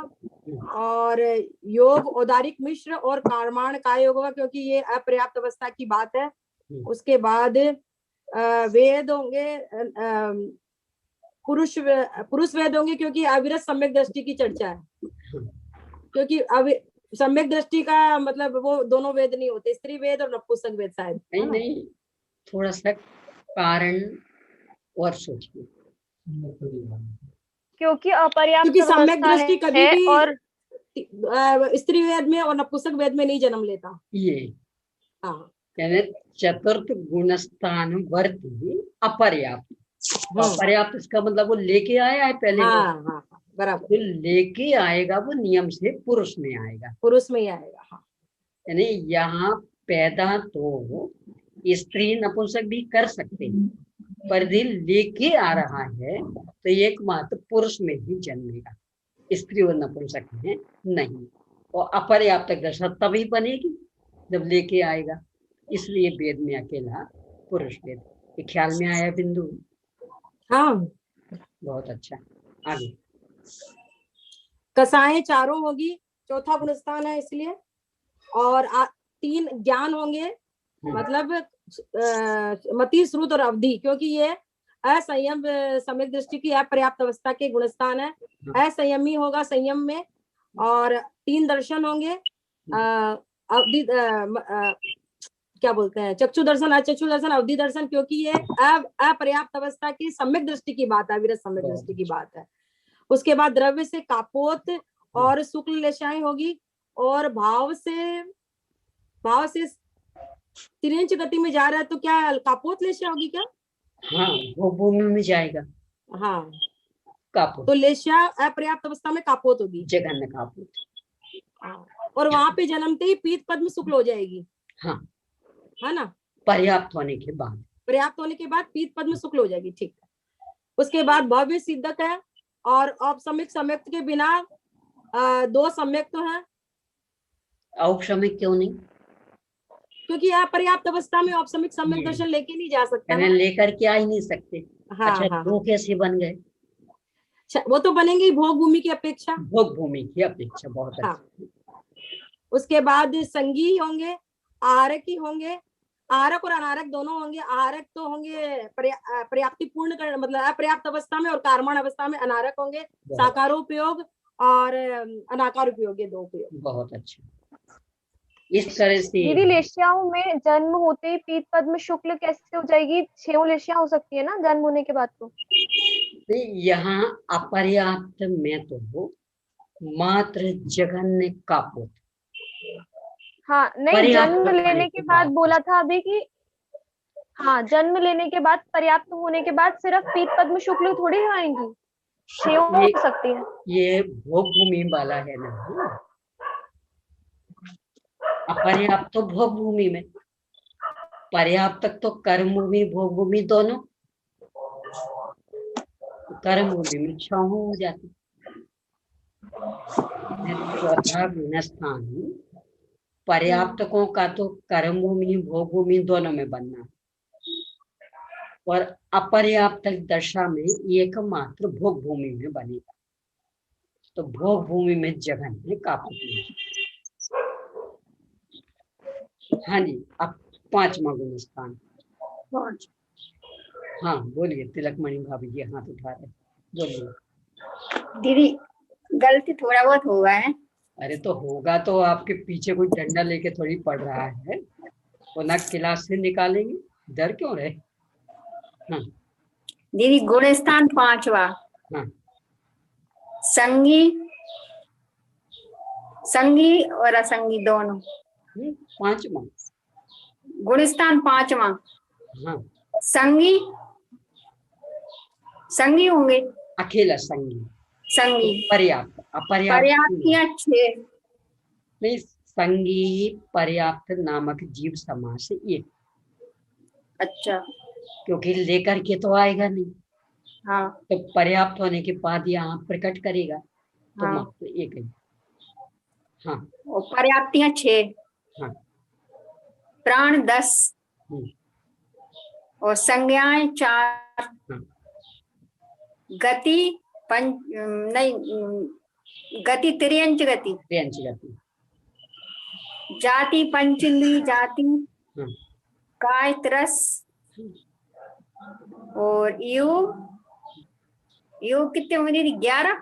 [SPEAKER 6] और योग औदारिक मिश्र और कार्माण काय योग होगा क्योंकि ये अपर्याप्त अवस्था की बात है। उसके बाद वेद होंगे, पुरुष वेद होंगे क्योंकि अविरत सम्यक दृष्टि की चर्चा है, क्योंकि सम्यक दृष्टि का मतलब वो दोनों वेद नहीं होते, स्त्री वेद और नपुंसक वेद शायद।
[SPEAKER 1] नहीं, थोड़ा सा कारण और सोचिए।
[SPEAKER 2] क्योंकि अपर्याप्त
[SPEAKER 6] क्योंकि सम्यक दृष्टि कभी भी
[SPEAKER 2] और
[SPEAKER 6] स्त्री वेद में और नपुंसक वेद में नहीं जन्म लेता।
[SPEAKER 1] ये
[SPEAKER 6] हाँ,
[SPEAKER 1] यानी चतुर्थ गुणस्थान वर्ती अपर्याप्त। अपर्याप्त इसका मतलब वो लेके आया है पहले।
[SPEAKER 6] हाँ, बराबर।
[SPEAKER 1] तो लेके आएगा वो नियम से पुरुष में आएगा,
[SPEAKER 6] पुरुष में ही आएगा। हाँ,
[SPEAKER 1] यानी यहाँ पैदा तो स्त्री नपुंसक भी कर सकते हैं, पर दिल लेके आ रहा है तो एकमात्र पुरुष में ही जन्मेगा, स्त्री और नपुंसक में नहीं। और अपर्याप्त दशा तभी बनेगी जब लेके आएगा, इसलिए वेद में अकेला पुरुष वेद। ये ख्याल में आया बिंदु?
[SPEAKER 6] हाँ,
[SPEAKER 1] बहुत अच्छा। आगे
[SPEAKER 6] कसाएं 4 होगी, चौथा गुणस्थान है इसलिए, और 3 ज्ञान होंगे, मतलब मति, श्रुत और अवधि, क्योंकि ये असंयम सम्यक दृष्टि की अपर्याप्त अवस्था के गुणस्थान है। असंयमी होगा संयम में, और 3 दर्शन होंगे, अवधि क्या बोलते हैं, चक्षु दर्शन, अचक्षु दर्शन, अवधि दर्शन, क्योंकि ये अपर्याप्त अवस्था की सम्यक दृष्टि की बात है, विरत सम्यक दृष्टि की बात है। उसके बाद द्रव्य से कापोत और शुक्ल लेशाएं होगी, और भाव से तिरंच गति में जा रहा है तो क्या कापोत लेशा होगी क्या?
[SPEAKER 1] हाँ, वो भूमि में जाएगा।
[SPEAKER 6] हाँ,
[SPEAKER 1] कापोत,
[SPEAKER 6] तो लेशा अपर्याप्त अवस्था में कापोत होगी,
[SPEAKER 1] जघन्य कापोत।
[SPEAKER 6] और वहां पे जन्मते ही पीत पद्म शुक्ल हो जाएगी।
[SPEAKER 1] हाँ,
[SPEAKER 6] है ना,
[SPEAKER 1] पर्याप्त होने के बाद,
[SPEAKER 6] पर्याप्त होने के बाद पीत पद्म शुक्ल हो जाएगी। ठीक है। उसके बाद भव्य सिद्धक है, और औपसम्यक सम्यक्त के बिना 2 सम्यक्त तो है।
[SPEAKER 1] औपसम्यक क्यों नहीं?
[SPEAKER 6] क्योंकि अपर्याप्त अवस्था में औपसम्यक सम्यक दर्शन लेके नहीं जा सकता है,
[SPEAKER 1] लेकर के आ ही नहीं सकते।
[SPEAKER 6] हाँ,
[SPEAKER 1] अच्छा,
[SPEAKER 6] हाँ,
[SPEAKER 1] वो कैसे बन गए?
[SPEAKER 6] वो तो बनेंगे ही भोग भूमि की अपेक्षा।
[SPEAKER 1] भोग भूमि की अपेक्षा, बहुत अच्छा।
[SPEAKER 6] हाँ। उसके बाद संगी होंगे, आहारक ही होंगे, आहारक और अनारक दोनों होंगे। आहारक तो होंगे पर्याप्ति पूर्ण कर, मतलब अपर्याप्त अवस्था में, और कार्मण अवस्था में अनारक होंगे। साकारोपयोग और अनाकार उपयोग, ये 2 उपयोग।
[SPEAKER 1] बहुत अच्छा। इस तरह से
[SPEAKER 2] दीदी लेशियाओं में जन्म होते ही पीत पद्म शुक्ल कैसे हो जाएगी? 6 लेशिया हो सकती है ना जन्म होने के बाद? तो
[SPEAKER 1] यहाँ अपर्याप्त में तो मात्र जघन्य कापोत।
[SPEAKER 2] हाँ, नहीं, जन्म लेने के बाद बोला था अभी कि हाँ, जन्म लेने के बाद पर्याप्त होने के बाद सिर्फ पीत पद्म शुक्ल थोड़ी आएंगी, 6 हो सकती है।
[SPEAKER 1] ये भोग भूमि वाला है ना, अपर्याप्त तो भोग भूमि में, पर्याप्त तो कर्म भूमि भोग भूमि दोनों। कर्म भूमि में 6 हो जाती। चौथा गुणस्थान पर्याप्तकों का तो कर्म भूमि भोग भूमि दोनों में बनना, और अपर्याप्त दशा में एकमात्र भोग भूमि में बनेगा। तो भोग भूमि में जघन्य कापोत। हाँ जी, अब 5वां गुणस्थान। हाँ बोलिए, तिलकमणि भाभी जी हाथ उठा रहे, बोलिए।
[SPEAKER 8] दीदी गलती थोड़ा बहुत हुआ है।
[SPEAKER 1] अरे तो होगा तो आपके पीछे कोई डंडा लेके थोड़ी पड़ रहा है, वो ना क्लास से निकालेंगे, डर क्यों रहे? हाँ
[SPEAKER 8] दीदी गुणस्थान 5वां,
[SPEAKER 1] हाँ
[SPEAKER 8] संगी संगी और असंगी दोनों।
[SPEAKER 1] 5वां।
[SPEAKER 8] गुणस्थान 5वां,
[SPEAKER 1] हाँ
[SPEAKER 8] संगी संगी होंगे,
[SPEAKER 1] अकेला संगी।
[SPEAKER 8] संगी।
[SPEAKER 1] पर्याप्त अपर्याप्त
[SPEAKER 8] पर्याप्तियां 6,
[SPEAKER 1] नहीं, संगी पर्याप्त नामक जीव समास ये,
[SPEAKER 8] अच्छा
[SPEAKER 1] क्योंकि लेकर के तो आएगा नहीं,
[SPEAKER 8] हाँ
[SPEAKER 1] तो पर्याप्त होने के बाद यहाँ प्रकट करेगा, तो
[SPEAKER 8] हाँ।
[SPEAKER 1] मात्र एक है। हाँ
[SPEAKER 8] और पर्याप्तियां 6,
[SPEAKER 1] हाँ।
[SPEAKER 8] प्राण 10
[SPEAKER 1] हम्म,
[SPEAKER 8] और संज्ञाएं 4,
[SPEAKER 1] हाँ
[SPEAKER 8] गति गति त्रियंच गति,
[SPEAKER 1] त्रियंच गति।
[SPEAKER 8] जाति पंचेंद्रिय जाति,
[SPEAKER 1] हाँ
[SPEAKER 8] काय त्रस और यू कितने होंगे दीदी? 11।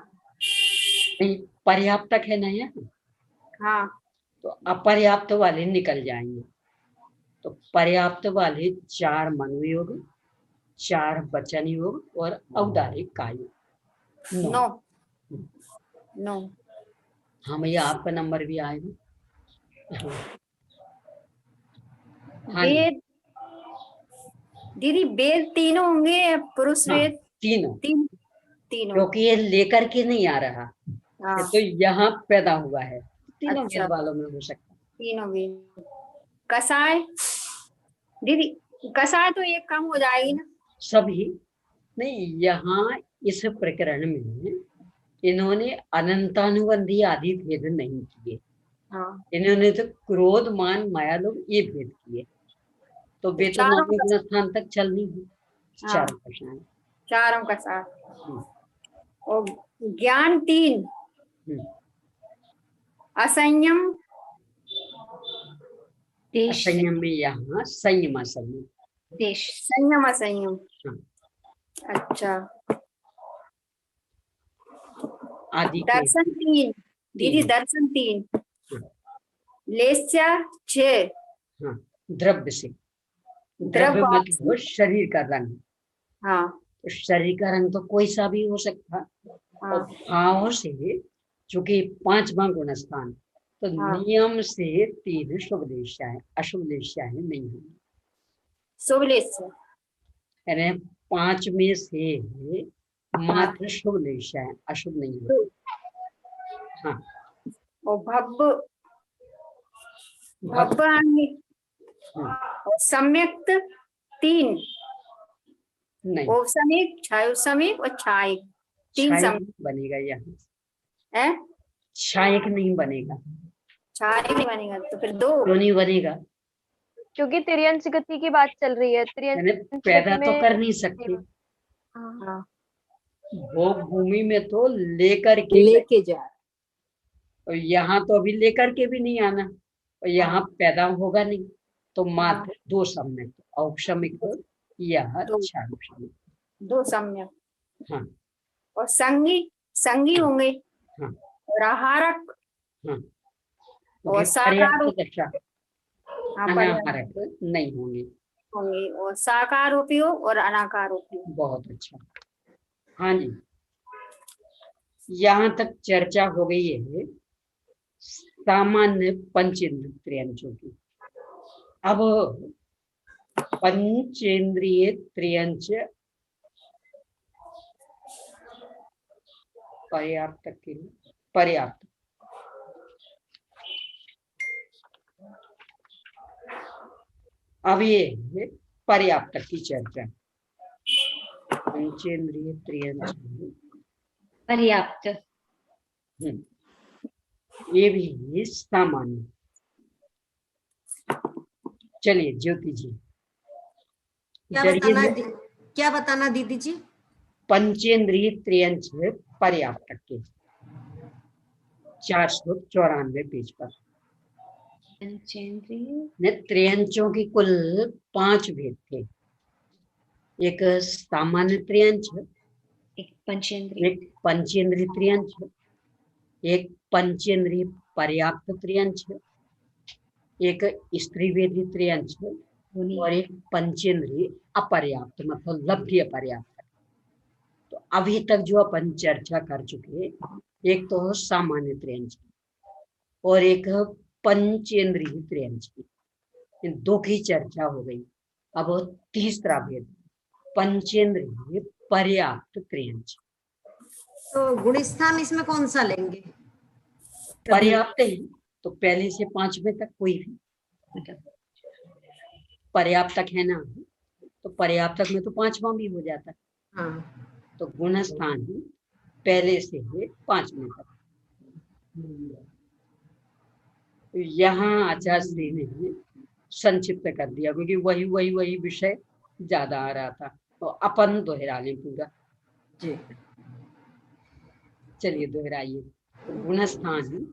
[SPEAKER 1] नहीं, पर्याप्तक है ना यहाँ,
[SPEAKER 8] हाँ
[SPEAKER 1] तो अपर्याप्त वाले निकल जाएंगे। तो पर्याप्त वाले 4 मनोयोग, 4 वचन योग और औदारिक कायोग, 9।
[SPEAKER 8] 9।
[SPEAKER 1] हाँ ये आपका नंबर भी आएगा। हाँ जी।
[SPEAKER 8] वेद दीदी वेद तीनों होंगे, पुरुष
[SPEAKER 1] हाँ,
[SPEAKER 8] वेद
[SPEAKER 1] तीनों,
[SPEAKER 8] तीनों।
[SPEAKER 1] क्योंकि ये लेकर के नहीं आ रहा,
[SPEAKER 8] हाँ
[SPEAKER 1] ये तो यहाँ पैदा हुआ है, तीनों
[SPEAKER 8] अच्छा।
[SPEAKER 1] वेद वालों में हो सकता है।
[SPEAKER 8] तीनों वेद। कसाय दीदी, कसाय तो एक कम हो जाएगी ना?
[SPEAKER 1] सभी नहीं, यहाँ इस प्रकरण में इन्होंने अनंतानुबंधी आदि भेद नहीं किए।
[SPEAKER 8] हाँ
[SPEAKER 1] इन्होंने तो क्रोध मान माया लोग ये भेद किए, तो वे तो नामी गुणस्थान तक चलनी है।
[SPEAKER 8] हाँ।
[SPEAKER 1] चारों कक्षाएं।
[SPEAKER 8] चारों कसाय। और ज्ञान 3, असंयम
[SPEAKER 5] देश
[SPEAKER 1] संयम में यहाँ संयम असंयम,
[SPEAKER 5] देश
[SPEAKER 8] संयम असंयम।
[SPEAKER 1] हाँ।
[SPEAKER 8] अच्छा।
[SPEAKER 1] आदि के
[SPEAKER 8] दर्शन 3 दीदी, दर्शन 3, लेस्या 6,
[SPEAKER 1] हाँ द्रव्य से,
[SPEAKER 8] द्रव्य
[SPEAKER 1] द्रव्य मतलब शरीर का रंग।
[SPEAKER 8] हाँ
[SPEAKER 1] तो शरीर का रंग तो कोई सा भी हो सकता,
[SPEAKER 8] हाँ
[SPEAKER 1] और भाव से चूंकि 5वां गुणस्थान, तो
[SPEAKER 8] हाँ।
[SPEAKER 1] नियम से 3 शुभ देशाएं, अशुभ देशाएं नहीं होंगी।
[SPEAKER 8] शुभ लेस्या,
[SPEAKER 1] यानी 5 में से मात्र शुभ देशाएं, अशुभ नहीं होगी। हाँ।
[SPEAKER 8] और भब्बांगी और सम्यक्त 3,
[SPEAKER 1] नहीं,
[SPEAKER 8] औपसमिक, छायोसमिक और छायिक 3
[SPEAKER 1] छायक बनेगा यहाँ,
[SPEAKER 8] है।
[SPEAKER 1] छायक नहीं बनेगा।
[SPEAKER 8] छायिक नहीं बनेगा तो फिर 2।
[SPEAKER 1] क्यों नहीं बनेगा?
[SPEAKER 2] क्योंकि तिर्यंच गति की बात चल रही है।
[SPEAKER 1] यानी
[SPEAKER 2] तिर्यंच
[SPEAKER 1] पैदा
[SPEAKER 2] गति
[SPEAKER 1] तो
[SPEAKER 2] में
[SPEAKER 1] कर नहीं सकते,
[SPEAKER 8] हाँ
[SPEAKER 1] भोग भूमि में तो लेकर के
[SPEAKER 6] लेके जा,
[SPEAKER 1] और यहाँ तो अभी लेकर के भी नहीं आना, और यहाँ पैदा होगा नहीं, तो मात्र 2 सम्यक, औपसमिक या छायोपसमिक।
[SPEAKER 8] 2 सम्यक।
[SPEAKER 1] हाँ
[SPEAKER 8] और संगी होंगे,
[SPEAKER 1] हाँ
[SPEAKER 8] और आहारक
[SPEAKER 1] हाँ।
[SPEAKER 8] और साकार
[SPEAKER 1] अनाहारक नहीं होंगे।
[SPEAKER 8] होंगे, और साकार उपयोग और अनाकार उपयोग।
[SPEAKER 1] बहुत अच्छा। हाँ जी, यहाँ तक चर्चा हो गई है सामान्य पंचेंद्रिय त्रियंचों की। अब पंचेंद्रिय त्रियंच पर्याप्त के लिए पर्याप्त, अब ये है पर्याप्त की चर्चा। पंचेंद्रिय त्रियंच
[SPEAKER 5] पर्याप्त,
[SPEAKER 1] ये भी सामान्य। चलिए ज्योति जी,
[SPEAKER 4] क्या बताना दीदी जी?
[SPEAKER 1] पंचेंद्रिय त्रियंच पर्याप्त के 494 पेज पर।
[SPEAKER 5] पंचेंद्रिय
[SPEAKER 1] त्रियंचों की कुल 5 भेद थे। एक सामान्य त्रियंच,
[SPEAKER 5] एक पंचेंद्रिय,
[SPEAKER 1] एक पंचेंद्रिय त्रियंच, एक पंचेंद्रिय पर्याप्त त्रियंच, एक स्त्रीवेदी त्रियंच, और एक पंचेंद्रिय अपर्याप्त मतलब लब्धि अपर्याप्त। तो अभी तक जो अपन चर्चा कर चुके, एक तो सामान्य त्रियंच और एक पंचेंद्रीय त्रियंच, इन दो की चर्चा हो गई। अब तीसरा भेद पंचेंद्रीय पर्याप्त त्रियंच।
[SPEAKER 4] तो गुणस्थान इसमें कौन सा लेंगे?
[SPEAKER 1] पर्याप्त ही तो पहले से 5वें तक कोई भी मतलब पर्याप्तक है ना, तो पर्याप्तक में तो 5वां भी हो जाता है।
[SPEAKER 4] हाँ,
[SPEAKER 1] तो गुणस्थान पहले से 5वें तक। तो यहाँ आचार्य श्री ने संक्षिप्त कर दिया, क्योंकि वही विषय ज्यादा आ रहा था, तो अपन दोहरा लें पूरा।
[SPEAKER 4] जी,
[SPEAKER 1] चलिए दोहराइए। तो गुणस्थान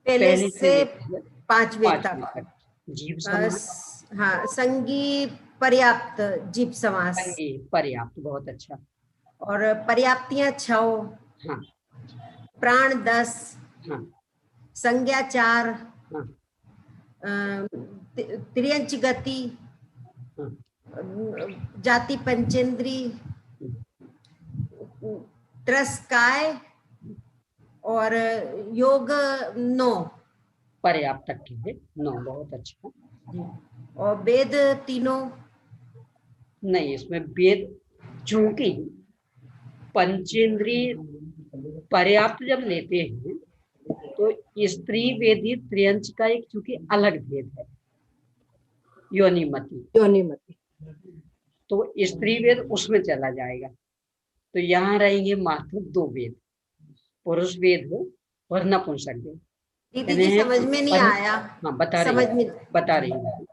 [SPEAKER 4] पहले से
[SPEAKER 1] लेकर
[SPEAKER 4] 5वें तक।
[SPEAKER 1] जीव समास,
[SPEAKER 4] हाँ, संगी पर्याप्त जीव समास,
[SPEAKER 1] संगी पर्याप्त, बहुत अच्छा।
[SPEAKER 4] और पर्याप्तियां 6,
[SPEAKER 1] हाँ
[SPEAKER 4] प्राण 10,
[SPEAKER 1] हाँ
[SPEAKER 4] संज्ञा 4,
[SPEAKER 1] हाँ
[SPEAKER 4] त्रियंच गति,
[SPEAKER 1] हाँ
[SPEAKER 4] जाति पंचेंद्री, त्रस्काय और योग 9,
[SPEAKER 1] पर्याप्त के लिए 9, बहुत अच्छा।
[SPEAKER 4] और वेद 3।
[SPEAKER 1] नहीं, इसमें वेद चूंकि पंचेंद्रिय पर्याप्त जब लेते हैं तो स्त्री वेदी त्रियंच का एक चूंकि अलग भेद है, योनिमति, तो स्त्री वेद उसमें चला जाएगा। तो यहाँ रहेंगे मात्र 2 वेद, पुरुष वेद और नपुंसक वेद।
[SPEAKER 4] दीदी जी समझ में नहीं आया।
[SPEAKER 1] हाँ बता रही हूँ।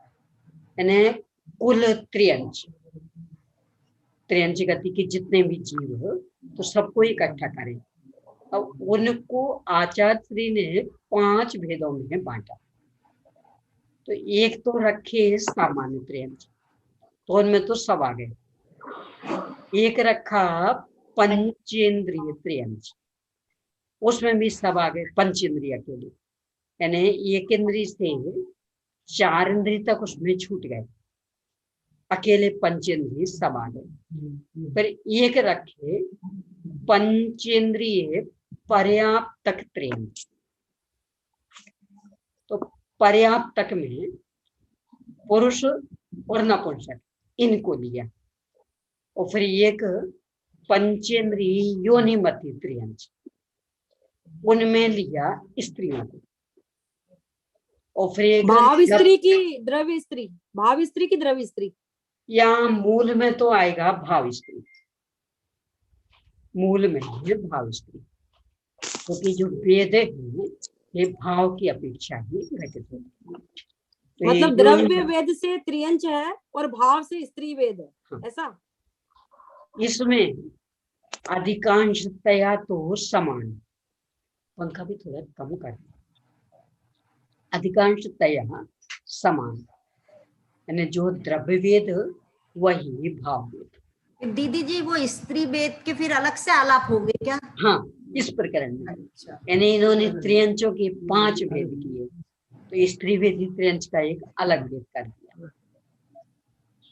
[SPEAKER 1] इन्हें कुल त्रियंच गति के जितने भी जीव हो तो सबको इकट्ठा करें। अब उनको आचार्य श्री ने 5 भेदों में बांटा। तो एक तो रखे सामान्य त्रियंच, तो उनमें तो सब आ गए। एक रखा पंचेंद्रिय त्रियंच, उसमें भी सब आ गए पंचेंद्रिय के लिए, यानी एक इंद्रिय से 4 इंद्रिय तक उसमें छूट गए, अकेले पंचेंद्रिय सब आ गए। फिर एक रखे पंचेंद्रिय पर्याप्तक त्रियंच, तो पर्याप्तक में पुरुष और नपुंसक इनको लिया। और फिर एक पंचेंद्रिय योनिमति त्रियंच, उनमें लिया स्त्रियों को। और फिर एक
[SPEAKER 6] भाव स्त्री की द्रव्य स्त्री, भाव स्त्री की द्रव्य स्त्री,
[SPEAKER 1] यहाँ मूल में तो आएगा भाव स्त्री, मूल में है भाव स्त्री, क्योंकि जो वेद है ये भाव की अपेक्षा ही घटित होती है। तो
[SPEAKER 6] मतलब द्रव्य वेद से त्रियंच है और भाव से स्त्री वेद है। हाँ। ऐसा
[SPEAKER 1] इसमें अधिकांशतया तो समान, पंखा भी थोड़ा कम कर, अधिकांशतया समान, यानी जो द्रव्य वेद वही भाव वेद।
[SPEAKER 4] दीदी जी वो स्त्री वेद के फिर अलग से आलाप होंगे क्या?
[SPEAKER 1] हाँ, इस प्रकरण में।
[SPEAKER 4] अच्छा।
[SPEAKER 1] यानी इन्होंने त्रियंचों के 5 भेद किए, तो स्त्री वेदी त्रियंच का एक अलग भेद कर दिया।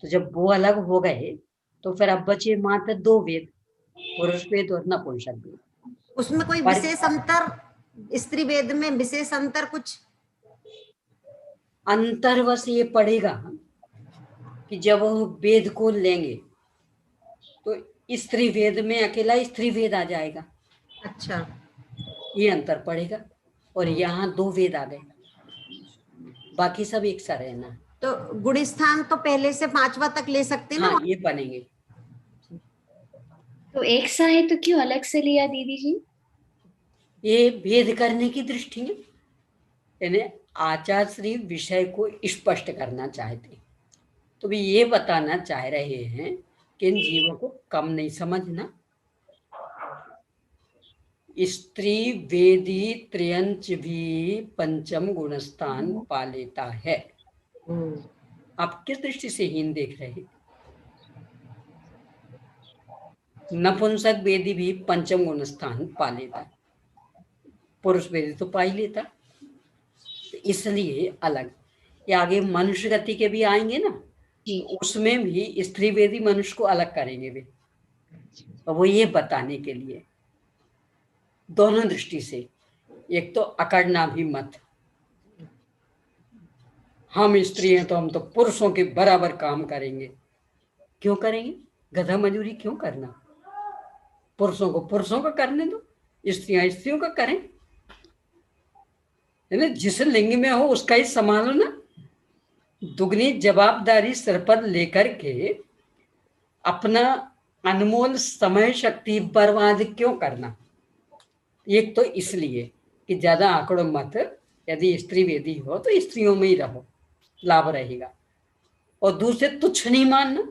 [SPEAKER 1] तो जब वो अलग हो गए तो फिर अब बचे मात्र 2 वेद, पुरुष वेद और नपुंसक वेद।
[SPEAKER 4] उसमें कोई विशेष अंतर, स्त्री वेद में विशेष अंतर कुछ?
[SPEAKER 1] अंतर बस ये पड़ेगा कि जब वेद को लेंगे तो स्त्री वेद में अकेला स्त्री वेद आ जाएगा।
[SPEAKER 4] अच्छा,
[SPEAKER 1] ये अंतर पड़ेगा। और यहाँ 2 वेद आ गए, बाकी सब एक सा रहना।
[SPEAKER 4] तो गुणस्थान तो पहले से 5वां तक ले सकते हैं ना?
[SPEAKER 1] हाँ, ये बनेंगे।
[SPEAKER 5] तो एक सा है तो क्यों अलग से लिया दीदी जी?
[SPEAKER 1] ये भेद करने की दृष्टि में, यानी आचार्य श्री विषय को स्पष्ट करना चाहते, तो भी ये बताना चाह रहे हैं कि इन जीवों को कम नहीं समझना। स्त्री वेदी त्रियंच भी पंचम गुणस्थान पा लेता है। आप किस दृष्टि से हीन देख रहे हैं? नपुंसक वेदी भी पंचम गुणस्थान पा लेता है, पुरुष वेदी तो पा ही लेता, तो इसलिए अलग। ये आगे मनुष्य गति के भी आएंगे ना, उसमें भी स्त्री वेदी मनुष्य को अलग करेंगे वे। और वो ये बताने के लिए दोनों दृष्टि से, एक तो अकड़ना भी मत, हम स्त्री हैं तो हम तो पुरुषों के बराबर काम करेंगे। क्यों करेंगे? गधा मजूरी क्यों करना? पुरुषों को पुरुषों का करने दो, स्त्रियां स्त्रियों का करें, है ना? जिस लिंग में हो उसका ही संभालो ना। दुगनी जवाबदारी सिर पर लेकर के अपना अनमोल समय शक्ति बर्बाद क्यों करना? एक तो इसलिए कि ज्यादा आंकड़ों मत, यदि स्त्री वेदी हो तो स्त्रियों में ही रहो, लाभ रहेगा। और दूसरे तुच्छ नहीं मानना,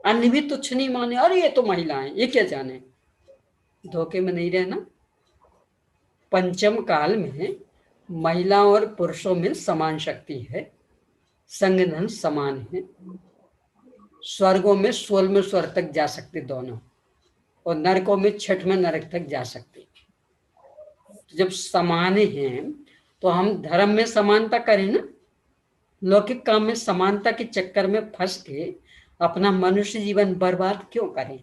[SPEAKER 1] अन्य भी तुच्छ नहीं माने, अरे ये तो महिलाएं, ये क्या जाने, धोखे में नहीं रहना। पंचम काल में महिलाओं और पुरुषों में समान शक्ति है, संगधन समान है, स्वर्गों में 16वें स्वर्ग तक जा सकते दोनों, और नरकों में 6वें नरक तक जा सकते। तो जब समान हैं तो हम धर्म में समानता करें ना, लौकिक काम में समानता के चक्कर में फंस के अपना मनुष्य जीवन बर्बाद क्यों करें?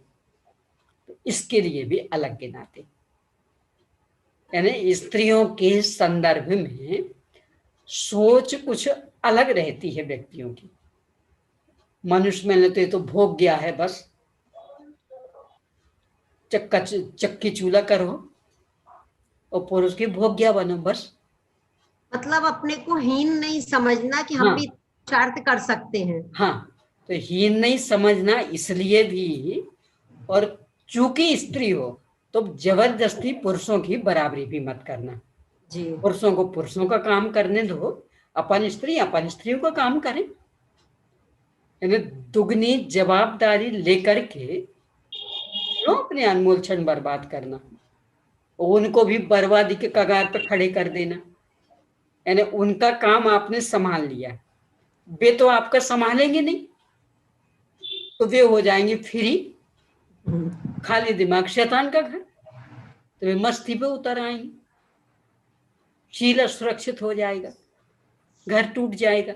[SPEAKER 1] तो इसके लिए भी अलग गिनाते, यानी स्त्रियों के संदर्भ में सोच कुछ अलग रहती है व्यक्तियों की। मनुष्य में लेते तो भोग गया है, बस चक्की चूल्हा करो, और पुरुष की भोग्या बनो बस।
[SPEAKER 4] मतलब अपने को हीन नहीं समझना कि हम
[SPEAKER 1] हाँ,
[SPEAKER 4] भी पुरुषार्थ कर सकते हैं।
[SPEAKER 1] हाँ, तो हीन नहीं समझना इसलिए भी, और चूंकि स्त्री हो तो जबरदस्ती पुरुषों की बराबरी भी मत करना
[SPEAKER 4] जी।
[SPEAKER 1] पुरुषों को पुरुषों का काम करने दो, अपन स्त्रियों का काम करें। यानी दुगनी जवाबदारी लेकर के क्यों अपने अनमोल क्षण बर्बाद करना, उनको भी बर्बादी के कगार पर खड़े कर देना। यानी उनका काम आपने संभाल लिया, वे तो आपका संभालेंगे नहीं, तो वे हो जाएंगे फ्री, खाली दिमाग, शैतान का घर, तो वे मस्ती पे उतर आएंगे, शील सुरक्षित हो जाएगा, घर टूट जाएगा।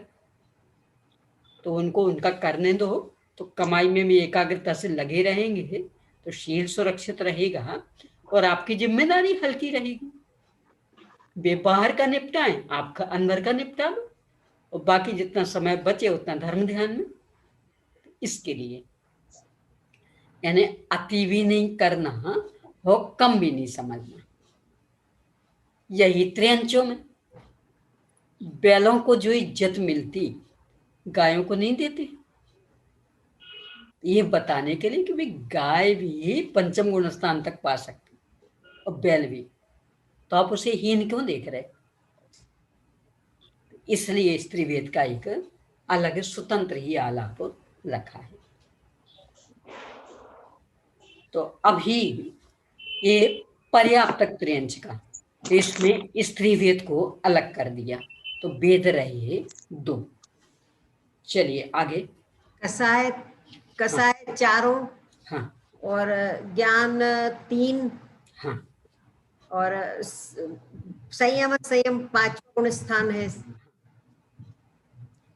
[SPEAKER 1] तो उनको उनका करने दो, तो कमाई में भी एकाग्रता से लगे रहेंगे, तो शील सुरक्षित रहेगा और आपकी जिम्मेदारी हल्की रहेगी। वे बाहर का निपटाएं, आपका अंदर का निपटा लो, और बाकी जितना समय बचे उतना धर्म ध्यान में। इसके लिए यानी अति भी नहीं करना और कम भी नहीं समझना। यही त्रियंचों में बैलों को जो इज्जत मिलती गायों को नहीं देते, ये बताने के लिए कि भाई गाय भी पंचम गुण स्थान तक पा सकती और बैल भी, तो आप उसे हीन क्यों देख रहे? इसलिए स्त्री वेद का एक अलग स्वतंत्र ही आलाप रखा है। तो अभी ये पर्याप्तक त्रियंच का, इसमें स्त्री वेद को अलग कर दिया, तो वेद रहे 2। चलिए आगे।
[SPEAKER 4] कसाय चारों,
[SPEAKER 1] हाँ,
[SPEAKER 4] और ज्ञान 3,
[SPEAKER 1] हाँ,
[SPEAKER 4] और संयम 5 गुण स्थान है।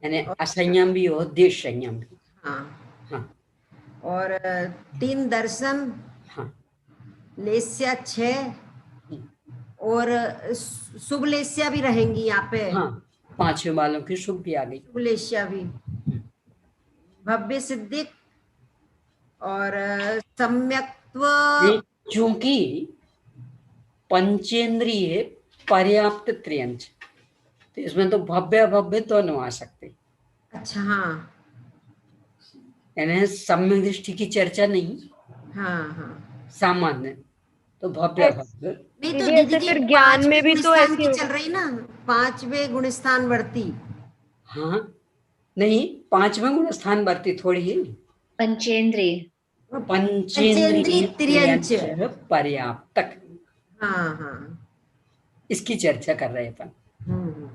[SPEAKER 1] यानी असंयम भी और देश संयम भी।
[SPEAKER 4] हाँ,
[SPEAKER 1] हाँ,
[SPEAKER 4] और 3 दर्शन,
[SPEAKER 1] हाँ,
[SPEAKER 4] लेस्या 6, और शुभ लेस्या भी रहेंगी यहाँ पे।
[SPEAKER 1] हाँ, 5 वालों की शुभ भी आ गई,
[SPEAKER 4] शुभ लेस्या भी, भव्य सिद्धिक, और सम्यक्त्व।
[SPEAKER 1] चूंकि पंचेंद्रिय पर्याप्त त्रियंच, तो इसमें तो भव्य भव्य दोनों आ सकते।
[SPEAKER 4] अच्छा, हाँ,
[SPEAKER 1] यानी सम्यक दृष्टि की चर्चा नहीं,
[SPEAKER 4] हाँ, हाँ,
[SPEAKER 1] सामान्य, तो भव्य भव्य।
[SPEAKER 4] नहीं तो
[SPEAKER 2] दीदी
[SPEAKER 4] दीदी
[SPEAKER 2] ऐसे
[SPEAKER 4] जी
[SPEAKER 2] फिर ज्ञान
[SPEAKER 4] 5वें
[SPEAKER 2] में भी तो
[SPEAKER 4] गुणस्थान
[SPEAKER 2] ऐसे
[SPEAKER 4] की
[SPEAKER 2] होगा।
[SPEAKER 4] चल रही ना, 5वें गुणस्थान बढ़ती।
[SPEAKER 1] हाँ, नहीं, 5वें गुण स्थान बढ़ती थोड़ी ही,
[SPEAKER 5] पंचेंद्रिय
[SPEAKER 1] पंचेंद्रिय त्रियंच पर्याप्तक,
[SPEAKER 4] हाँ, हाँ,
[SPEAKER 1] इसकी चर्चा कर रहे अपन।
[SPEAKER 4] हम्म,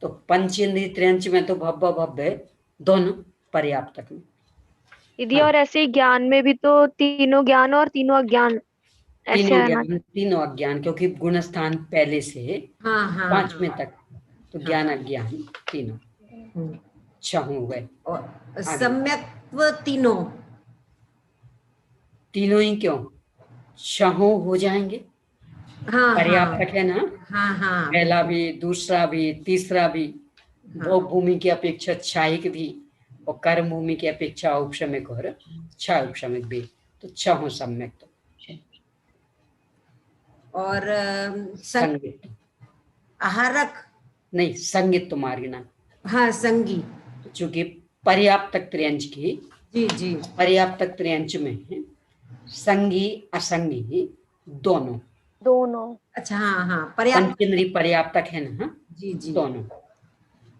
[SPEAKER 1] तो पंचेंद्रिय त्रियंच में तो भव्य भव्य दोनों पर्याप्तक में।
[SPEAKER 2] दीदी
[SPEAKER 1] हाँ।
[SPEAKER 2] और ऐसे ही ज्ञान में भी तो तीनों ज्ञान और तीनों अज्ञान ऐसे
[SPEAKER 1] तीनों
[SPEAKER 2] है ना।
[SPEAKER 1] ज्ञान तीनों अज्ञान, क्योंकि गुण स्थान पहले से
[SPEAKER 4] हाँ, हाँ,
[SPEAKER 1] 5वें तक, तो ज्ञान अज्ञान तीनों
[SPEAKER 4] हम्म,
[SPEAKER 1] 6 हो गए।
[SPEAKER 4] और सम्यक्त्व तीनों,
[SPEAKER 1] तीनों ही क्यों, छहों हो जाएंगे,
[SPEAKER 4] हाँ
[SPEAKER 1] पर्याप्तक है ना,
[SPEAKER 4] हाँ हाँ
[SPEAKER 1] पहला भी, दूसरा भी, तीसरा भी, भोग भूमि की अपेक्षा क्षायिक भी, और कर्म भूमि की अपेक्षा औपशमिक और क्षय उपशमिक भी, तो छहों सम्यक तो
[SPEAKER 4] और
[SPEAKER 1] संगित
[SPEAKER 4] आहारक
[SPEAKER 1] नहीं, संगित तो मार्गिना,
[SPEAKER 4] हाँ संगी
[SPEAKER 1] चूंकि पर्याप्तक त्रियंच की,
[SPEAKER 4] जी जी
[SPEAKER 1] पर्याप्तक त्रियंच में संगी असंगी दोनों,
[SPEAKER 2] दोनों।
[SPEAKER 4] अच्छा हाँ हाँ पर्याप्त
[SPEAKER 1] पंचेंद्री पर्याप्तक है ना,
[SPEAKER 4] जी जी
[SPEAKER 1] दोनों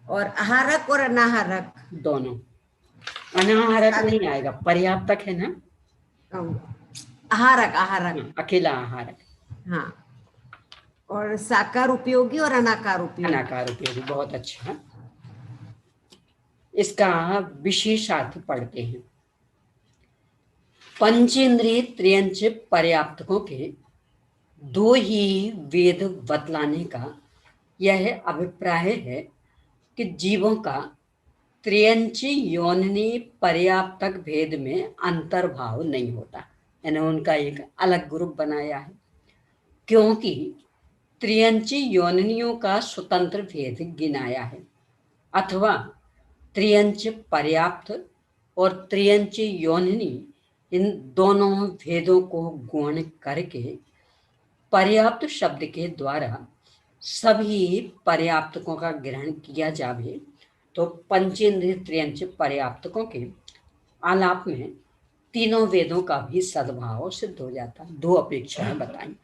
[SPEAKER 4] और आहारक और अनाहारक
[SPEAKER 1] दोनों। अनाहारक नहीं आएगा, पर्याप्तक है ना,
[SPEAKER 4] आहारक आहारक
[SPEAKER 1] हाँ, अकेला आहारक,
[SPEAKER 4] हाँ और साकार उपयोगी और अनाकार उपयोगी
[SPEAKER 1] अनाकार उपयोगी, बहुत अच्छा। इसका विशेषार्थ पढ़ते हैं। पंचेंद्रिय त्रियंच पर्याप्तकों के दो ही वेद बतलाने का यह अभिप्राय है कि जीवों का त्रियंच योनिनी पर्याप्तक भेद में अंतर्भाव नहीं होता, यानी उनका एक अलग ग्रुप बनाया है, क्योंकि त्रियंच योनिनियों का स्वतंत्र भेद गिनाया है, अथवा त्रियंच पर्याप्त और त्रियंच योनिनी इन दोनों भेदों को गौण करके पर्याप्त शब्द के द्वारा सभी पर्याप्तकों का ग्रहण किया जावे, तो पंचेंद्रिय त्रियंच पर्याप्तकों के आलाप में तीनों वेदों का भी सद्भाव सिद्ध हो जाता। दो अपेक्षाएं बताई,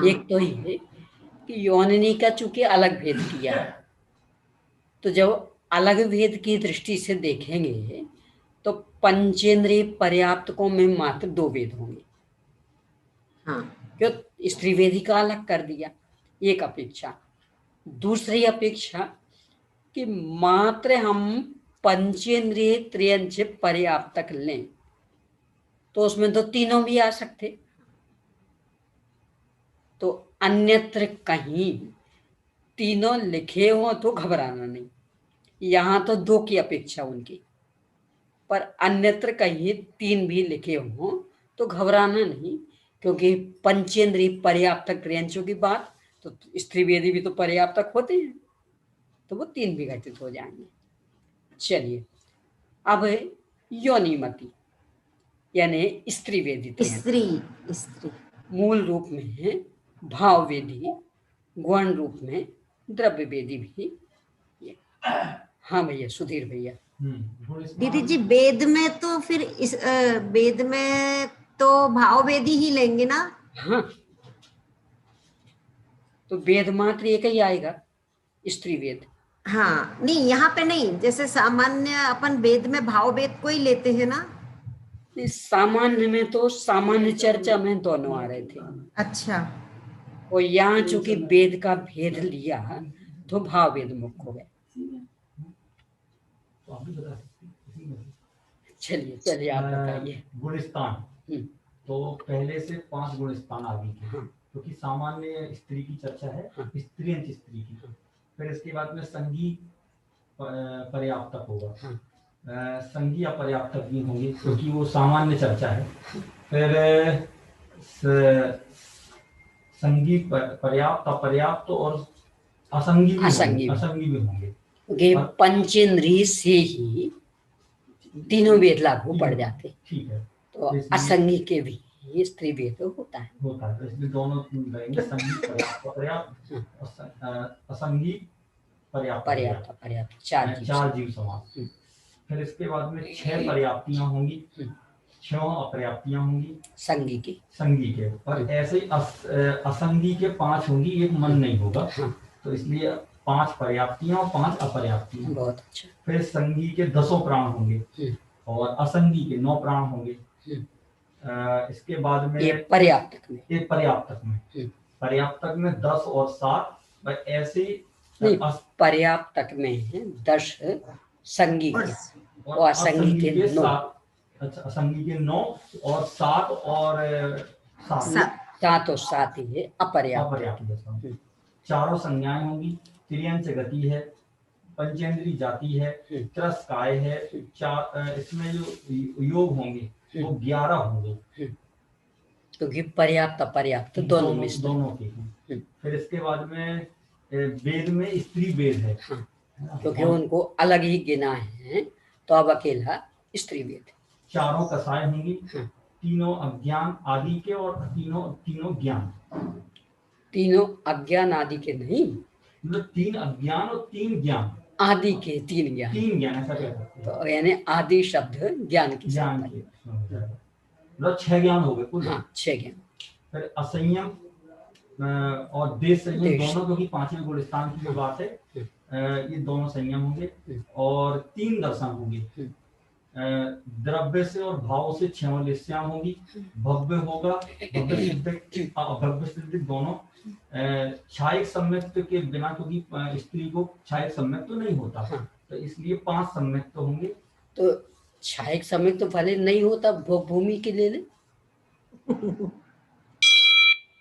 [SPEAKER 1] एक तो ये कि योनिनी का चूंकि अलग भेद किया है, तो जब अलग भेद की दृष्टि से देखेंगे तो पंचेंद्रिय पर्याप्तकों में मात्र दो वेद होंगे,
[SPEAKER 4] हाँ
[SPEAKER 1] क्यों, स्त्री वेदी का अलग कर दिया, एक अपेक्षा। दूसरी अपेक्षा कि मात्र हम पंचेंद्रिय त्रियंच पर्याप्तक लें तो उसमें तो तीनों भी आ सकते, तो अन्यत्र कहीं तीनों लिखे हो तो घबराना नहीं, यहाँ तो दो की अपेक्षा उनकी, पर अन्यत्र कहीं तीन भी लिखे हो तो घबराना नहीं, क्योंकि पंचेंद्रिय पर्याप्तक त्रियंचों की बात, तो स्त्री वेदी भी तो पर्याप्तक होते हैं, तो वो तीन भी घटित हो जाएंगे। चलिए अब योनिमति यानी स्त्री वेदी
[SPEAKER 4] स्त्री स्त्री
[SPEAKER 1] मूल रूप में है भाव वेदी, गौण रूप में द्रव्य वेदी भी। हाँ भैया, सुधीर भैया।
[SPEAKER 4] दीदी जी वेद में तो फिर इस वेद में तो भाव वेदी ही लेंगे ना?
[SPEAKER 1] हाँ, तो वेद मात्र एक ही आएगा, स्त्री वेद।
[SPEAKER 4] हाँ नहीं, यहाँ पे नहीं, जैसे सामान्य अपन वेद में भाव वेद को ही लेते हैं ना।
[SPEAKER 1] सामान्य में तो सामान्य चर्चा में दोनों आ रहे थे।
[SPEAKER 4] अच्छा,
[SPEAKER 1] और यहाँ चूंकि वेद का भेद लिया तो भाव वेद मुख्य हो गए। चलिए चलिए आप बताइए।
[SPEAKER 7] गुणस्थान तो पहले से 5 गुणस्थान आदि के, क्योंकि सामान्य स्त्री की चर्चा है, स्त्रीयंच स्त्री की। फिर इसके बाद में संगी पर्याप्तक होगा, संगी अपर्याप्तक भी होंगे, क्योंकि वो सामान्य चर्चा है। फिर संगी पर्याप्त, अपर्याप्त और असंगी भी होंगे।
[SPEAKER 1] पंचेंद्रिय से ही तीनों वेद लागू पड़ जाते।
[SPEAKER 7] ठीक है,
[SPEAKER 1] तो असंगी के भी स्त्री वेद होता है।
[SPEAKER 7] तो इसलिए दोनों रहेंगे, संगी पर्याप्त असंगी
[SPEAKER 1] पर्याप्त चार
[SPEAKER 7] जीव समास। फिर इसके बाद में 6 पर्याप्तियां होंगी, 6 अपर्याप्तियां होंगी संगी के, और ऐसे ही असंगी के 5 होंगी, एक मन नहीं होगा। तो इसलिए 5 पर्याप्तियां और 5 अपर्याप्तियां। बहुत अच्छा। फिर संगी के 10 प्राण होंगे और असंगी के 9 प्राण होंगे। इसके बाद में एक पर्याप्तक में 10 और 7, ऐसे
[SPEAKER 1] पर्याप्तक में है 10 संगी के और असंगी के 9।
[SPEAKER 7] अच्छा, असंगी के 9 और 7 और
[SPEAKER 1] 7 और 7 ही है अपर्याप्त।
[SPEAKER 7] चारों संज्ञाएं होंगी, त्रियंच गति है, पंचेंद्री जाति है, त्रस काय है, इसमें जो योग होंगे वो 11 होंगे।
[SPEAKER 1] क्योंकि पर्याप्त अपर्याप्त दोनों में
[SPEAKER 7] दोनों की हैं। फिर इसके बाद में वेद में स्त्री वेद है।
[SPEAKER 1] हाँ, क्योंकि उनको अलग ही गिना है, तो अब अकेला स्त्री वेद।
[SPEAKER 7] चारों कसाय होंगी, तीनों अज्ञान आदि के और तीनों ज्ञान।
[SPEAKER 1] तीनों अज्ञान आदि के नहीं,
[SPEAKER 7] मतलब 3 अज्ञान और 3 ज्ञान।
[SPEAKER 1] आदि के 3 ज्ञान।
[SPEAKER 7] 3 ज्ञान ऐसा कह सकते हैं।
[SPEAKER 1] तो यानी आदि शब्द ज्ञान की
[SPEAKER 7] ज्ञान के मतलब 6 ज्ञान हो गए कुल।
[SPEAKER 1] हाँ, 6 ज्ञान।
[SPEAKER 7] फिर असंयम और देश संयम दोनों, क्योंकि 5वें गुण स्थान की बात है, ये दोनों संयम होंगे। और 3 दर्शन होंगे, द्रव्य से और भाव से 6 लिस्याम होगी। भव्य होगा, भव्य सिद्ध दोनों। छायक सम्यक्त के बिना, क्योंकि स्त्री को छायक सम्यक्त तो नहीं होता।
[SPEAKER 1] हाँ।
[SPEAKER 7] तो इसलिए 5 सम्यक्त तो होंगे।
[SPEAKER 1] तो छायक सम्यक्त तो भले नहीं होता, भोग भूमि के ले ले।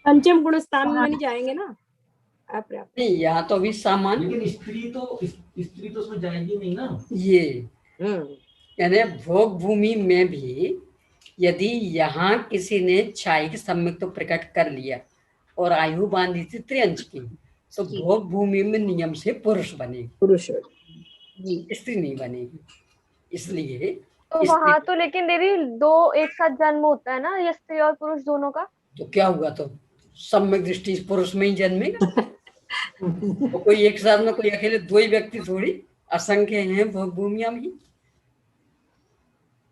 [SPEAKER 6] पंचम गुण स्थान में नहीं जाएंगे ना अपर्याप्त।
[SPEAKER 1] नहीं, यहाँ तो अभी सामान्य,
[SPEAKER 7] लेकिन स्त्री तो उसमें जाएगी नहीं ना।
[SPEAKER 1] ये यानी भोग भूमि में भी यदि यहाँ किसी ने छायक सम्यक्त तो प्रकट कर लिया और आयु बांधी थी त्रियंच की, तो भोग भूमि में नियम से पुरुष बनेगी,
[SPEAKER 6] पुरुष
[SPEAKER 1] स्त्री नहीं बनेगी। इसलिए
[SPEAKER 2] तो वहाँ तो लेकिन दीदी 2 एक साथ जन्म होता है ना, ये स्त्री और पुरुष दोनों का।
[SPEAKER 1] तो क्या हुआ, तो सम्यक दृष्टि पुरुष में ही जन्मेगा। तो कोई एक साथ में कोई अकेले 2 ही व्यक्ति थोड़ी, असंख्य हैं भोग भूमिया में।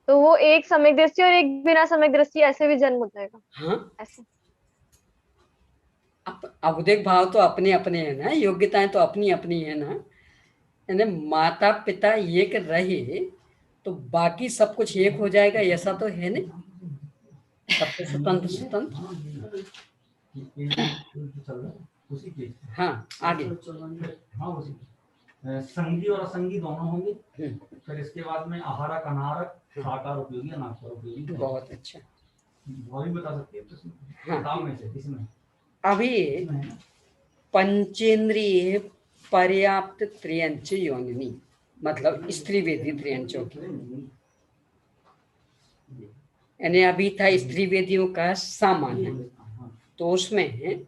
[SPEAKER 2] तो वो एक सम्यक दृष्टि और एक बिना सम्यक दृष्टि ऐसे भी जन्म हो जाएगा।
[SPEAKER 1] हाँ,
[SPEAKER 2] ऐसे
[SPEAKER 1] अवदेक भाव तो अपने अपने है ना, योग्यताएं तो अपनी अपनी है ना। यानी माता पिता एक रहे तो बाकी सब कुछ एक हो जाएगा, ऐसा तो है नहीं। सबसे स्वतंत्र। हाँ, आगे।
[SPEAKER 7] संगी और असंगी दोनों होंगे। फिर इसके बाद में आहारक अनाहारक, साकार उपयोगी अनाकार उपयोगी।
[SPEAKER 1] बहुत अच्छा,
[SPEAKER 7] और भी बता सकते हैं।
[SPEAKER 1] हाँ।
[SPEAKER 7] में से इसमें
[SPEAKER 1] अभी पंचेंद्रिय पर्याप्त त्रियंच योनिनी, मतलब स्त्री वेदी त्रियंचों की। यानी अभी था स्त्री वेदियों का सामान्य, तो उसमें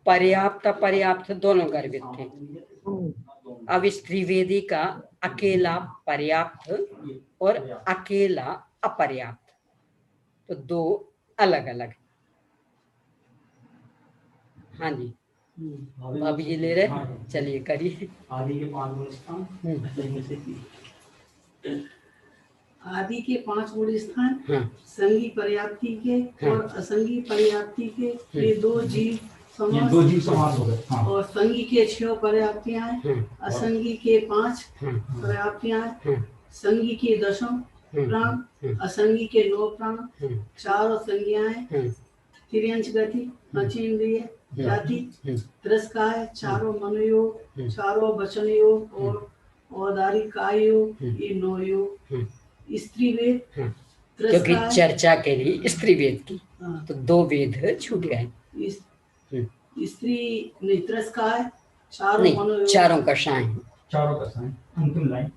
[SPEAKER 1] पर्याप्त अपर्याप्त दोनों गर्भित थे। अब स्त्री वेदी का अकेला पर्याप्त और अकेला अपर्याप्त, तो 2 अलग अलग। हाँ जी, भाभी जी ले रहे, चलिए करिए।
[SPEAKER 9] आदि के 5 गुण स्थान, आदि के 5 गुण स्थान, संगी पर्याप्ति के और असंगी पर्याप्ति के, ये 2 जीव समास
[SPEAKER 7] हो गए।
[SPEAKER 9] और संगी के 6 पर्याप्तियां, असंगी के 5 पर्याप्तियां, संगी के 10 प्राण, असंगी के 9 प्राण, 4 संज्ञाएं, तिर्यंच गति, पंचेंद्रिय जाति, तिरस्कार, 4 मनोयोग, 4 वचन योग और औदारिक काय योग, ये 9 योग। स्त्री वेद,
[SPEAKER 1] क्योंकि चर्चा के लिए स्त्री वेद की, तो 2 वेद छूट गए।
[SPEAKER 9] स्त्री तिरस्कार, 4
[SPEAKER 1] नहीं, चारों कषाय,
[SPEAKER 7] अंतिम लाइन।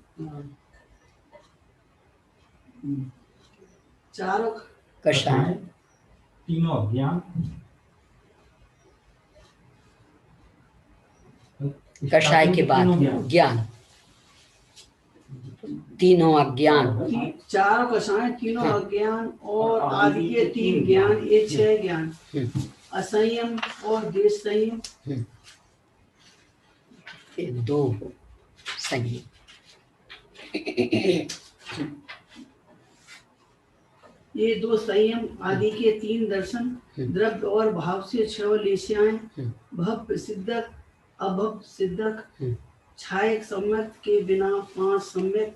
[SPEAKER 9] 4
[SPEAKER 1] कषाय,
[SPEAKER 7] तीनों अज्ञान,
[SPEAKER 1] कषाय के बाद ज्ञान, तीनों अज्ञान,
[SPEAKER 9] 4 कषाय, तीनों अज्ञान और आदि के 3 ज्ञान, ये 6 ज्ञान। असंयम और देश संयम,
[SPEAKER 1] 2 संयम।
[SPEAKER 9] ये 2 संयम, आदि के 3 दर्शन, द्रव्य और भाव से 6 लेस्याएं, भव सिद्धक अभव सिद्धक, छायक सम्यक के बिना 5 सम्यक,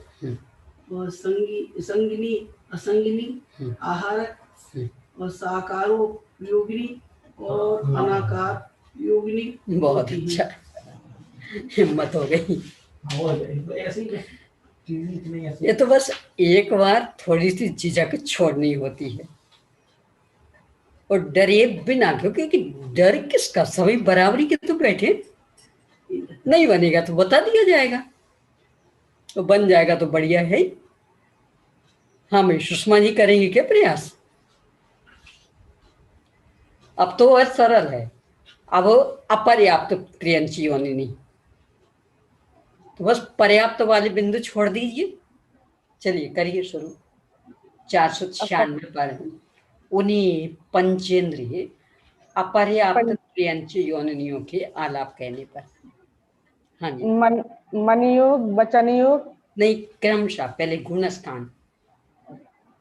[SPEAKER 9] और संगिनी असंगिनी, आहारक और साकारो योगिनी और अनाकार योगिनी।
[SPEAKER 1] बहुत अच्छा, हिम्मत हो गई। ये तो बस एक बार थोड़ी सी झिझक छोड़नी होती है, और डरे बिना, क्योंकि डर किसका, सभी बराबरी के तो बैठे। नहीं बनेगा तो बता दिया जाएगा, तो बन जाएगा तो बढ़िया है। हाँ, मैं सुषमा जी करेंगे क्या प्रयास? अब तो और सरल है। अब अपर्याप्त त्रियंची योनिनी, तो बस पर्याप्त वाले बिंदु छोड़ दीजिए। चलिए करिए शुरू। 496 पर उन्हीं पंचेंद्रिय अपर्याप्त त्रियंची योनिनियों के आलाप कहने पर। हाँ जी।
[SPEAKER 10] मन योग, वचन योग
[SPEAKER 1] नहीं, क्रमशः पहले गुण स्थान।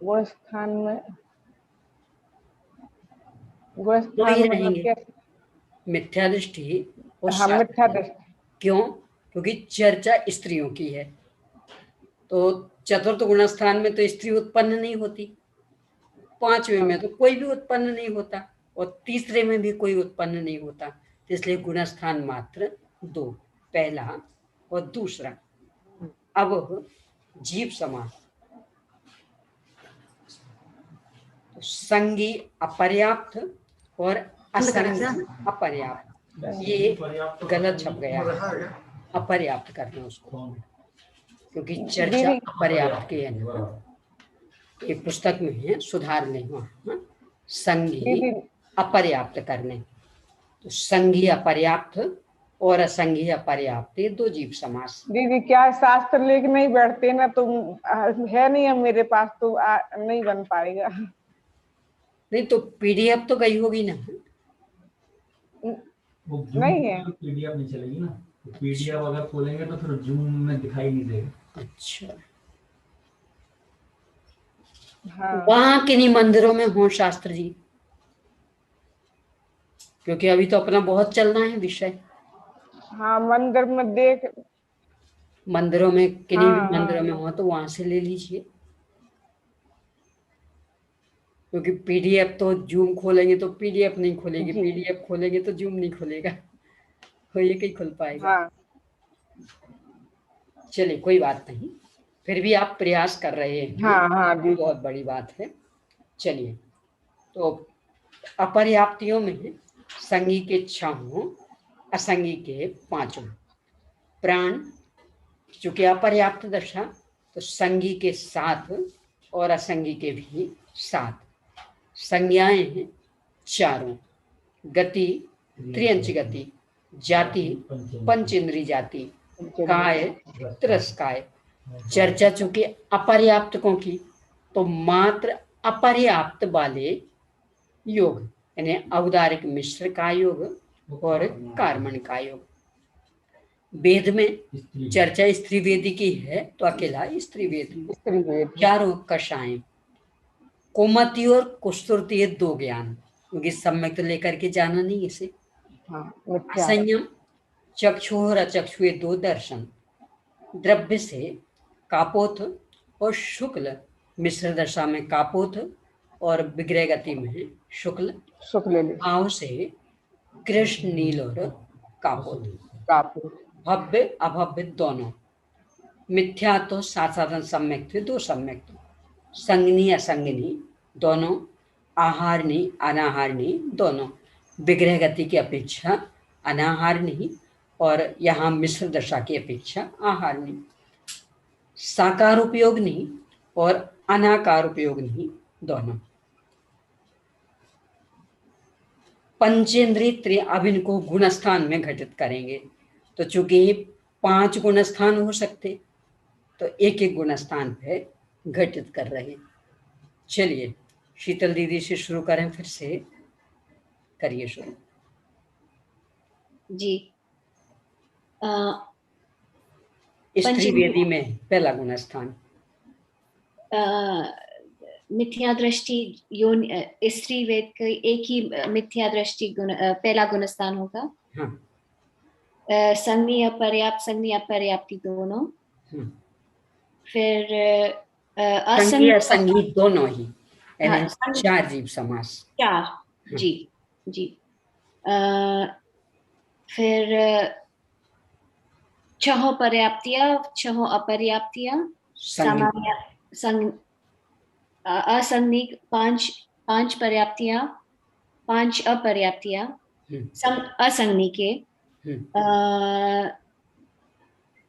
[SPEAKER 10] गुण स्थान में
[SPEAKER 1] रहेंगे मिथ्या दृष्टि और
[SPEAKER 10] हाँ, मिथ्या दृष्टि।
[SPEAKER 1] क्यों? क्योंकि चर्चा स्त्रियों की है, तो चतुर्थ गुण स्थान में तो स्त्री उत्पन्न नहीं होती, पांचवें में तो कोई भी उत्पन्न नहीं होता, और तीसरे में भी कोई उत्पन्न नहीं होता। तो इसलिए गुण स्थान मात्र 2, पहला और दूसरा। अब जीव समास, तो संगी अपर्याप्त और असंगी अपर्याप्त, ये गलत छप गया है। अपर्याप्त करना उसको, क्योंकि चर्चा अपर्याप्त की है ना, ये पुस्तक में है, सुधार लें वहाँ। संगी अपर्याप्त करने, तो संगी अपर्याप्त और असंगी अपर्याप्त, ये 2 जीव समास।
[SPEAKER 10] दीदी क्या शास्त्र लेके नहीं बैठते ना, तो है नहीं है मेरे पास, तो नहीं बन पाएगा।
[SPEAKER 1] नहीं तो पीडीएफ तो गई होगी ना?
[SPEAKER 10] नहीं है,
[SPEAKER 7] पीडीएफ नहीं चलेगी ना। पीडीएफ अगर खोलेंगे तो फिर जूम में दिखाई नहीं देगा।
[SPEAKER 1] अच्छा,
[SPEAKER 10] हाँ।
[SPEAKER 1] वहां किन्हीं मंदिरों में हो शास्त्र जी, क्योंकि अभी तो अपना बहुत चलना है विषय।
[SPEAKER 10] हाँ, मंदिर में देख,
[SPEAKER 1] मंदिरों में किन्हीं
[SPEAKER 10] हाँ,
[SPEAKER 1] भी मंदिरों में हो तो वहां से ले लीजिए, क्योंकि पीडीएफ तो जूम खोलेंगे तो पीडीएफ नहीं खुलेगी, पीडीएफ खोलेंगे तो जूम नहीं खुलेगा, तो ये कहीं खुल पाएगा।
[SPEAKER 10] हाँ।
[SPEAKER 1] चलिए कोई बात नहीं, फिर भी आप प्रयास कर रहे हैं।
[SPEAKER 10] हाँ, हाँ,
[SPEAKER 1] बहुत बड़ी बात है। चलिए, तो अपर्याप्तियों में संगी के 6, असंगी के 5। प्राण चूंकि अपर्याप्त दशा, तो संगी के 7 और असंगी के भी 7। संज्ञाएं हैं 4, गति त्रियंच गति, जाति पंचेंद्री जाति, काय तिरस्काय। चर्चा चूंकि अपर्याप्तकों की, तो मात्र अपर्याप्त वाले योग, यानी औदारिक मिश्र का योग और कार्मण का योग। वेद में चर्चा स्त्री वेदी की है, तो अकेला स्त्री वेद। 4 कषाय, कोमति और कुस्तुर्त, ये 2 ज्ञान, क्योंकि सम्यक तो लेकर के जाना नहीं इसे। संयम चक्षु और अचक्षु, ये 2 दर्शन। द्रव्य से कापोथ और शुक्ल, मिश्र दशा में कापोथ और विग्रह गति में शुक्ल। भाव से कृष्ण नील और कापोथ। भव्य अभव्य दोनों। मिथ्या तो साधन सम्यक थे, 2 सम्यक थे। संगनी असंगनी दोनों, आहारनी अनाहारनी दोनों। विग्रह गति की अपेक्षा अनाहारनी और यहाँ मिश्र दशा की अपेक्षा आहारनी। साकार उपयोगनी और अनाकार उपयोगनी दोनों। पंचेंद्रिय त्रि, अब इनको गुणस्थान में घटित करेंगे, तो चूंकि 5 गुणस्थान हो सकते, तो एक एक गुणस्थान पे घटित कर रहे हैं। चलिए शीतल दीदी से शुरू करें, फिर से करिए शुरू
[SPEAKER 5] जी।
[SPEAKER 1] स्त्री वेदी में पहला गुणस्थान
[SPEAKER 5] मिथ्या दृष्टि योन, स्त्री वेद का एक ही मिथ्या दृष्टि गुण, पहला गुणस्थान होगा।
[SPEAKER 1] हाँ।
[SPEAKER 5] संज्ञा अपर्याप्त, संज्ञा अपर्याप्ति दोनों। फिर
[SPEAKER 1] असंगी दोनों ही, यानी 4 जीव समास।
[SPEAKER 5] 4 जी जी। फिर 6 पर्याप्तियां, 6 अपर्याप्तियां, सामान्य असंगी 5 पर्याप्तियां, 5 अपर्याप्तियां, असंगी के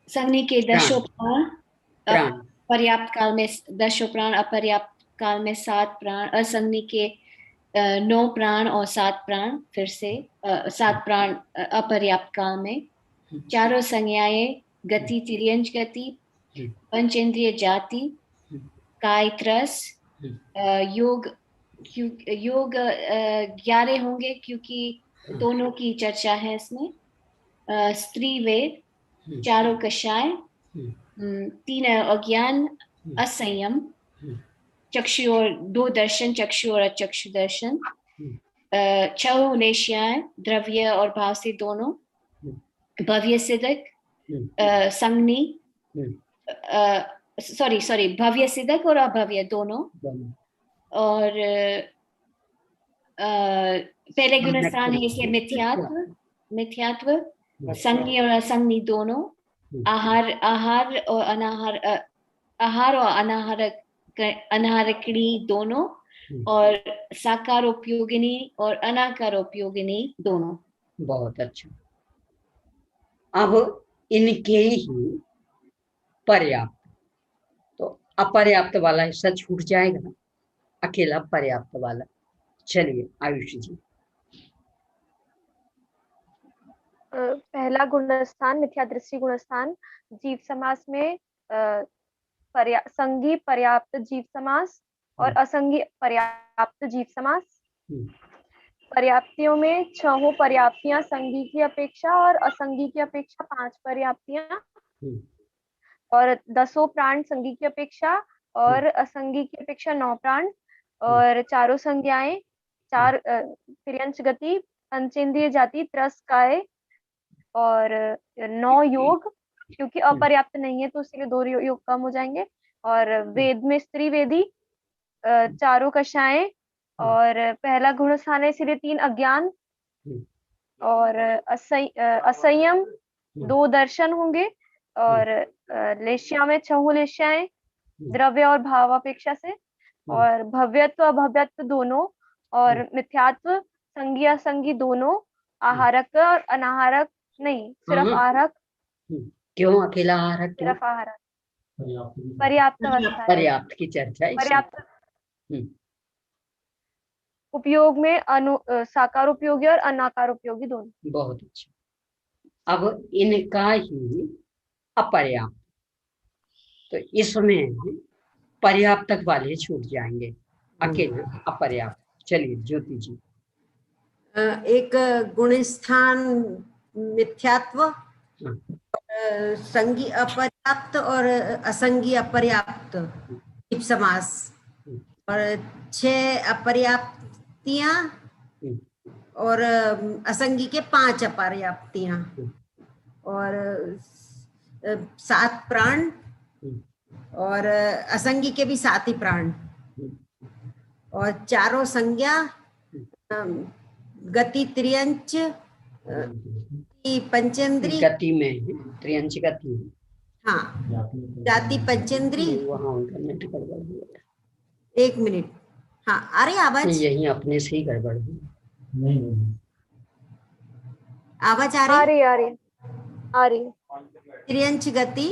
[SPEAKER 5] संज्ञा के 10 प्राण, पर्याप्त काल में 10 प्राण, अपर्याप्त काल में 7 प्राण, असंज्ञा के 9 प्राण और 7 प्राण, फिर से 7 प्राण अपर्याप्त काल में, चारों संज्ञाएं, गति तिर्यंच गति, पंचेंद्रिय जाति, कायिक रस, योग योग 11 होंगे क्योंकि दोनों की चर्चा है इसमें, स्त्री वेद, चारों कषाय, 3 अज्ञान, असंयम, चक्षु और 2 दर्शन, चक्षु और अचक्षु दर्शन, 6 लेशियाएं, द्रव्य और भाव से दोनों, भव्य सिद्धक, संगनी, सॉरी भव्य सिद्धक और अभव्य दोनों, और पहले गुणस्थान है इसलिए मिथ्यात्व, संज्ञी और असंज्ञी दोनों, आहार और अनाहारकणी दोनों, और साकार उपयोगिनी और अनाकार उपयोगिनी दोनों।
[SPEAKER 1] बहुत अच्छा। अब इनके ही पर्याप्त, तो अपर्याप्त वाला हिस्सा छूट जाएगा ना, अकेला पर्याप्त वाला। चलिए आयुष जी।
[SPEAKER 2] पहला गुणस्थान मिथ्या दृष्टि गुणस्थान, जीव समास में संगी पर्याप्त जीव समास और असंगी पर्याप्त जीव समास। पर्याप्तियों में 6 पर्याप्तियां संगी की अपेक्षा और असंगी की अपेक्षा 5 पर्याप्तियां, और 10 प्राण संगी की अपेक्षा और असंगी की अपेक्षा 9 प्राण, और चारों संज्ञाएं, 4 तिर्यंच गति, पंचेंद्रिय जाति, त्रस काय, और 9 योग क्योंकि अपर्याप्त नहीं है तो इसलिए 2 योग कम हो जाएंगे, और वेद में स्त्री वेदी, चारों कषाएं, और पहला गुणस्थान है इसलिए 3 अज्ञान, और असंयम 2 दर्शन होंगे, और लेशिया में 6 लेशियाएं, द्रव्य और भाव अपेक्षा से, और भव्यत्व अभव्यत्व दोनों, और मिथ्यात्व संगी असंगी दोनों, आहारक और अनाहारक नहीं, सिर्फ आहारक।
[SPEAKER 1] क्यों अकेला आहारक?
[SPEAKER 2] सिर्फ आहारक। पर्याप्त अवस्था,
[SPEAKER 1] पर्याप्त की चर्चा,
[SPEAKER 2] पर्याप्त उपयोग में साकार उपयोगी और अनाकार उपयोगी दोनों।
[SPEAKER 1] बहुत अच्छा। अब इनका ही अपर्याप्त, तो इसमें पर्याप्तक वाले छूट जाएंगे, अकेले अपर्याप्त। चलिए ज्योति जी।
[SPEAKER 4] एक गुणस्थान मिथ्यात्व, संगी अपर्याप्त और असंगी अपर्याप्त जीव समास, और 6 अपर्याप्तियां और असंगी के 5 अपर्याप्तियां, और 7 प्राण, और असंगी के भी 7 ही प्राण, और चारों संज्ञा, गति त्रियंच, पंचेंद्री,
[SPEAKER 1] गति में त्रियंच गति,
[SPEAKER 4] हाँ, जाति पंचेंद्री।
[SPEAKER 1] वहाँ उनका नेट गड़बड़ हुआ।
[SPEAKER 4] 1 मिनट। हाँ, आ रही आवाज?
[SPEAKER 1] यही अपने से ही गड़बड़ हुई। नहीं
[SPEAKER 4] आवाज आ रही?
[SPEAKER 2] आ रही।
[SPEAKER 4] त्रियंच गति,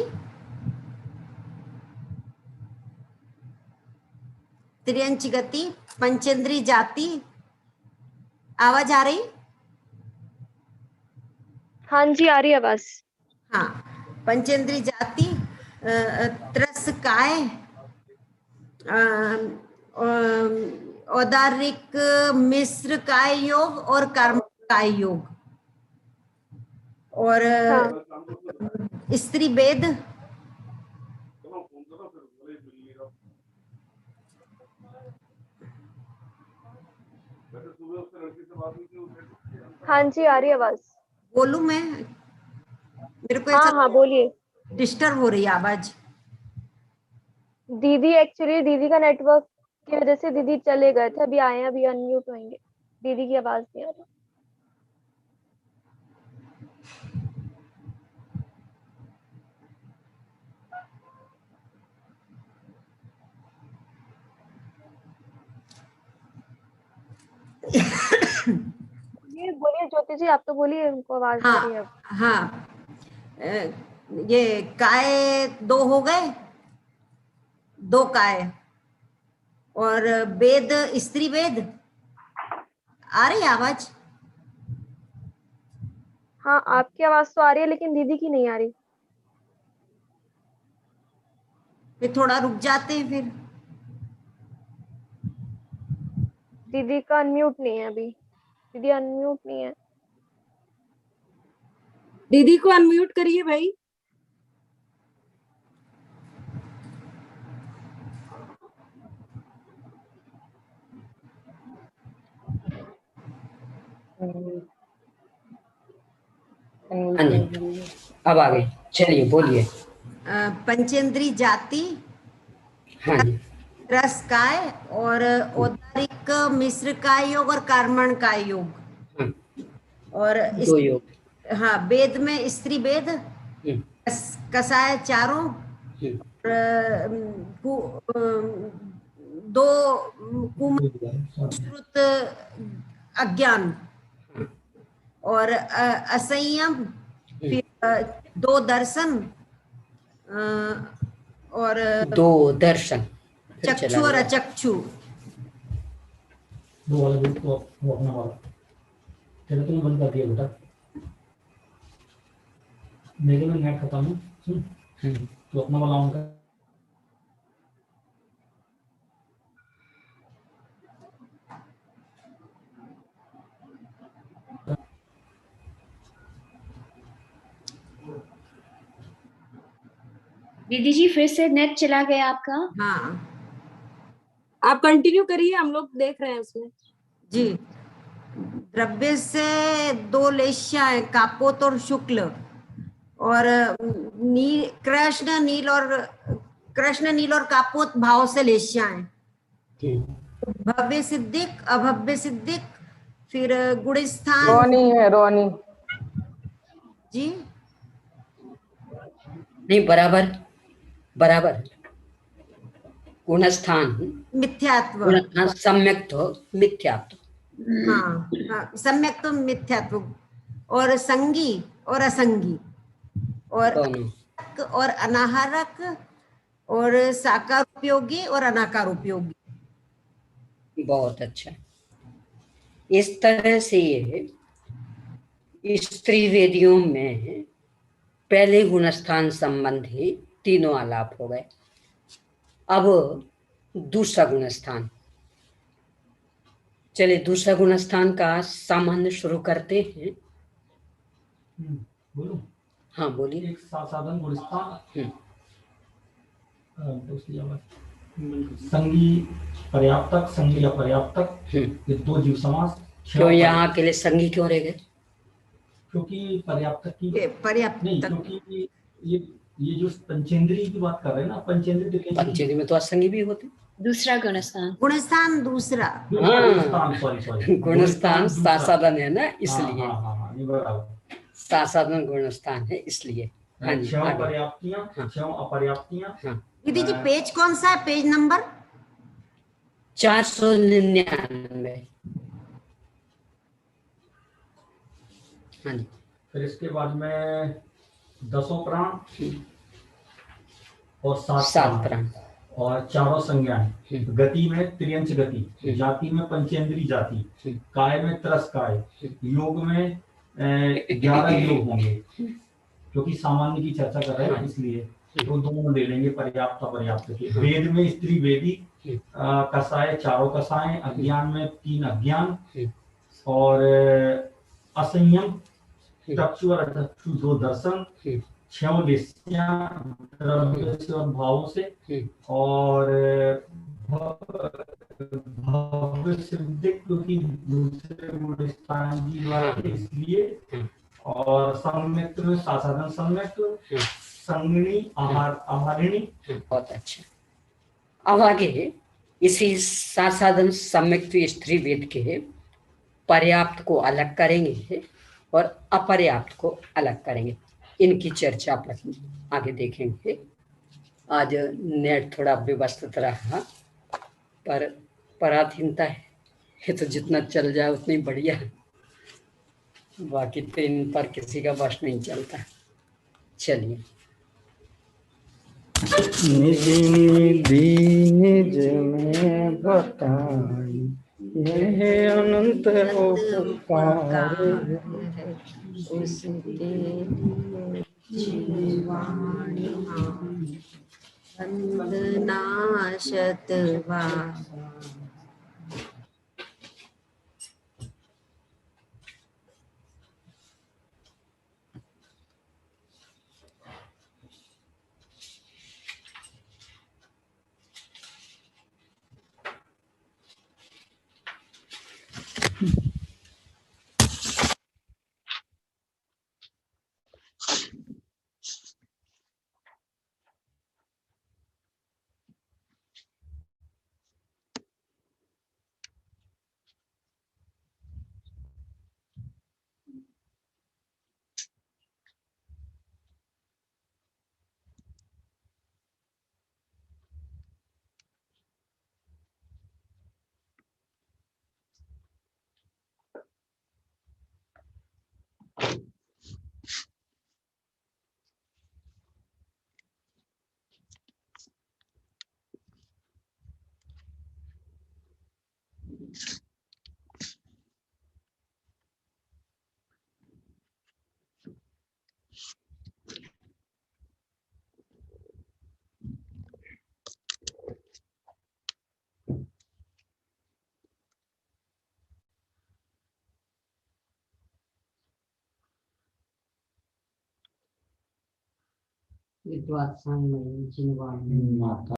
[SPEAKER 4] त्रियंच गति, पंचेंद्री जाति। आवाज आ रही?
[SPEAKER 2] हाँ जी आ रही आवाज।
[SPEAKER 4] हाँ, पंचेंद्री जाति, त्रस काय, औदारिक मिश्र काय योग और कर्म काय योग, और स्त्री वेद,
[SPEAKER 2] हाँ जी आ रही आवाज।
[SPEAKER 4] बोलूं मैं? मेरे को
[SPEAKER 2] हाँ बोलिए।
[SPEAKER 4] डिस्टर्ब हो रही है आवाज।
[SPEAKER 2] दीदी एक्चुअली दीदी का नेटवर्क की वजह से दीदी चले गए थे, अभी आए हैं, अभी अनम्यूट होंगे। दीदी की आवाज नहीं आ रही। बोलिए ज्योति जी, आप तो बोलिए, उनको आवाज आ रही है।
[SPEAKER 4] हाँ, ये काय 2 हो गए, 2 काय, और वेद स्त्री वेद, आ रही आवाज?
[SPEAKER 2] हाँ, आपकी आवाज तो आ रही है लेकिन दीदी की नहीं आ रही।
[SPEAKER 4] फिर थोड़ा रुक जाते हैं फिर।
[SPEAKER 2] दीदी का अनम्यूट नहीं है अभी। दीदी अनम्यूट नहीं है।
[SPEAKER 6] दीदी को अनम्यूट करिए भाई।
[SPEAKER 1] हाँ जी, अब आ गई, चलिए बोलिए।
[SPEAKER 4] पंचेंद्री जाति,
[SPEAKER 1] हाँ जी,
[SPEAKER 4] रस काय और औदारिक मिश्र काय योग और कर्मण काय योग।
[SPEAKER 1] हाँ,
[SPEAKER 4] और
[SPEAKER 1] दो योग।
[SPEAKER 4] हाँ, वेद में स्त्री वेद, कसाय चारों, दो कुमश्रुत अज्ञान और असंयम, फिर दो दर्शन और
[SPEAKER 1] दो दर्शन,
[SPEAKER 4] चक्षु और अचक्षु।
[SPEAKER 7] दो वाला भी तो वो अपना वाला चलो तुम बंद कर दिया बेटा, मेरे में नेट खत्म है, तो अपना वाला ऑन कर।
[SPEAKER 5] दीदी जी फिर से नेट चला गया आपका।
[SPEAKER 4] हाँ,
[SPEAKER 6] आप कंटिन्यू करिए, हम लोग देख रहे हैं उसमें।
[SPEAKER 4] जी। द्रव्य से दो लेश्याएं, कापोत और शुक्ल, और कृष्ण नील और कापोत भाव से लेश्याएं। भव्य सिद्धिक, अभव्य सिद्धिक, फिर गुणस्थान।
[SPEAKER 10] रोनी है, रोनी
[SPEAKER 4] जी
[SPEAKER 1] नहीं, बराबर बराबर। गुणस्थान
[SPEAKER 4] मिथ्यात्व,
[SPEAKER 1] गुणस्थान सम्यक्त्व मिथ्यात्व।
[SPEAKER 4] हाँ, हाँ, सम्यक तो मिथ्यात्व, और संगी और असंगी, और और अनाहारक, और साकार उपयोगी और अनाकार उपयोगी।
[SPEAKER 1] बहुत अच्छा। इस तरह से ये स्त्री वेदियों में पहले गुणस्थान संबंधी तीनों आलाप हो गए। अब दूसरा गुणस्थान, चलिए दूसरा गुणस्थान का सामान्य शुरू करते हैं।
[SPEAKER 7] बोलूं?
[SPEAKER 1] हाँ बोलिए।
[SPEAKER 7] एक साधारण गुणस्थान, दूसरी आवाज संगी पर्याप्तक, संगी अपर्याप्तक, ये दो जीव समास।
[SPEAKER 1] क्यों यहाँ के लिए संगी क्यों रह गए?
[SPEAKER 7] क्योंकि पर्याप्तक की
[SPEAKER 4] पर्याप्त
[SPEAKER 7] नहीं, क्योंकि ये जो पंचेंद्री की बात कर रहे हैं ना, पंचेंद्री में
[SPEAKER 1] तो असंगी भी होते।
[SPEAKER 5] दूसरा गुणस्थान
[SPEAKER 4] दूसरा
[SPEAKER 1] गुणस्थान सासाधन है ना, इसलिए
[SPEAKER 7] बराबर
[SPEAKER 1] सासाधन गुणस्थान है इसलिए। हाँ जी,
[SPEAKER 7] पर्याप्तियां, अपर्याप्तियां।
[SPEAKER 4] दीदी जी पेज कौन सा है? Page number
[SPEAKER 1] 499। हाँ जी।
[SPEAKER 7] फिर इसके बाद में 10 प्राण और 7 प्राण और 4 संज्ञाएं। गति में त्रियंच गति, जाति में पंचेंद्री जाति, काय में त्रस काय, योग में 11 योग होंगे, क्योंकि सामान्य की चर्चा कर रहे हैं इसलिए तो दोनों ले लेंगे, पर्याप्त अपर्याप्त के। वेद में स्त्री वेदी, कसाय 4 कसाएं, अज्ञान में 3 अज्ञान, और असंयम चक्षु और अचक्षु 2 दर्शन, 6 लेस्यां द्रव्य से और भावों से, और भव्य सिद्धिक क्योंकि दूसरे गुणस्थान की बात है इसलिए, और सम्यक में साधारण सम्यक, संगणी आहारिणी।
[SPEAKER 1] बहुत अच्छा। अब आगे इसी साधारण सम्यक स्त्री वेद के पर्याप्त को अलग करेंगे और अपर्याप्त को अलग करेंगे। इनकी चर्चा पर आगे देखेंगे। आज नेट थोड़ा व्यवस्थित रहा, पर पराधीनता है, ये तो जितना चल जाए उतना ही बढ़िया है, बाकी तो इन पर किसी का वश नहीं चलता। चलिए।
[SPEAKER 11] निज निधि निज में बताई, नेह अनंत हो पुकारे
[SPEAKER 4] उसके लिए जीवाणि वंदना शतवार।
[SPEAKER 1] विद्वान संग में जिनवाणी माता